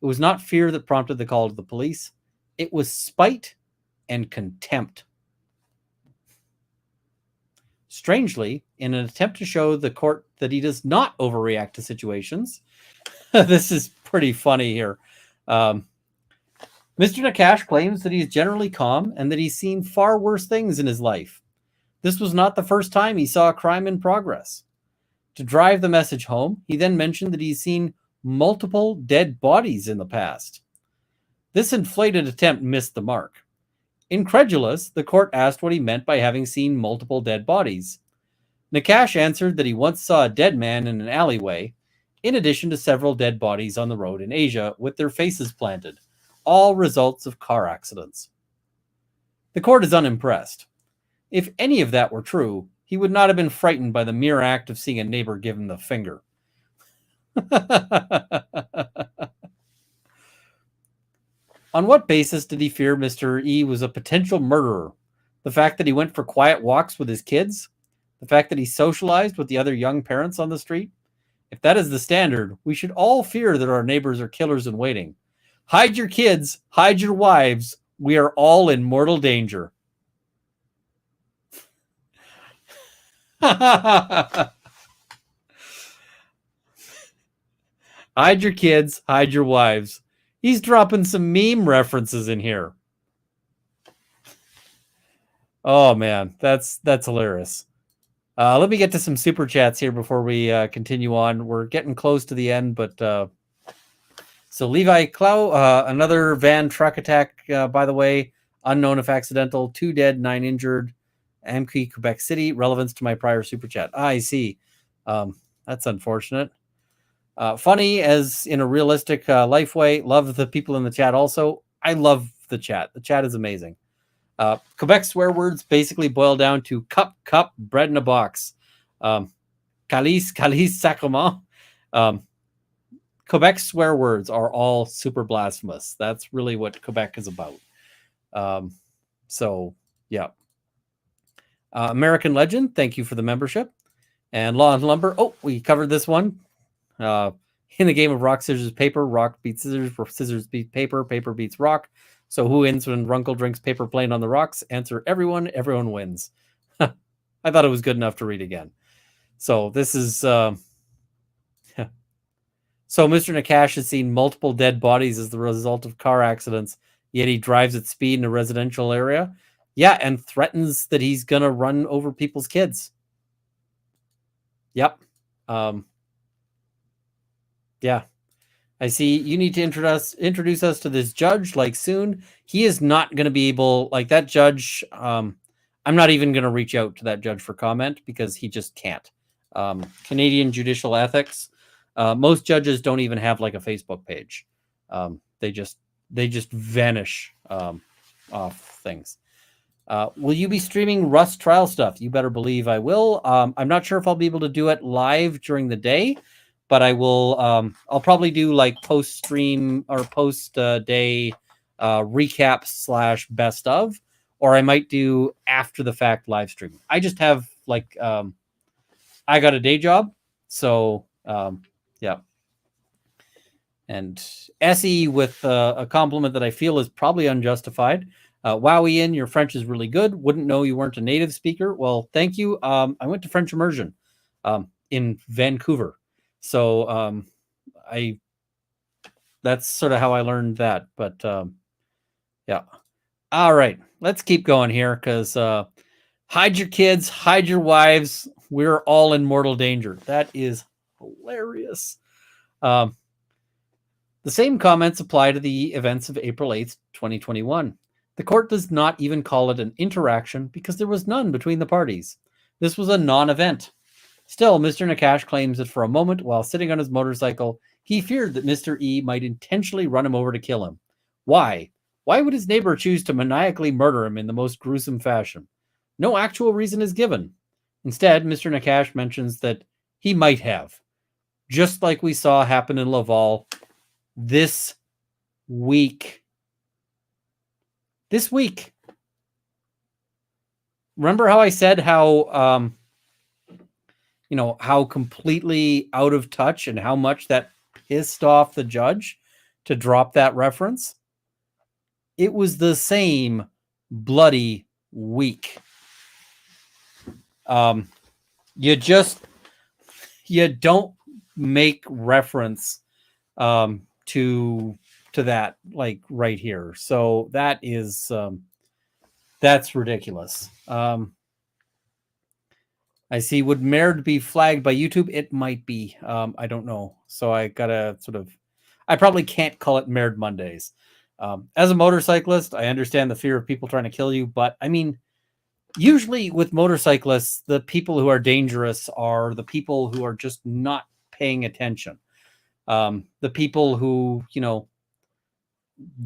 It was not fear that prompted the call to the police. It was spite and contempt. Strangely, in an attempt to show the court that he does not overreact to situations, this is pretty funny here. Mr. Nakash claims that he is generally calm and that he's seen far worse things in his life. This was not the first time he saw a crime in progress. To drive the message home, he then mentioned that he's seen multiple dead bodies in the past. This inflated attempt missed the mark. Incredulous, the court asked what he meant by having seen multiple dead bodies. Nakash answered that he once saw a dead man in an alleyway, in addition to several dead bodies on the road in Asia with their faces planted, all results of car accidents. The court is unimpressed. If any of that were true, he would not have been frightened by the mere act of seeing a neighbor give him the finger. On what basis did he fear Mr. E was a potential murderer? The fact that he went for quiet walks with his kids? The fact that he socialized with the other young parents on the street? If that is the standard, we should all fear that our neighbors are killers in waiting. Hide your kids, hide your wives. We are all in mortal danger. Hide your kids, hide your wives. He's dropping some meme references in here. Oh man, that's hilarious. Let me get to some super chats here before we continue on. We're getting close to the end, but so Levi Clow, another van truck attack, by the way, unknown if accidental, 2 dead, 9 injured. Amqui, Quebec City, relevance to my prior super chat. I see. That's unfortunate. Funny as in a realistic life way. Love the people in the chat also. I love the chat. The chat is amazing. Quebec swear words basically boil down to cup, bread in a box. Calice, sacrement. Quebec's swear words are all super blasphemous. That's really what Quebec is about. So, yeah. American Legend, thank you for the membership. And Law and Lumber, oh, we covered this one. In the game of rock, scissors, paper, rock beats scissors, scissors beat paper, paper beats rock. So who wins when Runkle drinks paper plane on the rocks? Answer, everyone. Everyone wins. I thought it was good enough to read again. So this is... So Mr. Nakash has seen multiple dead bodies as the result of car accidents, yet he drives at speed in a residential area. Yeah, and threatens that he's going to run over people's kids. Yep. Yeah. I see you need to introduce us to this judge like soon. He is not going to be able, like that judge. I'm not even going to reach out to that judge for comment because he just can't. Canadian judicial ethics. Most judges don't even have like a Facebook page. They just vanish off things. Will you be streaming Rust trial stuff? You better believe I will. I'm not sure if I'll be able to do it live during the day, but I will. I'll probably do like post stream or post day recap / best of, or I might do after the fact live stream. I just have like I got a day job, so yeah. And Essie with a compliment that I feel is probably unjustified. Wow, Ian, your French is really good. Wouldn't know you weren't a native speaker. Well, thank you. I went to French immersion in Vancouver. So that's sort of how I learned that. But yeah. All right, let's keep going here because hide your kids, hide your wives. We're all in mortal danger. That is hilarious. The same comments apply to the events of April 8th, 2021. The court does not even call it an interaction because there was none between the parties. This was a non-event. Still, Mr. Nakash claims that for a moment, while sitting on his motorcycle, he feared that Mr. E might intentionally run him over to kill him. Why? Why would his neighbor choose to maniacally murder him in the most gruesome fashion? No actual reason is given. Instead, Mr. Nakash mentions that he might have, just like we saw happen in Laval this week. This week. Remember how I said how, how completely out of touch and how much that pissed off the judge to drop that reference? It was the same bloody week. You don't make reference to that like right here. So that is that's ridiculous. I see. Would Merd be flagged by YouTube? It might be. I don't know. So I gotta I probably can't call it Merd Mondays. As a motorcyclist, I understand the fear of people trying to kill you, but I mean, usually with motorcyclists, the people who are dangerous are the people who are just not paying attention. The people who,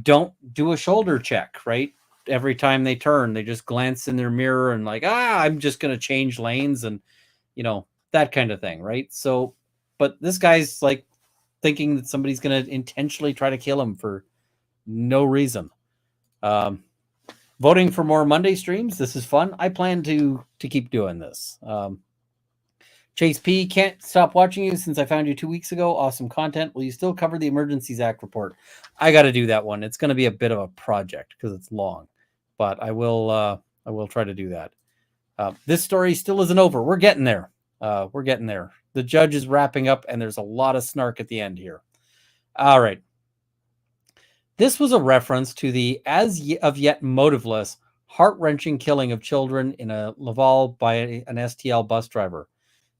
don't do a shoulder check, right? Every time they turn, they just glance in their mirror and like, I'm just going to change lanes and, that kind of thing, right? So, but this guy's like thinking that somebody's going to intentionally try to kill him for no reason. Voting for more Monday streams. This is fun. I plan to keep doing this. Chase P, can't stop watching you since I found you 2 weeks ago. Awesome content. Will you still cover the Emergencies Act report? I got to do that one. It's going to be a bit of a project because it's long, but I will try to do that. This story still isn't over. We're getting there. We're getting there. The judge is wrapping up, and there's a lot of snark at the end here. All right. This was a reference to the as of yet motiveless, heart-wrenching killing of children in a Laval by an STL bus driver.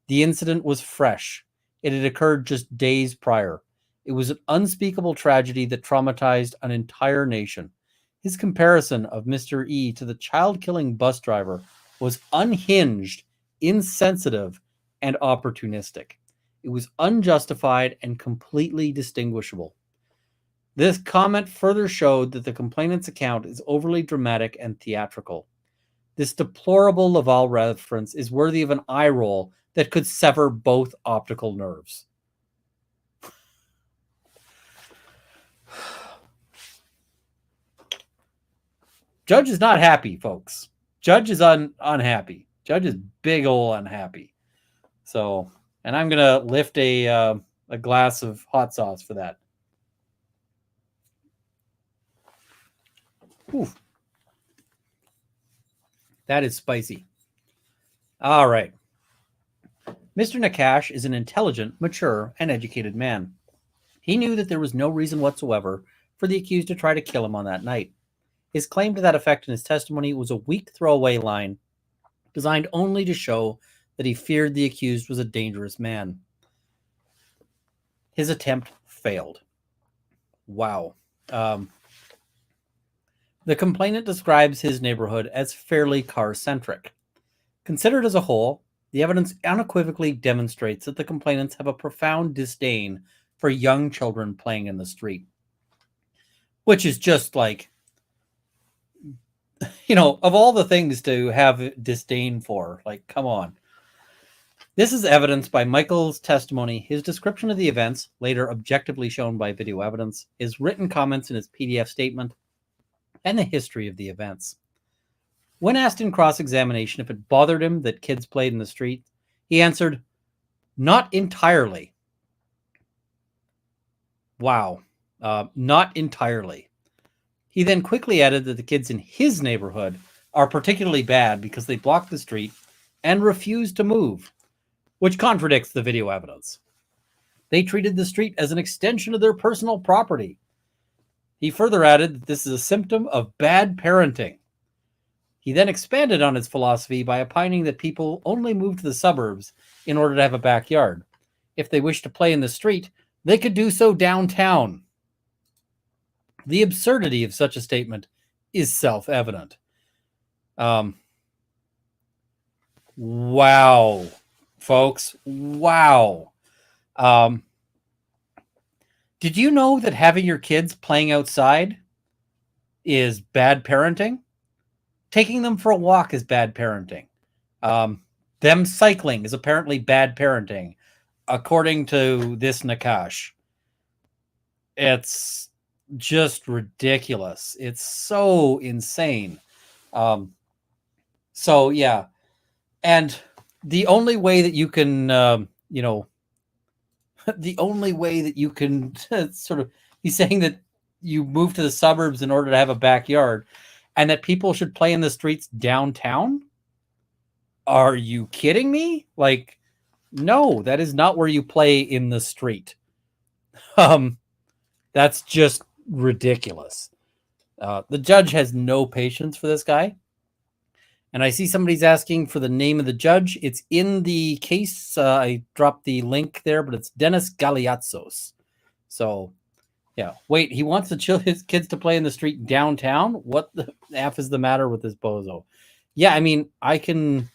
The incident was fresh. It had occurred just days prior. It was an unspeakable tragedy that traumatized an entire nation. His comparison of Mr. E to the child-killing bus driver was unhinged, insensitive, and opportunistic. It was unjustified and completely distinguishable. This comment further showed that the complainant's account is overly dramatic and theatrical. This deplorable Laval reference is worthy of an eye roll that could sever both optical nerves. Judge is not happy, folks. Judge is unhappy. Judge is big ol' unhappy. So, and I'm gonna lift a glass of hot sauce for that. Oof. That is spicy. All right. Mr. Nakash is an intelligent, mature, and educated man. He knew that there was no reason whatsoever for the accused to try to kill him on that night. His claim to that effect in his testimony was a weak throwaway line designed only to show that he feared the accused was a dangerous man. His attempt failed. Wow. The complainant describes his neighborhood as fairly car-centric. Considered as a whole, the evidence unequivocally demonstrates that the complainants have a profound disdain for young children playing in the street. Which is just like, of all the things to have disdain for, like, come on. This is evidenced by Michael's testimony, his description of the events, later objectively shown by video evidence, his written comments in his PDF statement, and the history of the events. When asked in cross-examination if it bothered him that kids played in the street, he answered, "Not entirely." Wow. Not entirely. He then quickly added that the kids in his neighborhood are particularly bad because they block the street and refuse to move, which contradicts the video evidence. They treated the street as an extension of their personal property. He further added that this is a symptom of bad parenting. He then expanded on his philosophy by opining that people only move to the suburbs in order to have a backyard. If they wish to play in the street, they could do so downtown. The absurdity of such a statement is self-evident. Wow, folks. Wow. Did you know that having your kids playing outside is bad parenting? Taking them for a walk is bad parenting. Them cycling is apparently bad parenting, according to this Nakash. It's just ridiculous. It's so insane. So yeah, and the only way that you can, the only way that you can sort of, he's saying that you move to the suburbs in order to have a backyard, and that people should play in the streets downtown. Are you kidding me? Like, no, that is not where you play in the street. That's just ridiculous. The judge has no patience for this guy. And I see somebody's asking for the name of the judge. It's in the case. I dropped the link there, but it's Dennis Galeazos. So, yeah. Wait, he wants his kids to play in the street downtown? What the F is the matter with this bozo? Yeah, I mean, I can,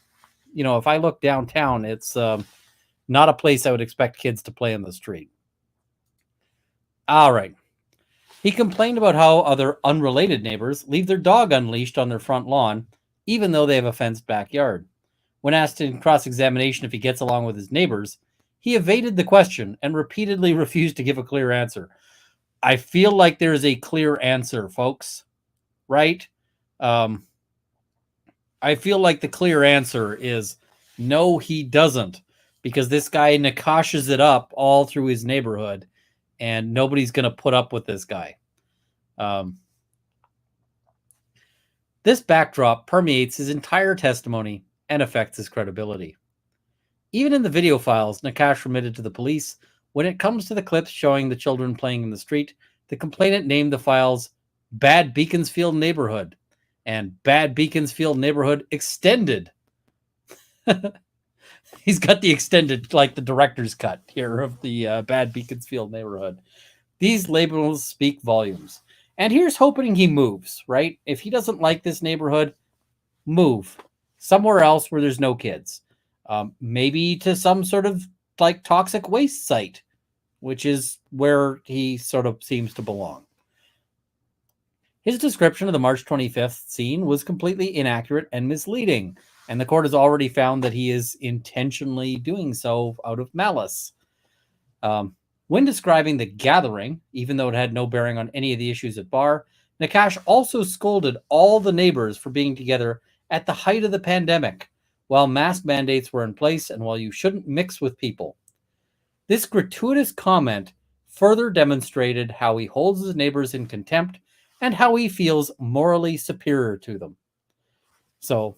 if I look downtown, it's not a place I would expect kids to play in the street. All right. He complained about how other unrelated neighbors leave their dog unleashed on their front lawn, even though they have a fenced backyard. When asked in cross-examination if he gets along with his neighbors, he evaded the question and repeatedly refused to give a clear answer. I feel like there is a clear answer, folks, right? I feel like the clear answer is no, he doesn't, because this guy Nakashes it up all through his neighborhood, and nobody's going to put up with this guy. This backdrop permeates his entire testimony and affects his credibility. Even in the video files Nakash remitted to the police, when it comes to the clips showing the children playing in the street, the complainant named the files Bad Beaconsfield Neighborhood and Bad Beaconsfield Neighborhood Extended. He's got the extended, like the director's cut here of the Bad Beaconsfield Neighborhood. These labels speak volumes. And here's hoping he moves, right? If he doesn't like this neighborhood, move somewhere else where there's no kids. Maybe to some sort of like toxic waste site, which is where he sort of seems to belong. His description of the March 25th scene was completely inaccurate and misleading, and the court has already found that he is intentionally doing so out of malice. When describing the gathering, even though it had no bearing on any of the issues at bar, Nakash also scolded all the neighbors for being together at the height of the pandemic, while mask mandates were in place and while you shouldn't mix with people. This gratuitous comment further demonstrated how he holds his neighbors in contempt and how he feels morally superior to them. So,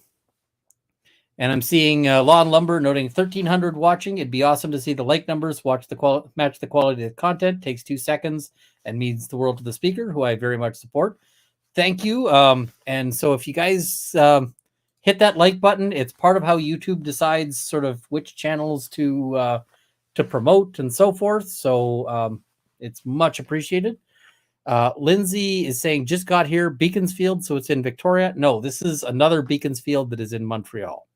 and I'm seeing Law and Lumber noting 1,300 watching. It'd be awesome to see the like numbers match the quality of the content. Takes 2 seconds and means the world to the speaker, who I very much support. Thank you. And so if you guys hit that like button, it's part of how YouTube decides sort of which channels to promote and so forth. So it's much appreciated. Lindsay is saying, just got here, Beaconsfield, so it's in Victoria. No, this is another Beaconsfield that is in Montreal.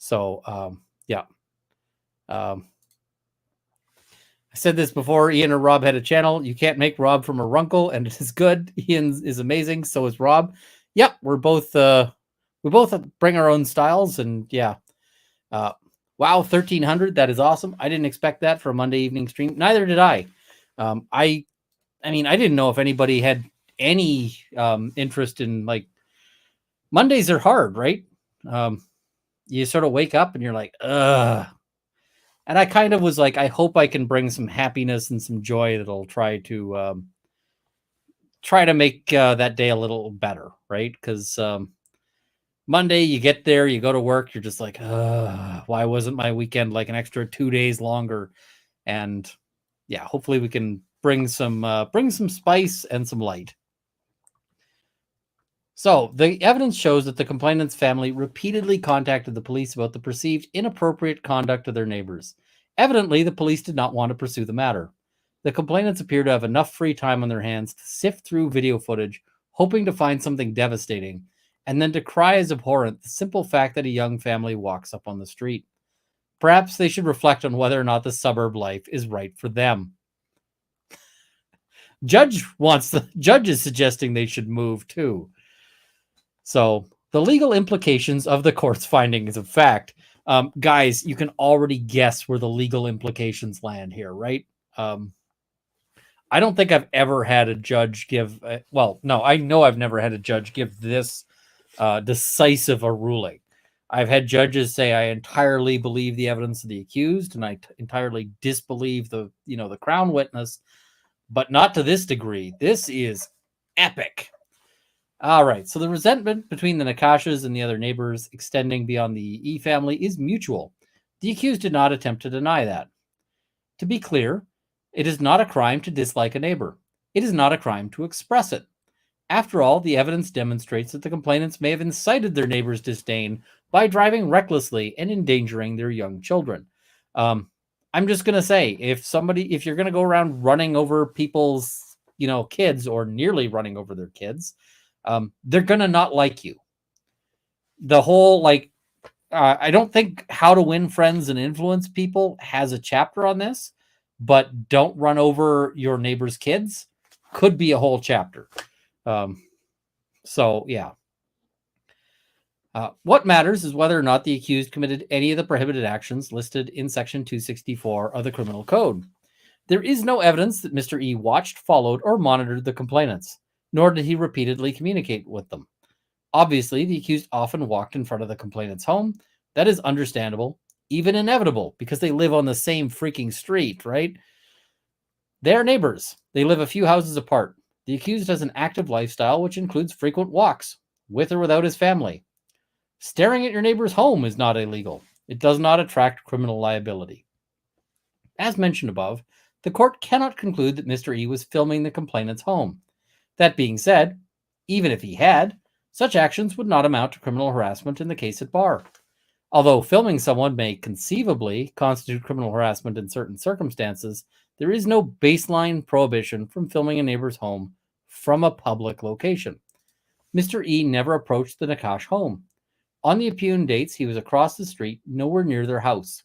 So, yeah. I said this before, Ian or Rob had a channel. You can't make Rob from a runkle, and it is good. Ian is amazing. So is Rob. Yep, we both bring our own styles, and yeah. Wow, 1,300. That is awesome. I didn't expect that for a Monday evening stream. Neither did I. I mean, I didn't know if anybody had any interest in, like, Mondays are hard, right? You sort of wake up and you're like, ugh. And I kind of was like, I hope I can bring some happiness and some joy that'll try to make that day a little better, right? Because Monday, you get there, you go to work, you're just like, why wasn't my weekend like an extra 2 days longer? And yeah, hopefully we can bring some spice and some light. So the evidence shows that the complainant's family repeatedly contacted the police about the perceived inappropriate conduct of their neighbors. Evidently, the police did not want to pursue the matter. The complainants appear to have enough free time on their hands to sift through video footage, hoping to find something devastating, and then to cry as abhorrent the simple fact that a young family walks up on the street. Perhaps they should reflect on whether or not the suburb life is right for them. Judge is suggesting they should move too. So the legal implications of the court's findings of fact, guys, you can already guess where the legal implications land here, right? I don't think I've ever had a judge give, I know I've never had a judge give this decisive a ruling. I've had judges say, I entirely believe the evidence of the accused and I entirely disbelieve the Crown witness, but not to this degree. This is epic. All right, so the resentment between the Nakashas and the other neighbors extending beyond the E family is mutual. The accused did not attempt to deny that. To be clear, it is not a crime to dislike a neighbor. It is not a crime to express it. After all, the evidence demonstrates that the complainants may have incited their neighbor's disdain by driving recklessly and endangering their young children. I'm just going to say, if you're going to go around running over people's, kids or nearly running over their kids, they're going to not like you. The whole, I don't think How to Win Friends and Influence People has a chapter on this, but don't run over your neighbor's kids could be a whole chapter. So, yeah. What matters is whether or not the accused committed any of the prohibited actions listed in Section 264 of the Criminal Code. There is no evidence that Mr. E watched, followed, or monitored the complainants, nor did he repeatedly communicate with them. Obviously, the accused often walked in front of the complainant's home. That is understandable, even inevitable, because they live on the same freaking street, right? They're neighbors. They live a few houses apart. The accused has an active lifestyle, which includes frequent walks, with or without his family. Staring at your neighbor's home is not illegal. It does not attract criminal liability. As mentioned above, the court cannot conclude that Mr. E was filming the complainant's home. That being said, even if he had, such actions would not amount to criminal harassment in the case at bar. Although filming someone may conceivably constitute criminal harassment in certain circumstances, there is no baseline prohibition from filming a neighbor's home from a public location. Mr. E never approached the Nakash home. On the impugned dates, he was across the street, nowhere near their house.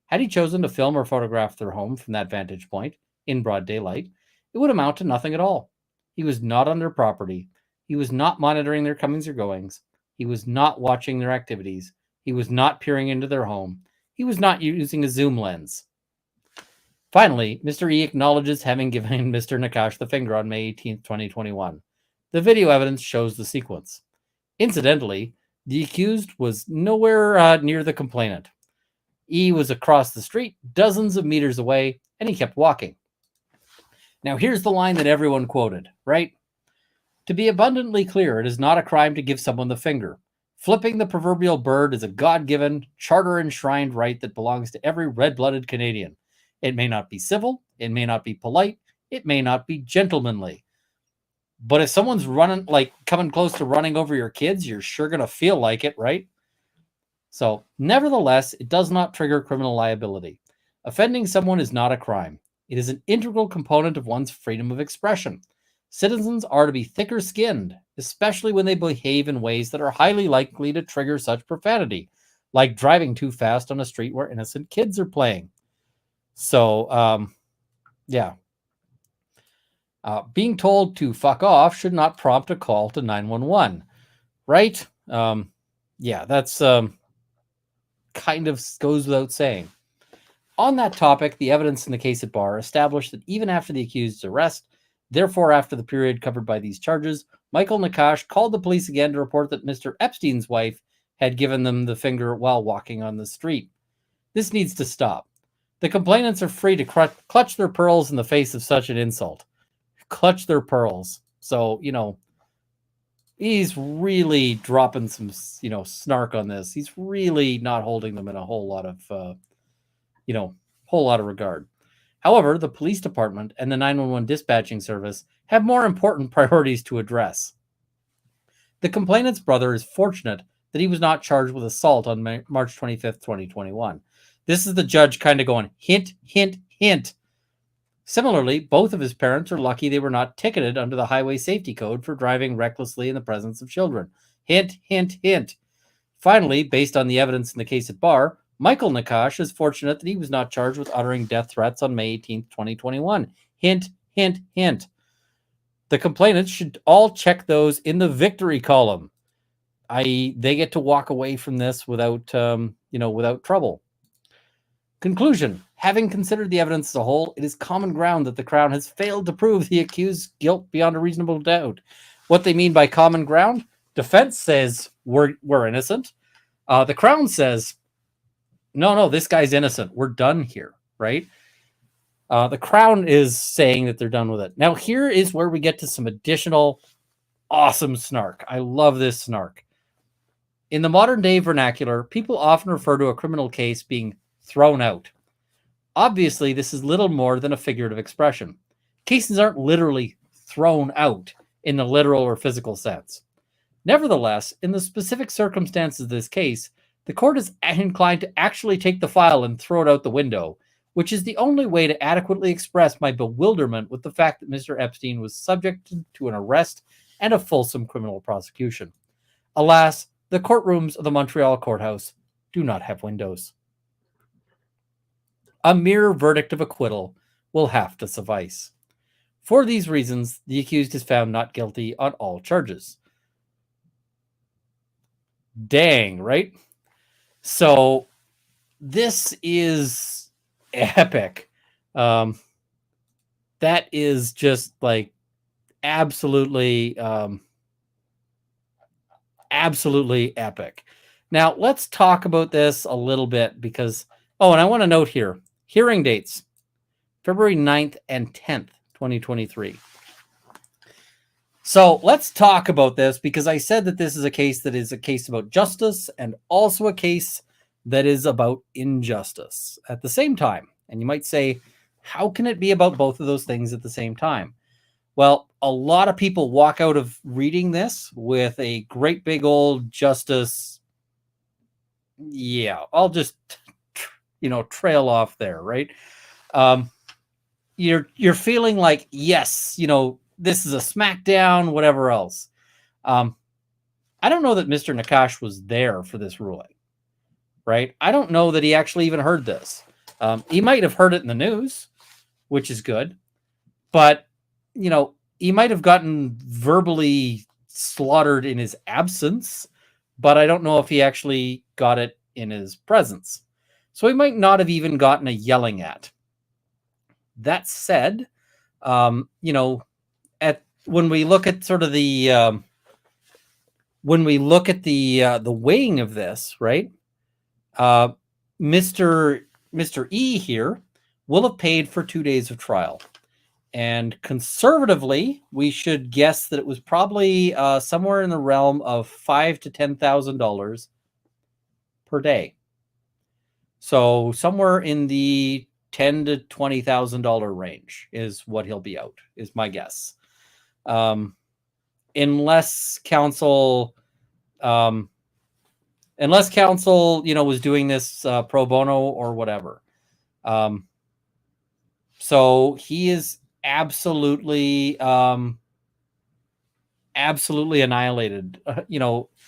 Had he chosen to film or photograph their home from that vantage point, in broad daylight, it would amount to nothing at all. He was not on their property. He was not monitoring their comings or goings. He was not watching their activities. He was not peering into their home. He was not using a zoom lens. Finally, Mr. E acknowledges having given Mr. Nakash the finger on May 18, 2021. The video evidence shows the sequence. Incidentally, the accused was nowhere near the complainant. E was across the street, dozens of meters away, and he kept walking. Now, here's the line that everyone quoted, right? To be abundantly clear, it is not a crime to give someone the finger. Flipping the proverbial bird is a God-given, charter-enshrined right that belongs to every red-blooded Canadian. It may not be civil, it may not be polite, it may not be gentlemanly. But if someone's coming close to running over your kids, you're sure going to feel like it, right? So, nevertheless, it does not trigger criminal liability. Offending someone is not a crime. It is an integral component of one's freedom of expression. Citizens are to be thicker-skinned, especially when they behave in ways that are highly likely to trigger such profanity, like driving too fast on a street where innocent kids are playing. So, yeah. Being told to fuck off should not prompt a call to 911, right? Yeah, that's kind of goes without saying. On that topic, the evidence in the case at bar established that even after the accused's arrest, therefore after the period covered by these charges, Michael Nakash called the police again to report that Mr. Epstein's wife had given them the finger while walking on the street. This needs to stop. The complainants are free to clutch their pearls in the face of such an insult. Clutch their pearls. So, he's really dropping some, snark on this. He's really not holding them in a whole lot of, regard. However, the police department and the 911 dispatching service have more important priorities to address. The complainant's brother is fortunate that he was not charged with assault on March 25th, 2021. This is the judge kind of going, hint, hint, hint. Similarly, both of his parents are lucky they were not ticketed under the Highway Safety Code for driving recklessly in the presence of children. Hint, hint, hint. Finally, based on the evidence in the case at bar, Michael Nakash is fortunate that he was not charged with uttering death threats on May 18th, 2021. Hint, hint, hint. The complainants should all check those in the victory column, i.e., they get to walk away from this without trouble. Conclusion. Having considered the evidence as a whole, it is common ground that the Crown has failed to prove the accused's guilt beyond a reasonable doubt. What they mean by common ground? Defense says we're innocent. The Crown says, no, this guy's innocent. We're done here, right? The Crown is saying that they're done with it. Now, here is where we get to some additional awesome snark. I love this snark. In the modern day vernacular, people often refer to a criminal case being thrown out. Obviously, this is little more than a figurative expression. Cases aren't literally thrown out in the literal or physical sense. Nevertheless, in the specific circumstances of this case, the court is inclined to actually take the file and throw it out the window, which is the only way to adequately express my bewilderment with the fact that Mr. Epstein was subject to an arrest and a fulsome criminal prosecution. Alas, the courtrooms of the Montreal courthouse do not have windows. A mere verdict of acquittal will have to suffice. For these reasons, the accused is found not guilty on all charges. Dang, right? So, this is epic. That is just like absolutely epic. Now, let's talk about this a little bit because, and I want to note here, hearing dates, February 9th and 10th, 2023. So let's talk about this because I said that this is a case that is a case about justice and also a case that is about injustice at the same time. And you might say, how can it be about both of those things at the same time? Well, a lot of people walk out of reading this with a great big old justice. Yeah, I'll just, trail off there, right? You're feeling like, yes, this is a smackdown, whatever else. I don't know that Mr. Nakash was there for this ruling, right? I don't know that he actually even heard this. He might have heard it in the news, which is good. But, he might have gotten verbally slaughtered in his absence, but I don't know if he actually got it in his presence. So he might not have even gotten a yelling at. That said, at when we look at sort of the weighing of this, right? Mr. E here will have paid for 2 days of trial. And conservatively, we should guess that it was probably somewhere in the realm of $5,000 to $10,000 per day. So somewhere in the $10,000 to $20,000 range is what he'll be out, is my guess. Unless counsel, was doing this pro bono or whatever. So he is absolutely annihilated,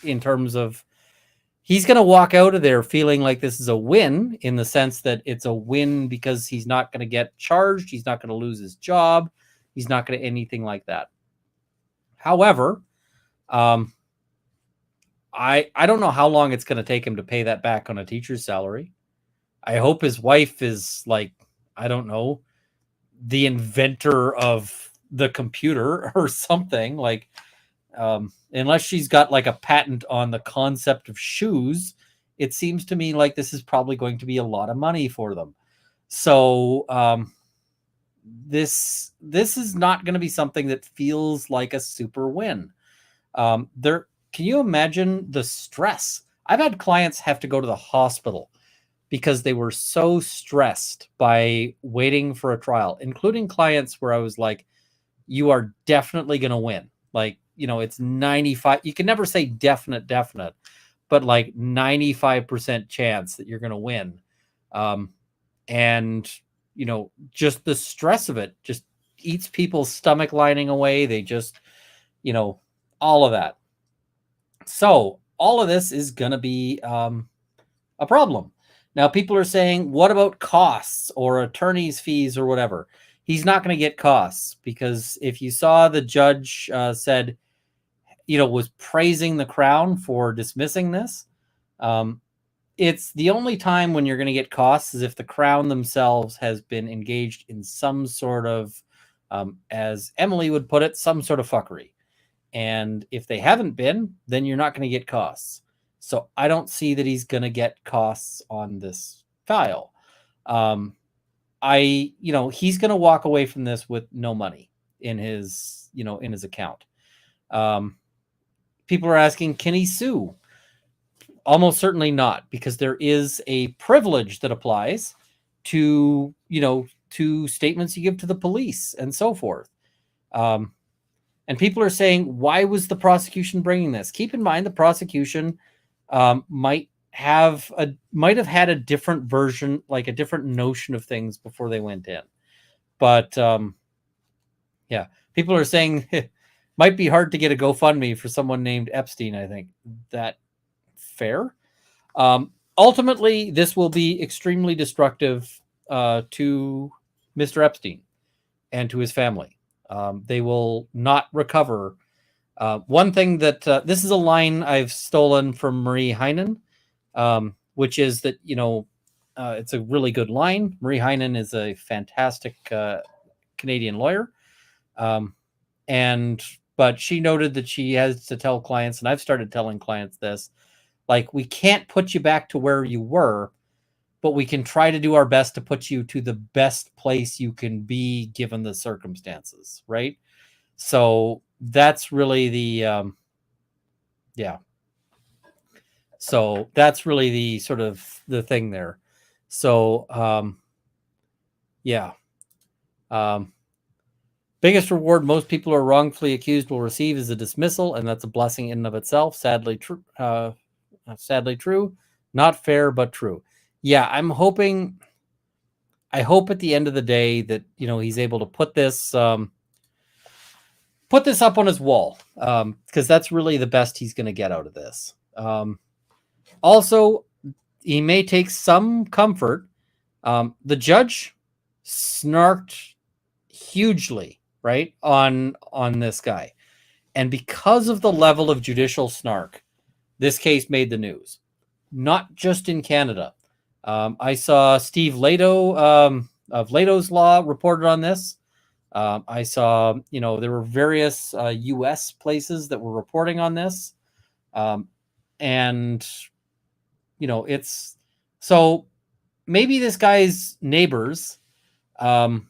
in terms of, he's going to walk out of there feeling like this is a win, in the sense that it's a win because he's not going to get charged. He's not going to lose his job. He's not going to anything like that. However, I don't know how long it's going to take him to pay that back on a teacher's salary. I hope his wife is like, I don't know, the inventor of the computer or something, like, unless she's got like a patent on the concept of shoes, it seems to me like this is probably going to be a lot of money for them. So this is not going to be something that feels like a super win. Can you imagine the stress? I've had clients have to go to the hospital because they were so stressed by waiting for a trial, including clients where I was like, you are definitely going to win. Like, it's 95. You can never say definite, but like 95% chance that you're going to win. And, just the stress of it just eats people's stomach lining away. They just, all of that. So all of this is going to be a problem. Now, people are saying, what about costs or attorney's fees or whatever? He's not going to get costs, because if you saw, the judge said, was praising the Crown for dismissing this. It's the only time when you're going to get costs is if the Crown themselves has been engaged in some sort of, as Emily would put it, some sort of fuckery. And if they haven't been, then you're not going to get costs. So I don't see that he's going to get costs on this file. He's going to walk away from this with no money in his account. People are asking, can he sue? Almost certainly not, because there is a privilege that applies to statements you give to the police and so forth. And people are saying, why was the prosecution bringing this? Keep in mind, the prosecution might have had a different version, like a different notion of things before they went in. But yeah, people are saying it might be hard to get a GoFundMe for someone named Epstein. I think that fair. Ultimately, this will be extremely destructive to Mr. Epstein and to his family. They will not recover. One thing that this is a line I've stolen from Marie Heinen, which is that, it's a really good line. Marie Heinen is a fantastic Canadian lawyer. But she noted that she has to tell clients, and I've started telling clients this, like, we can't put you back to where you were, but we can try to do our best to put you to the best place you can be given the circumstances, right? So that's really the so that's really the sort of the thing there. So biggest reward most people are wrongfully accused will receive is a dismissal, and that's a blessing in and of itself. Sadly true. Not fair, but true. Yeah, I hope at the end of the day that he's able to put this up on his wall, because that's really the best he's going to get out of this. Also, he may take some comfort. The judge snarked hugely, right, on this guy, and because of the level of judicial snark, this case made the news, not just in Canada. I saw Steve Lado of Lado's Law reported on this. I saw, there were various U.S. places that were reporting on this. And, it's so maybe this guy's neighbors, find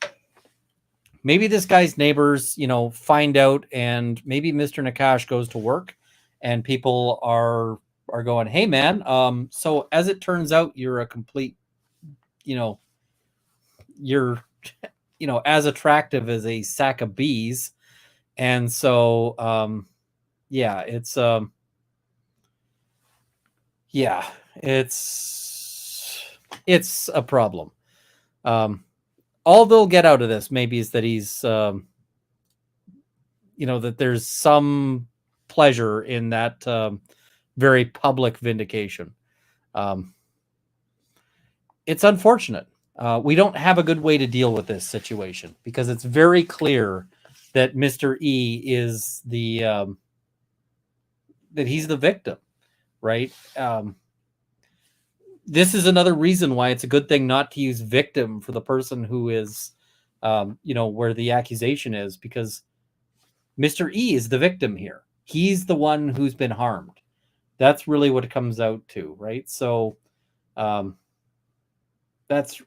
out, and maybe Mr. Nakash goes to work and people are going, hey man, so as it turns out, you're a complete, you're, as attractive as a sack of bees. And so, yeah, it's, it's a problem. All they'll get out of this maybe is that he's, that there's some pleasure in that very public vindication. It's unfortunate. We don't have a good way to deal with this situation because it's very clear that Mr. E is that he's the victim, right? This is another reason why it's a good thing not to use victim for the person who is, where the accusation is, because Mr. E is the victim here. He's the one who's been harmed. That's really what it comes out to, right? So, that's,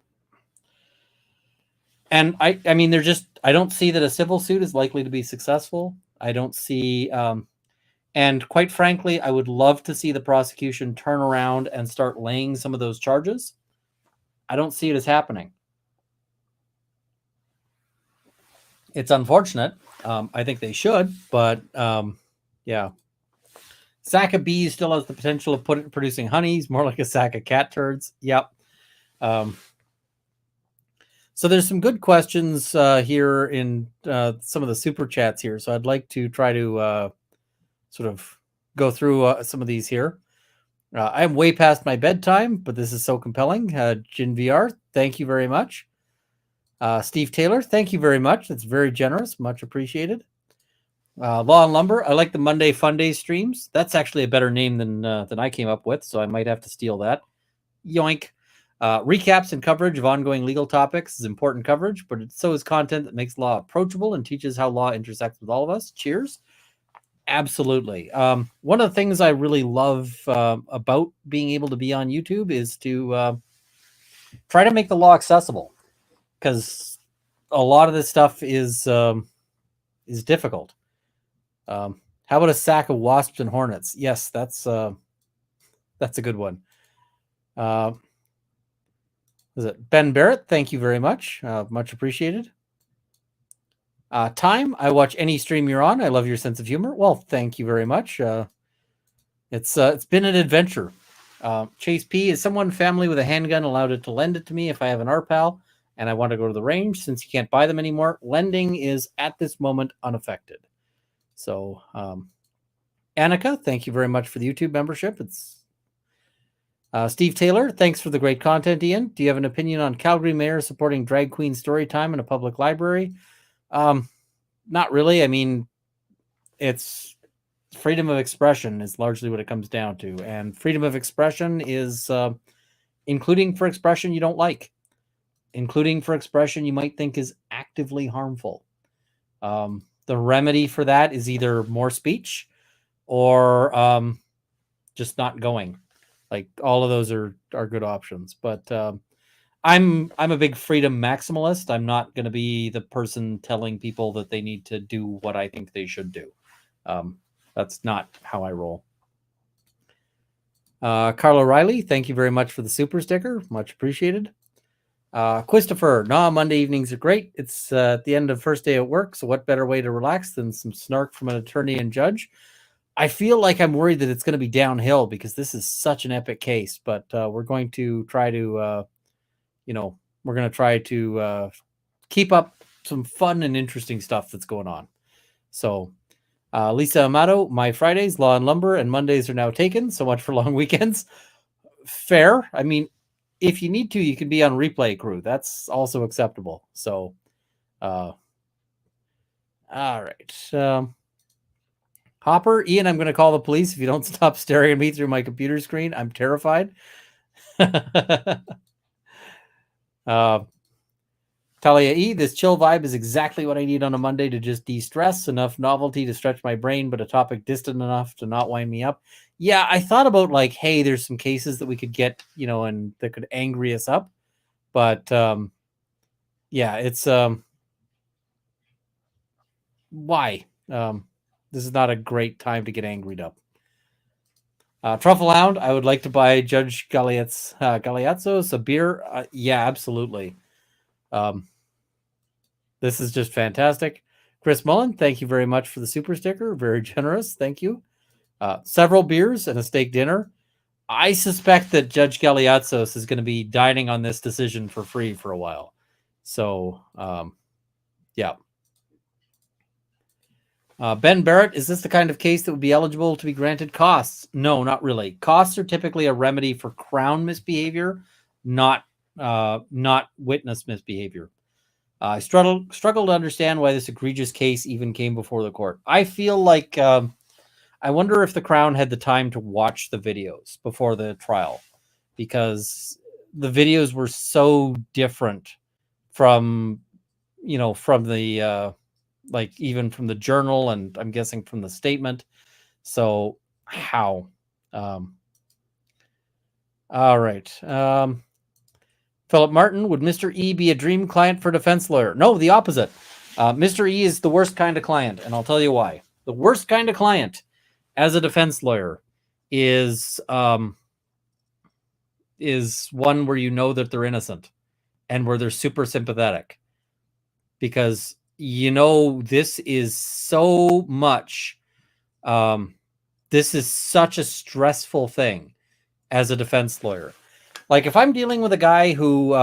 and I mean, I don't see that a civil suit is likely to be successful. I don't see, and quite frankly, I would love to see the prosecution turn around and start laying some of those charges. I don't see it as happening. It's unfortunate. I think they should, but yeah. Sack of bees still has the potential of producing honey. He's more like a sack of cat turds. Yep. So there's some good questions here in some of the super chats here. So I'd like to try to sort of go through some of these here. I'm way past my bedtime, but this is so compelling. Jin VR, thank you very much. Steve Taylor, thank you very much. That's very generous. Much appreciated. Law and Lumber, I like the Monday Fun Day streams. That's actually a better name than I came up with, so I might have to steal that. Yoink. Recaps and coverage of ongoing legal topics is important coverage, but so is content that makes law approachable and teaches how law intersects with all of us. Cheers. Absolutely. One of the things I really love about being able to be on YouTube is to try to make the law accessible, because a lot of this stuff is difficult. How about a sack of wasps and hornets? Yes, that's a good one. Is it Ben Barrett? Thank you very much. Much appreciated. Time, I watch any stream you're on. I love your sense of humor. Well, thank you very much. It's been an adventure. Chase P, is someone family with a handgun allowed to lend it to me if I have an RPAL and I want to go to the range? Since you can't buy them anymore, lending is at this moment unaffected. So, Annika, thank you very much for the YouTube membership. It's Steve Taylor, thanks for the great content, Ian. Do you have an opinion on Calgary mayor supporting drag queen story time in a public library? Not really. I mean, it's freedom of expression is largely what it comes down to. And freedom of expression is including for expression you don't like, including for expression you might think is actively harmful. The remedy for that is either more speech or just not going. Like, all of those are good options. But I'm a big freedom maximalist. I'm not going to be the person telling people that they need to do what I think they should do. That's not how I roll. Carl O'Reilly, thank you very much for the super sticker. Much appreciated. Christopher, Monday evenings are great. It's at the end of first day at work, so what better way to relax than some snark from an attorney and judge? I feel like I'm worried that it's going to be downhill because this is such an epic case, but we're going to try to, keep up some fun and interesting stuff that's going on. So, Lisa Amato, my Fridays, Law and Lumber, and Mondays are now taken. So much for long weekends. Fair. I mean, if you need to, you can be on replay crew. That's also acceptable. So, all right. Hopper, Ian, I'm going to call the police if you don't stop staring at me through my computer screen. I'm terrified. Talia E, this chill vibe is exactly what I need on a Monday to just de-stress. Enough novelty to stretch my brain, but a topic distant enough to not wind me up. Yeah, I thought about like, hey, there's some cases that we could get, and that could angry us up. But yeah, it's why? This is not a great time to get angried up. Truffle Hound, I would like to buy Judge Galeazzo's a beer. Yeah, absolutely. This is just fantastic. Chris Mullen, thank you very much for the super sticker. Very generous. Thank you. Several beers and a steak dinner. I suspect that Judge Galeazzos is going to be dining on this decision for free for a while. So, yeah. Ben Barrett, is this the kind of case that would be eligible to be granted costs? No, not really. Costs are typically a remedy for Crown misbehavior, not witness misbehavior. I struggle to understand why this egregious case even came before the court. I feel like I wonder if the Crown had the time to watch the videos before the trial, because the videos were so different from the like even from the journal, and I'm guessing from the statement. So how? All right. Philip Martin, would Mr. E be a dream client for a defense lawyer? No, the opposite. Mr. E is the worst kind of client, and I'll tell you why. The worst kind of client as a defense lawyer is one where you know that they're innocent and where they're super sympathetic, because this is so much. This is such a stressful thing as a defense lawyer. Like if I'm dealing with a guy who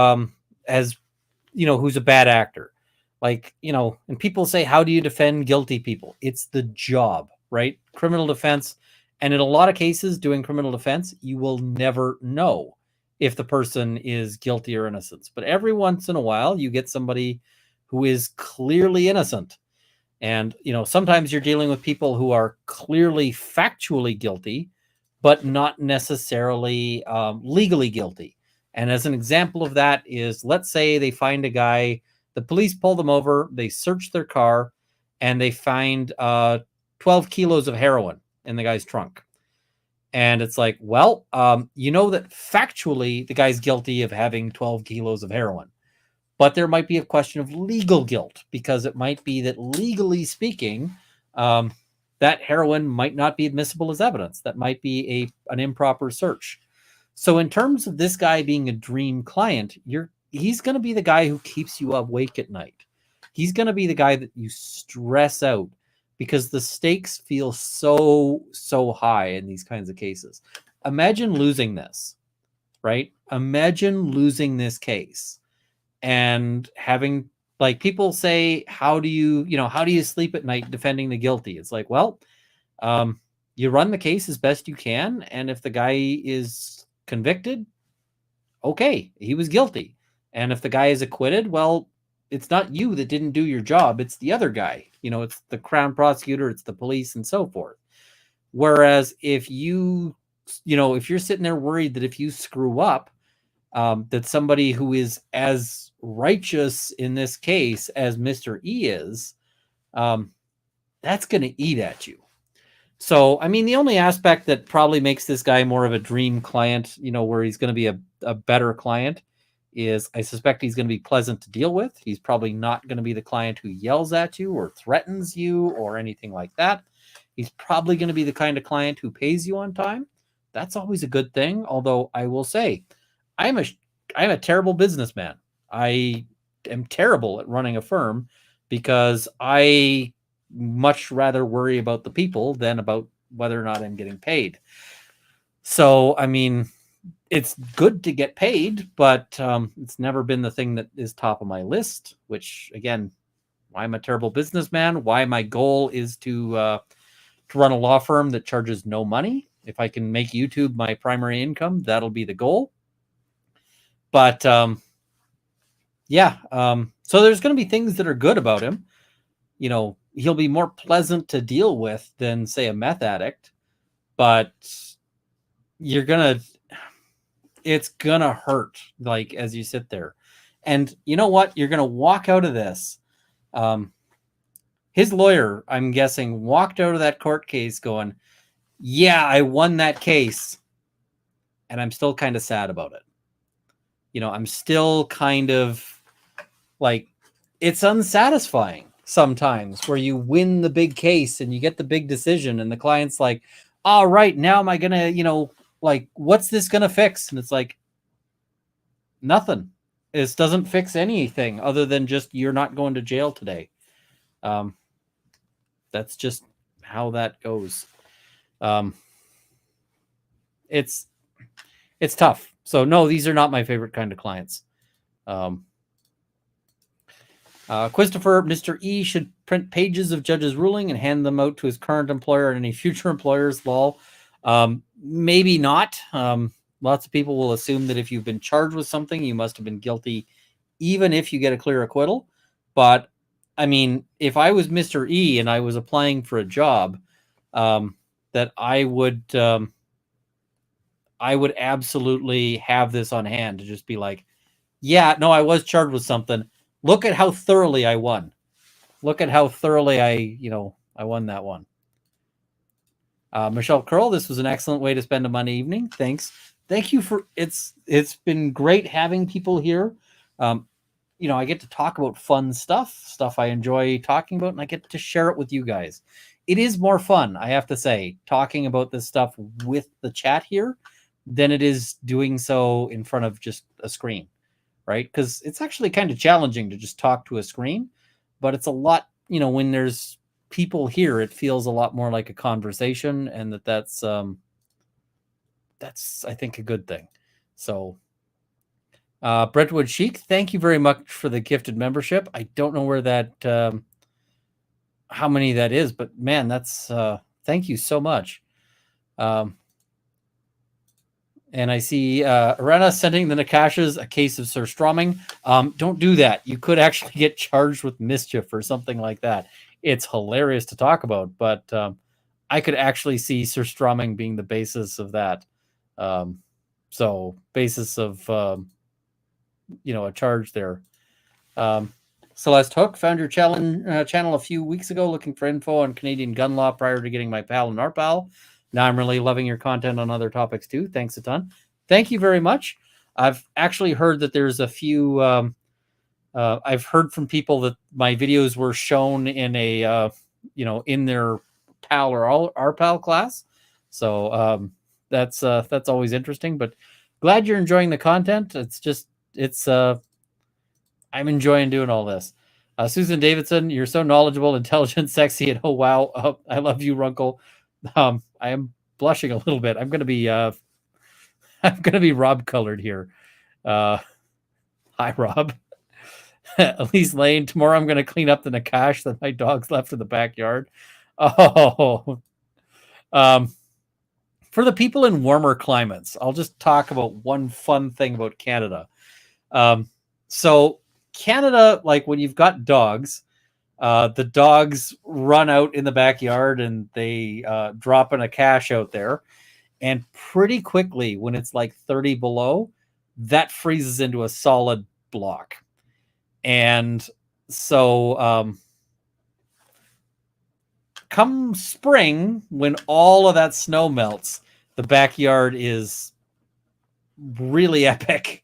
who's a bad actor, and people say, how do you defend guilty people? It's the job, right? Criminal defense. And in a lot of cases doing criminal defense, you will never know if the person is guilty or innocent. But every once in a while, you get somebody who is clearly innocent. And, sometimes you're dealing with people who are clearly factually guilty, but not necessarily legally guilty. And as an example of that is, let's say they find a guy, the police pull them over, they search their car, and they find 12 kilos of heroin in the guy's trunk. And it's like, well, that factually the guy's guilty of having 12 kilos of heroin. But there might be a question of legal guilt, because it might be that legally speaking, that heroin might not be admissible as evidence. That might be an improper search. So in terms of this guy being a dream client, he's going to be the guy who keeps you awake at night. He's going to be the guy that you stress out, because the stakes feel so high in these kinds of cases. Imagine losing this, right? Imagine losing this case and having, like, people say, how do you sleep at night defending the guilty? It's like, well, you run the case as best you can. And if the guy is convicted, okay, he was guilty. And if the guy is acquitted, well, it's not you that didn't do your job. It's the other guy. It's the Crown prosecutor, it's the police, and so forth. Whereas if you're sitting there worried that if you screw up, that somebody who is as righteous in this case as Mr. E is, that's going to eat at you. So, I mean, the only aspect that probably makes this guy more of a dream client, where he's going to be a better client, is I suspect he's going to be pleasant to deal with. He's probably not going to be the client who yells at you or threatens you or anything like that. He's probably going to be the kind of client who pays you on time. That's always a good thing. Although I will say, I'm a terrible businessman. I am terrible at running a firm, because I much rather worry about the people than about whether or not I'm getting paid. So, I mean, it's good to get paid, but it's never been the thing that is top of my list, which, again, why I'm a terrible businessman, why my goal is to run a law firm that charges no money. If I can make YouTube my primary income, that'll be the goal. But so there's going to be things that are good about him. He'll be more pleasant to deal with than, say, a meth addict, but it's gonna hurt, like, as you sit there. And you know what? You're going to walk out of this. His lawyer, I'm guessing, walked out of that court case going, yeah, I won that case. And I'm still kind of sad about it. You know, I'm still kind of like, it's unsatisfying sometimes where you win the big case and you get the big decision and the client's like, all right, now am I going to, you know, like, what's this going to fix? And it's like, nothing. This doesn't fix anything other than just you're not going to jail today. That's just how that goes. It's tough. So no, these are not my favorite kind of clients. Christopher, Mr. E should print pages of judge's ruling and hand them out to his current employer and any future employers. Lol. Maybe not. Lots of people will assume that if you've been charged with something, you must have been guilty, even if you get a clear acquittal. But I mean, if I was Mr. E and I was applying for a job, that I would absolutely have this on hand to just be like, yeah, no, I was charged with something. Look at how thoroughly I won. Look at how thoroughly I won that one. Michelle Curl, this was an excellent way to spend a Monday evening. Thanks. Thank you for it's been great having people here. I get to talk about fun stuff I enjoy talking about, and I get to share it with you guys. It is more fun, I have to say, talking about this stuff with the chat here than it is doing so in front of just a screen, right? Because it's actually kind of challenging to just talk to a screen, but it's a lot, when there's people here, it feels a lot more like a conversation, and that's I think a good thing. So Brentwood Chic, thank you very much for the gifted membership. I don't know where that how many that is, but man, that's thank you so much. And I see Arena sending the Nakashas a case of surströmming. Don't do that. You could actually get charged with mischief or something like that. It's hilarious to talk about, but I could actually see surströmming being the basis of that. So basis of, a charge there. Celeste Hook, found your channel a few weeks ago looking for info on Canadian gun law prior to getting my PAL and RPAL. Now I'm really loving your content on other topics too. Thanks a ton. Thank you very much. I've actually heard that there's a few, I've heard from people that my videos were shown in a, in their PAL or RPAL class. So that's always interesting, but glad you're enjoying the content. I'm enjoying doing all this. Susan Davidson, you're so knowledgeable, intelligent, sexy, and oh wow, I love you, Runkle. I am blushing a little bit. I'm gonna be Rob colored here. Hi, Rob. Elise Lane. Tomorrow I'm gonna clean up the Nakash that my dogs left in the backyard. Oh, for the people in warmer climates, I'll just talk about one fun thing about Canada. So Canada, like when you've got dogs, the dogs run out in the backyard and they drop in a cache out there. And pretty quickly, when it's like 30 below, that freezes into a solid block. And so come spring, when all of that snow melts, the backyard is really epic.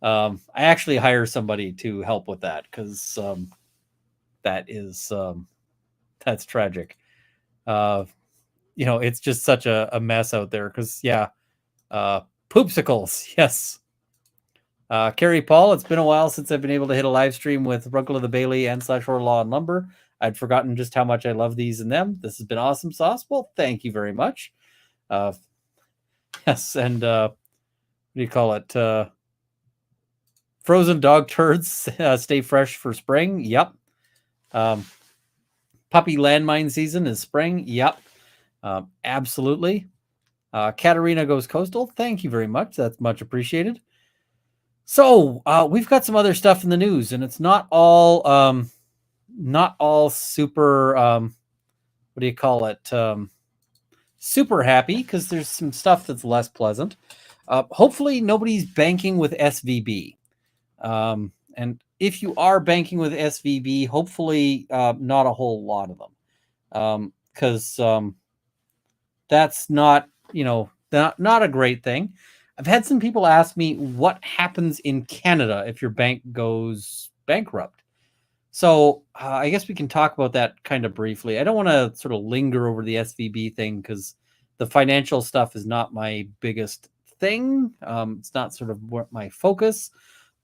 I actually hire somebody to help with that because that's tragic. It's just such a mess out there because poopsicles. Yes. Carrie Paul, it's been a while since I've been able to hit a live stream with Runkle of the Bailey and / Law and Lumber. I'd forgotten just how much I love these and them. This has been awesome sauce. Well, thank you very much. Yes. And what do you call it? Frozen dog turds stay fresh for spring. Yep. Puppy landmine season is spring. Yep. Absolutely. Katarina Goes Coastal. Thank you very much. That's much appreciated. So we've got some other stuff in the news, and it's not all super. What do you call it? Super happy, because there's some stuff that's less pleasant. Hopefully, nobody's banking with SVB. And if you are banking with SVB, hopefully not a whole lot of them, because that's not, not a great thing. I've had some people ask me what happens in Canada if your bank goes bankrupt. So I guess we can talk about that kind of briefly. I don't want to sort of linger over the SVB thing because the financial stuff is not my biggest thing. It's not sort of my focus,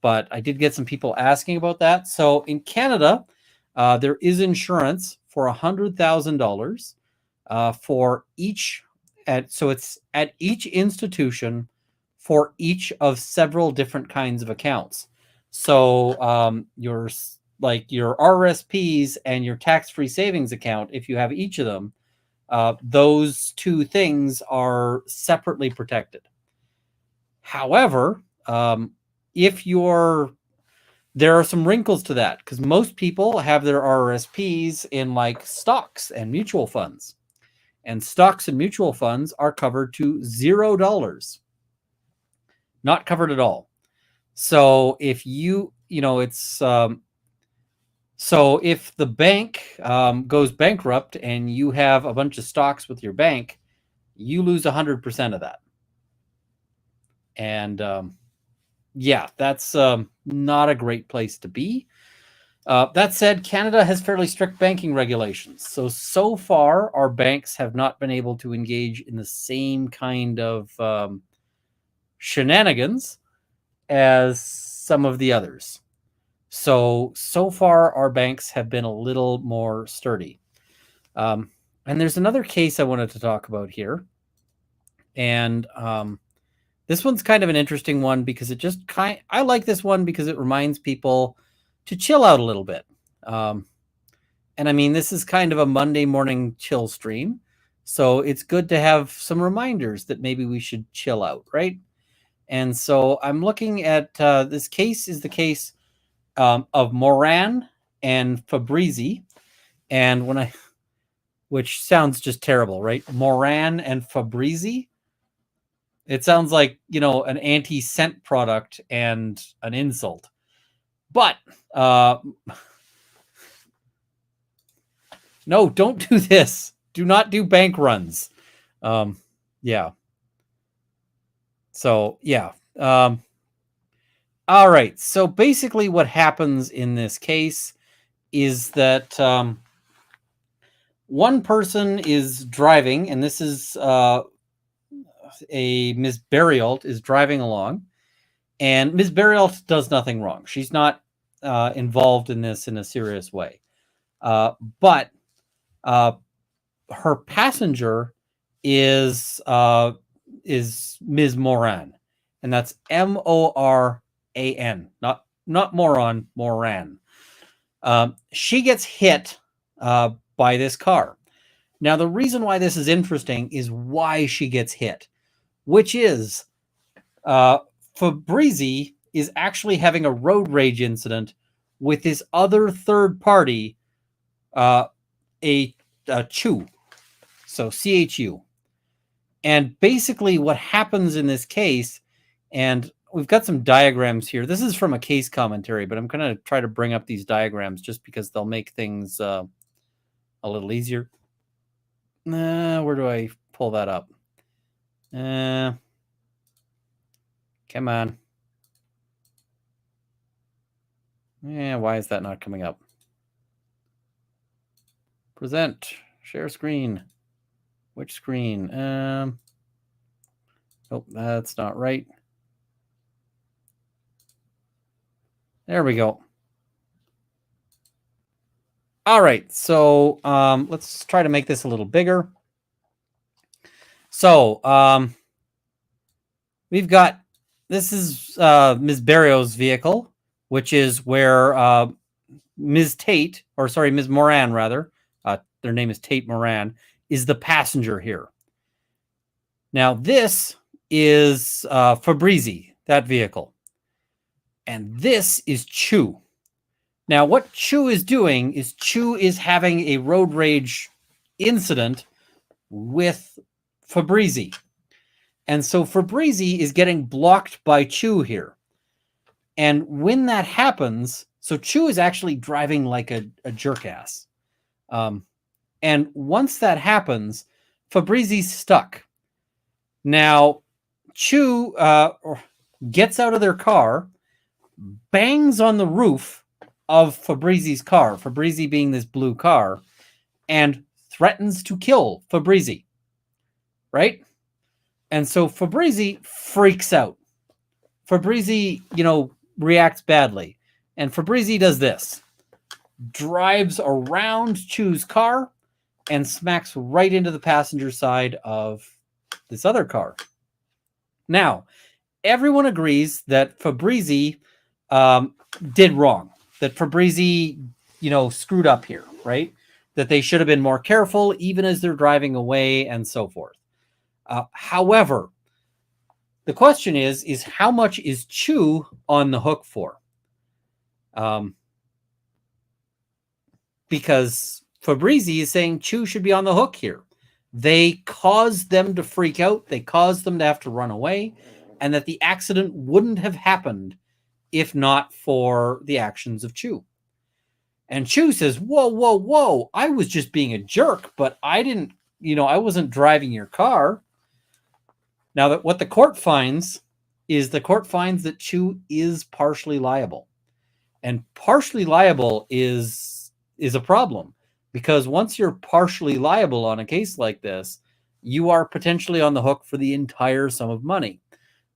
but I did get some people asking about that. So in Canada, there is insurance for $100,000 for each. So it's at each institution for each of several different kinds of accounts. So your RRSPs and your tax-free savings account, if you have each of them, those two things are separately protected. However, there are some wrinkles to that because most people have their RRSPs in like stocks and mutual funds. And stocks and mutual funds are covered to $0. Not covered at all. So if so if the bank goes bankrupt and you have a bunch of stocks with your bank, you lose 100% of that. And that's not a great place to be. That said, Canada has fairly strict banking regulations. So far, our banks have not been able to engage in the same kind of shenanigans as some of the others. So far, our banks have been a little more sturdy. And there's another case I wanted to talk about here. And this one's kind of an interesting one because I like this one because it reminds people to chill out a little bit. And I mean, this is kind of a Monday morning chill stream. So it's good to have some reminders that maybe we should chill out, right? And so I'm looking at this case is the case of Moran and Fabrizi. And which sounds just terrible, right? Moran and Fabrizi. It sounds like, an anti-scent product and an insult. But no, don't do this. Do not do bank runs. Yeah. So, yeah. All right. So basically what happens in this case is that one person is driving, and this is a Ms. Berrialt is driving along, and Ms. Berrialt does nothing wrong. She's not involved in this in a serious way. But her passenger is Ms. Moran, and that's Moran, not moron, Moran. She gets hit by this car. Now, the reason why this is interesting is why she gets hit, which is Fabrizi is actually having a road rage incident with this other third party, a CHU. So CHU. And basically what happens in this case, and we've got some diagrams here. This is from a case commentary, but I'm going to try to bring up these diagrams just because they'll make things a little easier. Where do I pull that up? Come on. Yeah, why is that not coming up? Present. Share screen. Which screen? Oh, that's not right. There we go. All right, so let's try to make this a little bigger. So we've got, this is Ms. Berriault's vehicle, which is where Ms. Moran, rather, their name is Tate Moran, is the passenger here. Now, this is Fabrizi, that vehicle. And this is CHU. Now, what CHU is doing is CHU is having a road rage incident with Fabrizi. And so Fabrizi is getting blocked by CHU here. And when that happens, so Chu is actually driving like a jerk ass. And once that happens, Fabrizi's stuck. Now, Chu gets out of their car, bangs on the roof of Fabrizi's car, Fabrizi being this blue car, and threatens to kill Fabrizi. Right? And so Fabrizi freaks out. Fabrizi, reacts badly. And Fabrizi does this. Drives around Chu's car and smacks right into the passenger side of this other car. Now, everyone agrees that Fabrizi did wrong. That Fabrizi, screwed up here, right? That they should have been more careful even as they're driving away and so forth. However, the question is how much is Chu on the hook for? Because Fabrizi is saying Chu should be on the hook here. They caused them to freak out. They caused them to have to run away, and that the accident wouldn't have happened if not for the actions of Chu. And Chu says, whoa, whoa, whoa. I was just being a jerk, but I didn't, I wasn't driving your car. Now, that what the court finds is that Chu is partially liable. And partially liable is a problem, because once you're partially liable on a case like this, you are potentially on the hook for the entire sum of money.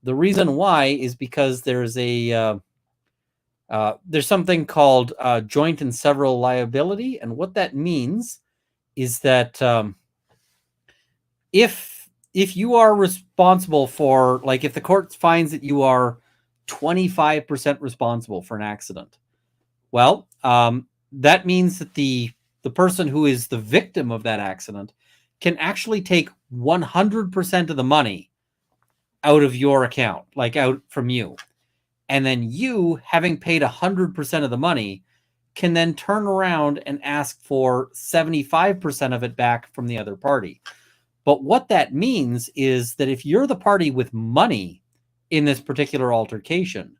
The reason why is because there's there's something called joint and several liability. And what that means is that if you are responsible for, like, if the court finds that you are 25% responsible for an accident, well, that means that the person who is the victim of that accident can actually take 100% of the money out of your account, like out from you. And then you, having paid 100% of the money, can then turn around and ask for 75% of it back from the other party. But what that means is that if you're the party with money in this particular altercation,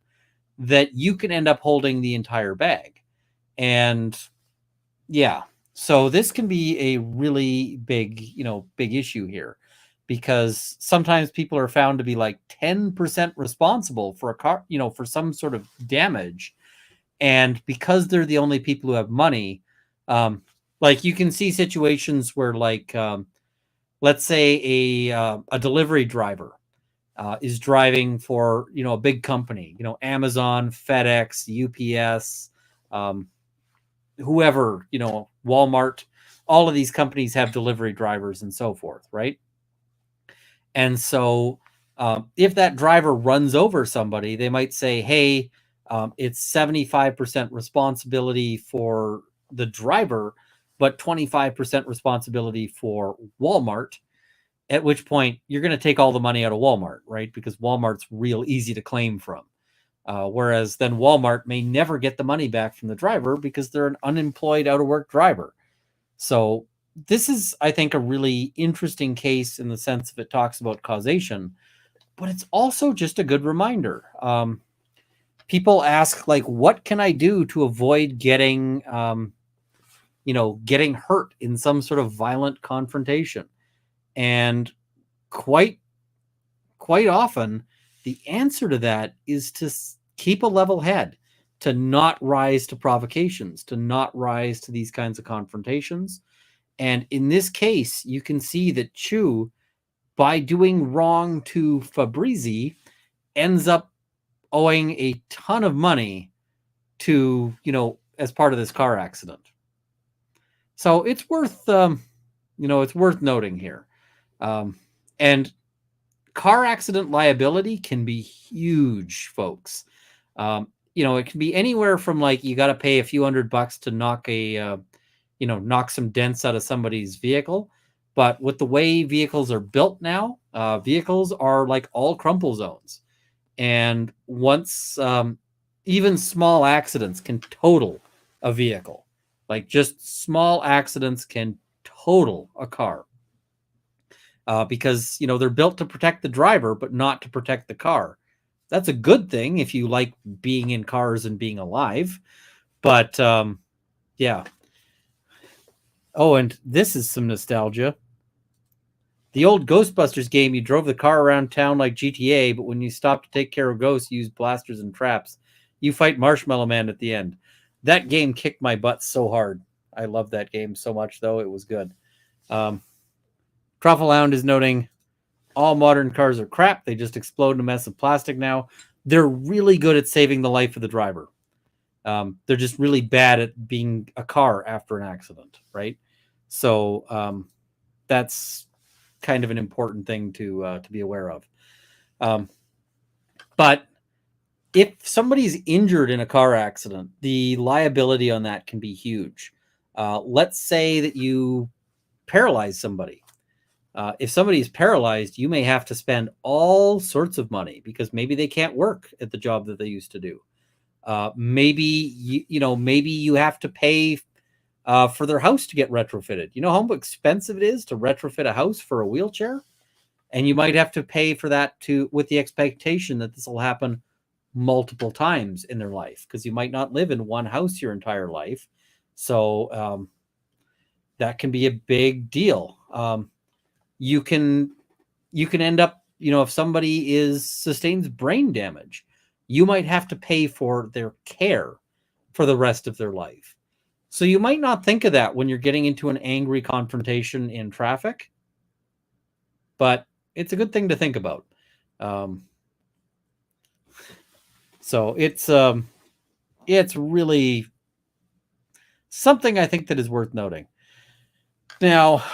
that you can end up holding the entire bag. And yeah, so this can be a really big issue here, because sometimes people are found to be like 10% responsible for a car, for some sort of damage. And because they're the only people who have money, like you can see situations where, like, let's say a delivery driver is driving for, a big company, Amazon, FedEx, UPS, whoever, Walmart, all of these companies have delivery drivers and so forth, right? And so if that driver runs over somebody, they might say, hey, it's 75% responsibility for the driver, but 25% responsibility for Walmart, at which point you're going to take all the money out of Walmart, right? Because Walmart's real easy to claim from. Whereas then Walmart may never get the money back from the driver because they're an unemployed, out-of-work driver. So this is, I think, a really interesting case in the sense of it talks about causation, but it's also just a good reminder. People ask, like, what can I do to avoid getting, getting hurt in some sort of violent confrontation? And quite often, the answer to that is to keep a level head, to not rise to provocations, to not rise to these kinds of confrontations. And in this case, you can see that Chu, by doing wrong to Fabrizi, ends up owing a ton of money to, as part of this car accident. So it's worth, it's worth noting here. And car accident liability can be huge, folks. It can be anywhere from, like, you got to pay a few $100 to knock some dents out of somebody's vehicle. But with the way vehicles are built now, vehicles are like all crumple zones. And once even small accidents can total a vehicle. Like, just small accidents can total a car. Because, they're built to protect the driver, but not to protect the car. That's a good thing if you like being in cars and being alive. But yeah. Oh, and this is some nostalgia. The old Ghostbusters game, you drove the car around town like GTA, but when you stopped to take care of ghosts, you used blasters and traps. You fight Marshmallow Man at the end. That game kicked my butt so hard. I love that game so much, though. It was good. Trufflehound is noting all modern cars are crap. They just explode in a mess of plastic now. They're really good at saving the life of the driver. They're just really bad at being a car after an accident, right? So that's kind of an important thing to be aware of. But if somebody's injured in a car accident, the liability on that can be huge. Let's say that you paralyze somebody. If somebody is paralyzed, you may have to spend all sorts of money because maybe they can't work at the job that they used to do. Maybe you have to pay for their house to get retrofitted. You know how expensive it is to retrofit a house for a wheelchair? And you might have to pay for that with the expectation that this will happen multiple times in their life, because you might not live in one house your entire life. So that can be a big deal. You can end up, if somebody sustains brain damage, you might have to pay for their care for the rest of their life. So you might not think of that when you're getting into an angry confrontation in traffic, but it's a good thing to think about. So it's really something I think that is worth noting. Now,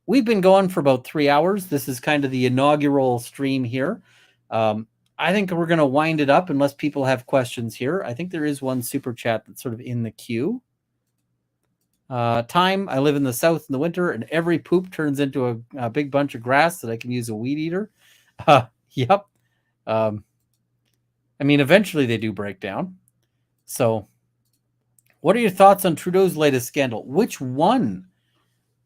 we've been going for about 3 hours. This is kind of the inaugural stream here. I think we're going to wind it up unless people have questions here. I think there is one super chat that's sort of in the queue. Time, I live in the south in the winter, and every poop turns into a big bunch of grass that I can use a weed eater. Yep. I mean, eventually they do break down. So what are your thoughts on Trudeau's latest scandal? Which one?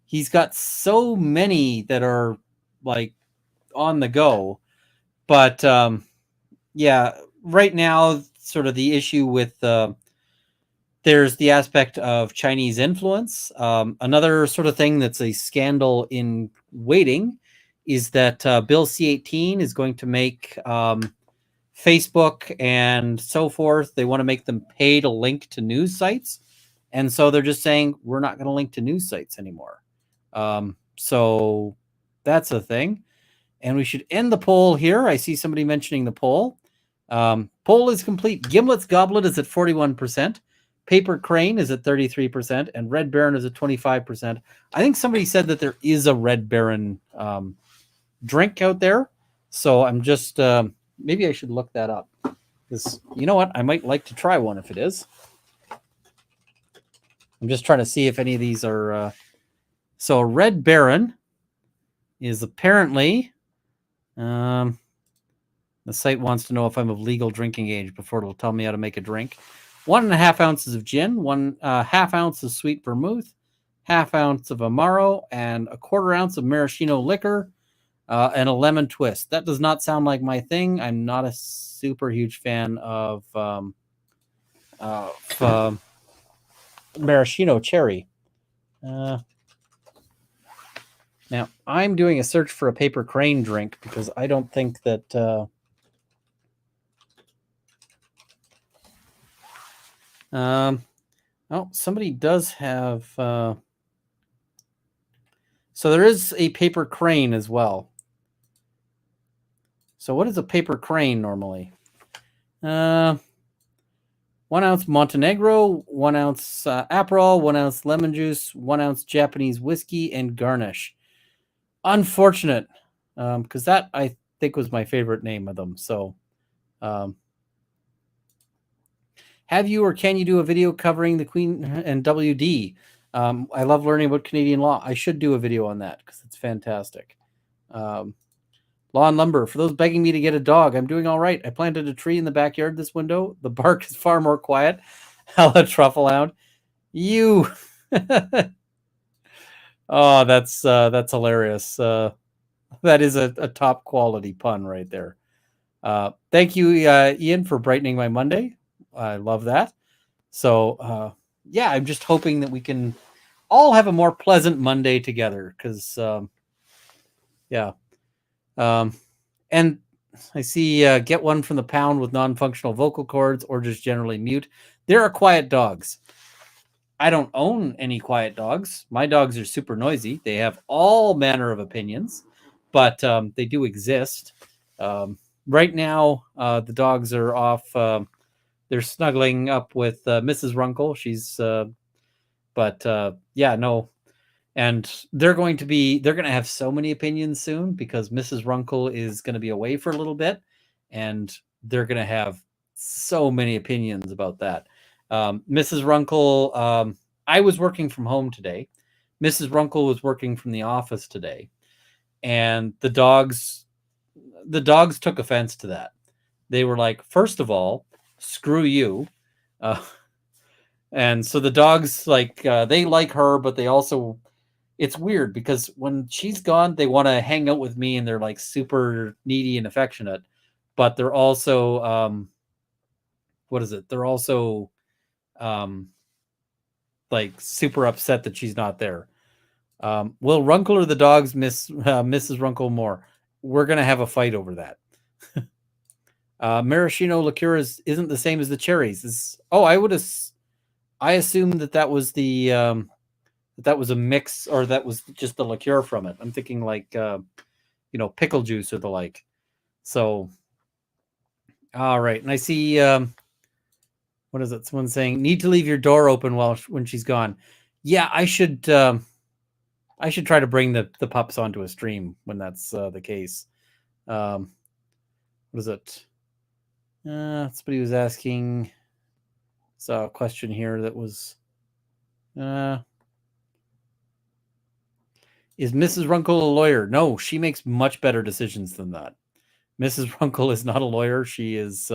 He's got so many that are like on the go. But yeah, right now, sort of the issue with there's the aspect of Chinese influence. Another sort of thing that's a scandal in waiting is that Bill C-18 is going to make Facebook and so forth, they want to make them pay to link to news sites. And so they're just saying, we're not going to link to news sites anymore. So that's a thing. And we should end the poll here. I see somebody mentioning the poll. Poll is complete. Gimlet's Goblet is at 41%. Paper Crane is at 33%. And Red Baron is at 25%. I think somebody said that there is a Red Baron drink out there. So I'm just... maybe I should look that up. Because you know what? I might like to try one if it is. I'm just trying to see if any of these are... So Red Baron is apparently... the site wants to know if I'm of legal drinking age before it'll tell me how to make a drink. 1.5 ounces of gin, 1.5 ounce of sweet vermouth, 1/2 ounce of Amaro, and 1/4 ounce of maraschino liquor, and a lemon twist. That does not sound like my thing. I'm not a super huge fan of maraschino cherry. Now, I'm doing a search for a Paper Crane drink because I don't think that... oh, somebody does have... so there is a Paper Crane as well. So what is a Paper Crane normally? 1 ounce Montenegro, 1 ounce Aperol, 1 ounce lemon juice, 1 ounce Japanese whiskey, and garnish. Unfortunate, because that I think was my favorite name of them. So, have you or can you do a video covering the Queen and WD? I love learning about Canadian law. I should do a video on that because it's fantastic. Law and Lumber. For those begging me to get a dog, I'm doing all right. I planted a tree in the backyard this window. The bark is far more quiet. Hella Trufflehound. You. Oh, that's hilarious. That is a top quality pun right there. Thank you, Ian, for brightening my Monday. I love that. So, yeah, I'm just hoping that we can all have a more pleasant Monday together because, yeah. And I see get one from the pound with non-functional vocal cords or just generally mute. There are quiet dogs. I don't own any quiet dogs. My dogs are super noisy. They have all manner of opinions, but they do exist. Right now, the dogs are off. They're snuggling up with Mrs. Runkle. She's, yeah, no. And they're going to have so many opinions soon because Mrs. Runkle is going to be away for a little bit, and they're going to have so many opinions about that. Mrs. Runkle, I was working from home today. Mrs. Runkle was working from the office today, and the dogs took offense to that. They were like, first of all, screw you. And so the dogs, like, they like her, but they also, it's weird because when she's gone, they want to hang out with me and they're like super needy and affectionate, but they're also, what is it? They're also, like super upset that she's not there. Will Runkle or the dogs miss Mrs. Runkle more? We're going to have a fight over that. Maraschino liqueur isn't the same as the cherries. I assumed that was the, that was a mix, or that was just the liqueur from it. I'm thinking like, pickle juice or the like. So, all right. And I see, what is it? Someone saying, need to leave your door open when she's gone. Yeah, I should try to bring the pups onto a stream when that's the case. What is it? Somebody was asking. Saw a question here that was, is Mrs. Runkle a lawyer? No, she makes much better decisions than that. Mrs. Runkle is not a lawyer. She is.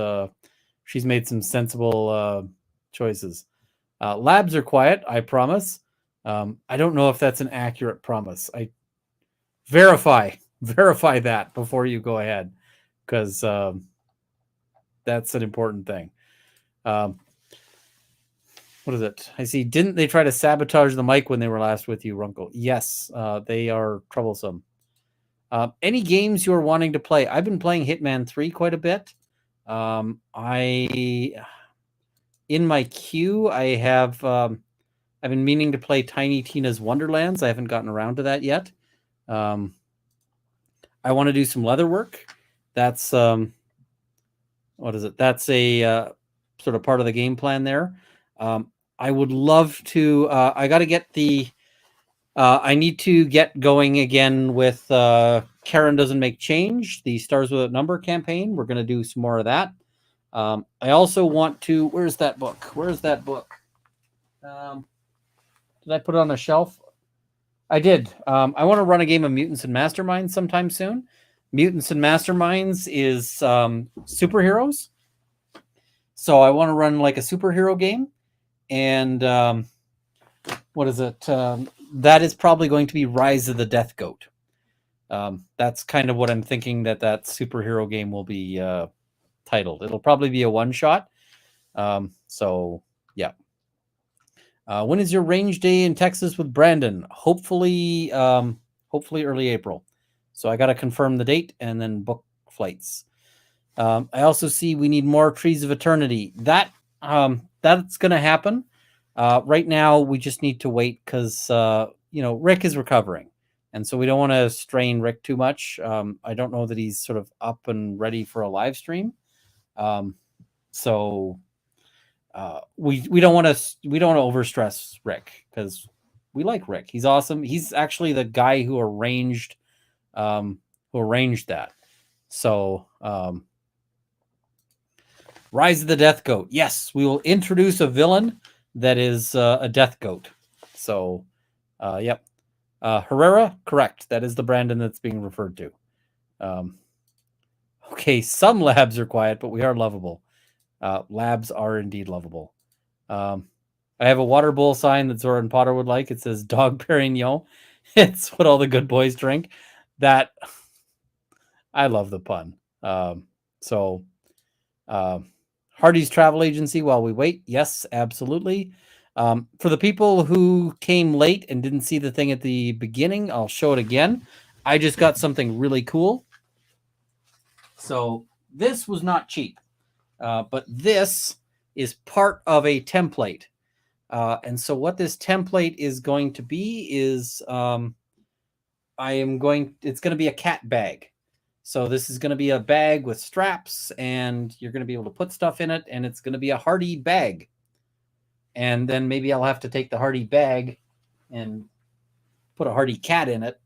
She's made some sensible choices. Labs are quiet, I promise. I don't know if that's an accurate promise. I verify that before you go ahead, because that's an important thing. What is it? I see. Didn't they try to sabotage the mic when they were last with you, Runkle? Yes, they are troublesome. Any games you're wanting to play? I've been playing Hitman 3 quite a bit. In my queue, I have I've been meaning to play Tiny Tina's Wonderlands. I haven't gotten around to that yet. I want to do some leather work. That's what is it? That's a sort of part of the game plan there. I would love to. I got to get the. I need to get going again with Karen Doesn't Make Change, the Stars Without Number campaign. We're going to do some more of that. I also want to. Where's that book? Did I put it on a shelf? I did. I want to run a game of Mutants and Masterminds sometime soon. Mutants and Masterminds is superheroes. So I want to run like a superhero game. And what is it? That is probably going to be Rise of the Death Goat. That's kind of what I'm thinking that superhero game will be titled. It'll probably be a one-shot. So, yeah. When is your range day in Texas with Brandon? Hopefully early April. So I got to confirm the date and then book flights. I also see we need more Trees of Eternity. That's going to happen. Right now, we just need to wait because, Rick is recovering. And so we don't want to strain Rick too much. I don't know that he's sort of up and ready for a live stream. So we don't want to overstress Rick because we like Rick. He's awesome. He's actually the guy who arranged that. So Rise of the Death Goat. Yes, we will introduce a villain that is a death goat. So, yep. Herrera, correct. That is the Brandon that's being referred to. Okay, some labs are quiet, but we are lovable. Labs are indeed lovable. I have a water bowl sign that Zoran Potter would like. It says Dog Perignon. It's what all the good boys drink. That, I love the pun. So Hardy's travel agency while we wait. Yes, absolutely. For the people who came late and didn't see the thing at the beginning, I'll show it again. I just got something really cool. So this was not cheap, but this is part of a template. And so what this template is going to be is it's going to be a cat bag. So this is going to be a bag with straps, and you're going to be able to put stuff in it, and it's going to be a Hardy bag. And then maybe I'll have to take the Hardy bag and put a Hardy cat in it,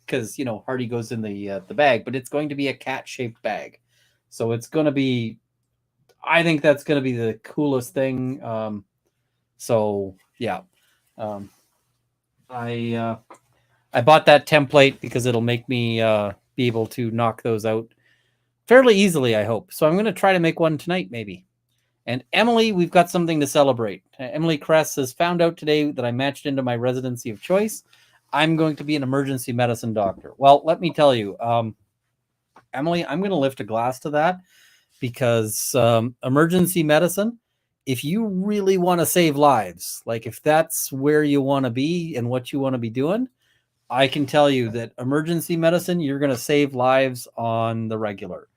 because, you know, Hardy goes in the bag, but it's going to be a cat-shaped bag. So it's going to be, I think that's going to be the coolest thing. So yeah, I bought that template because it'll make me be able to knock those out fairly easily, I hope. So I'm going to try to make one tonight, maybe. And Emily, we've got something to celebrate. Emily Kress has found out today that I matched into my residency of choice. I'm going to be an emergency medicine doctor. Well, let me tell you, Emily, I'm going to lift a glass to that, because emergency medicine, if you really want to save lives, like if that's where you want to be and what you want to be doing, I can tell you that emergency medicine, you're going to save lives on the regular.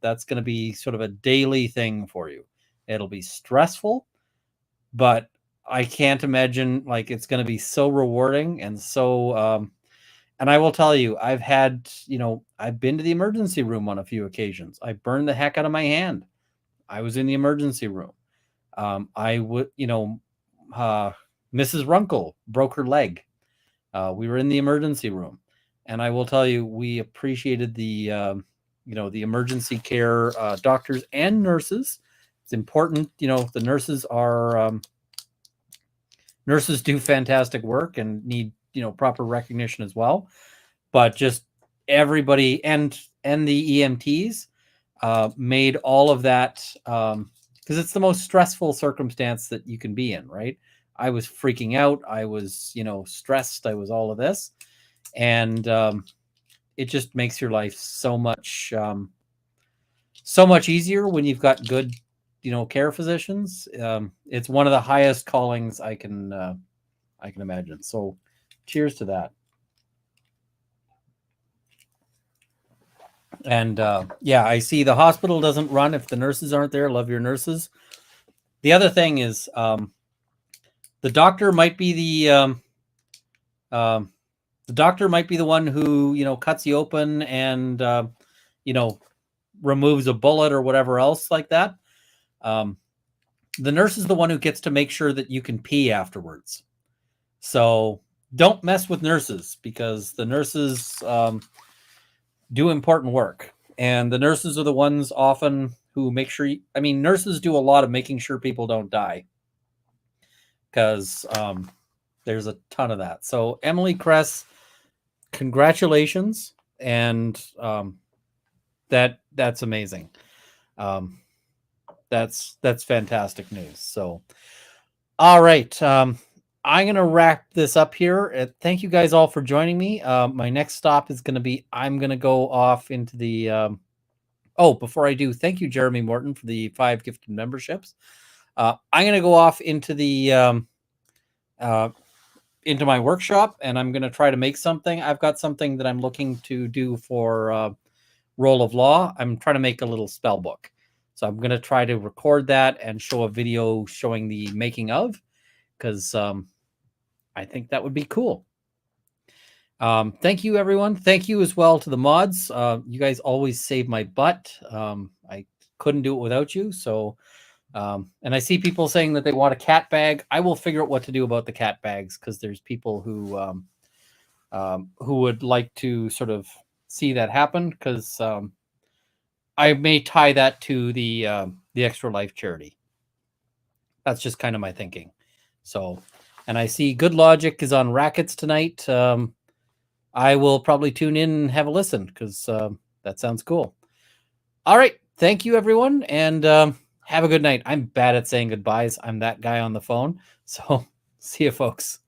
That's going to be sort of a daily thing for you. It'll be stressful, but I can't imagine, like, it's going to be so rewarding. And so, and I will tell you, I've been to the emergency room on a few occasions. I burned the heck out of my hand. I was in the emergency room. Mrs. Runkle broke her leg. We were in the emergency room, and I will tell you, we appreciated the emergency care doctors and nurses. It's important. The nurses do fantastic work and need, proper recognition as well. But just everybody and the EMTs made all of that, because it's the most stressful circumstance that you can be in, right? I was freaking out. I was, stressed. I was all of this. And it just makes your life so much easier when you've got good, care physicians. It's one of the highest callings I can imagine. So cheers to that. And I see the hospital doesn't run if the nurses aren't there. Love your nurses. The other thing is, the doctor might be the doctor might be the one who, cuts you open and, removes a bullet or whatever else like that. The nurse is the one who gets to make sure that you can pee afterwards. So don't mess with nurses, because the nurses do important work. And the nurses are the ones often who make sure, nurses do a lot of making sure people don't die, because there's a ton of that. So Emily Kress, congratulations. And that's amazing. That's fantastic news. So, all right. I'm going to wrap this up here. Thank you guys all for joining me. My next stop is going to be, I'm going to go off into the, before I do, thank you, Jeremy Morton, for the 5 gifted memberships. I'm going to go off into the, into my workshop, and I'm going to try to make something. I've got something that I'm looking to do for Roll of Law. I'm trying to make a little spell book. So I'm going to try to record that and show a video showing the making of, because I think that would be cool. Thank you, everyone. Thank you as well to the mods. You guys always save my butt. I couldn't do it without you. So, and I see people saying that they want a cat bag. I will figure out what to do about the cat bags, because there's people who would like to sort of see that happen, because I may tie that to the Extra Life charity. That's just kind of my thinking. So, and I see Good Logic is on Rackets tonight. I will probably tune in and have a listen, because that sounds cool. All right. Thank you, everyone. And have a good night. I'm bad at saying goodbyes. I'm that guy on the phone. So see you, folks.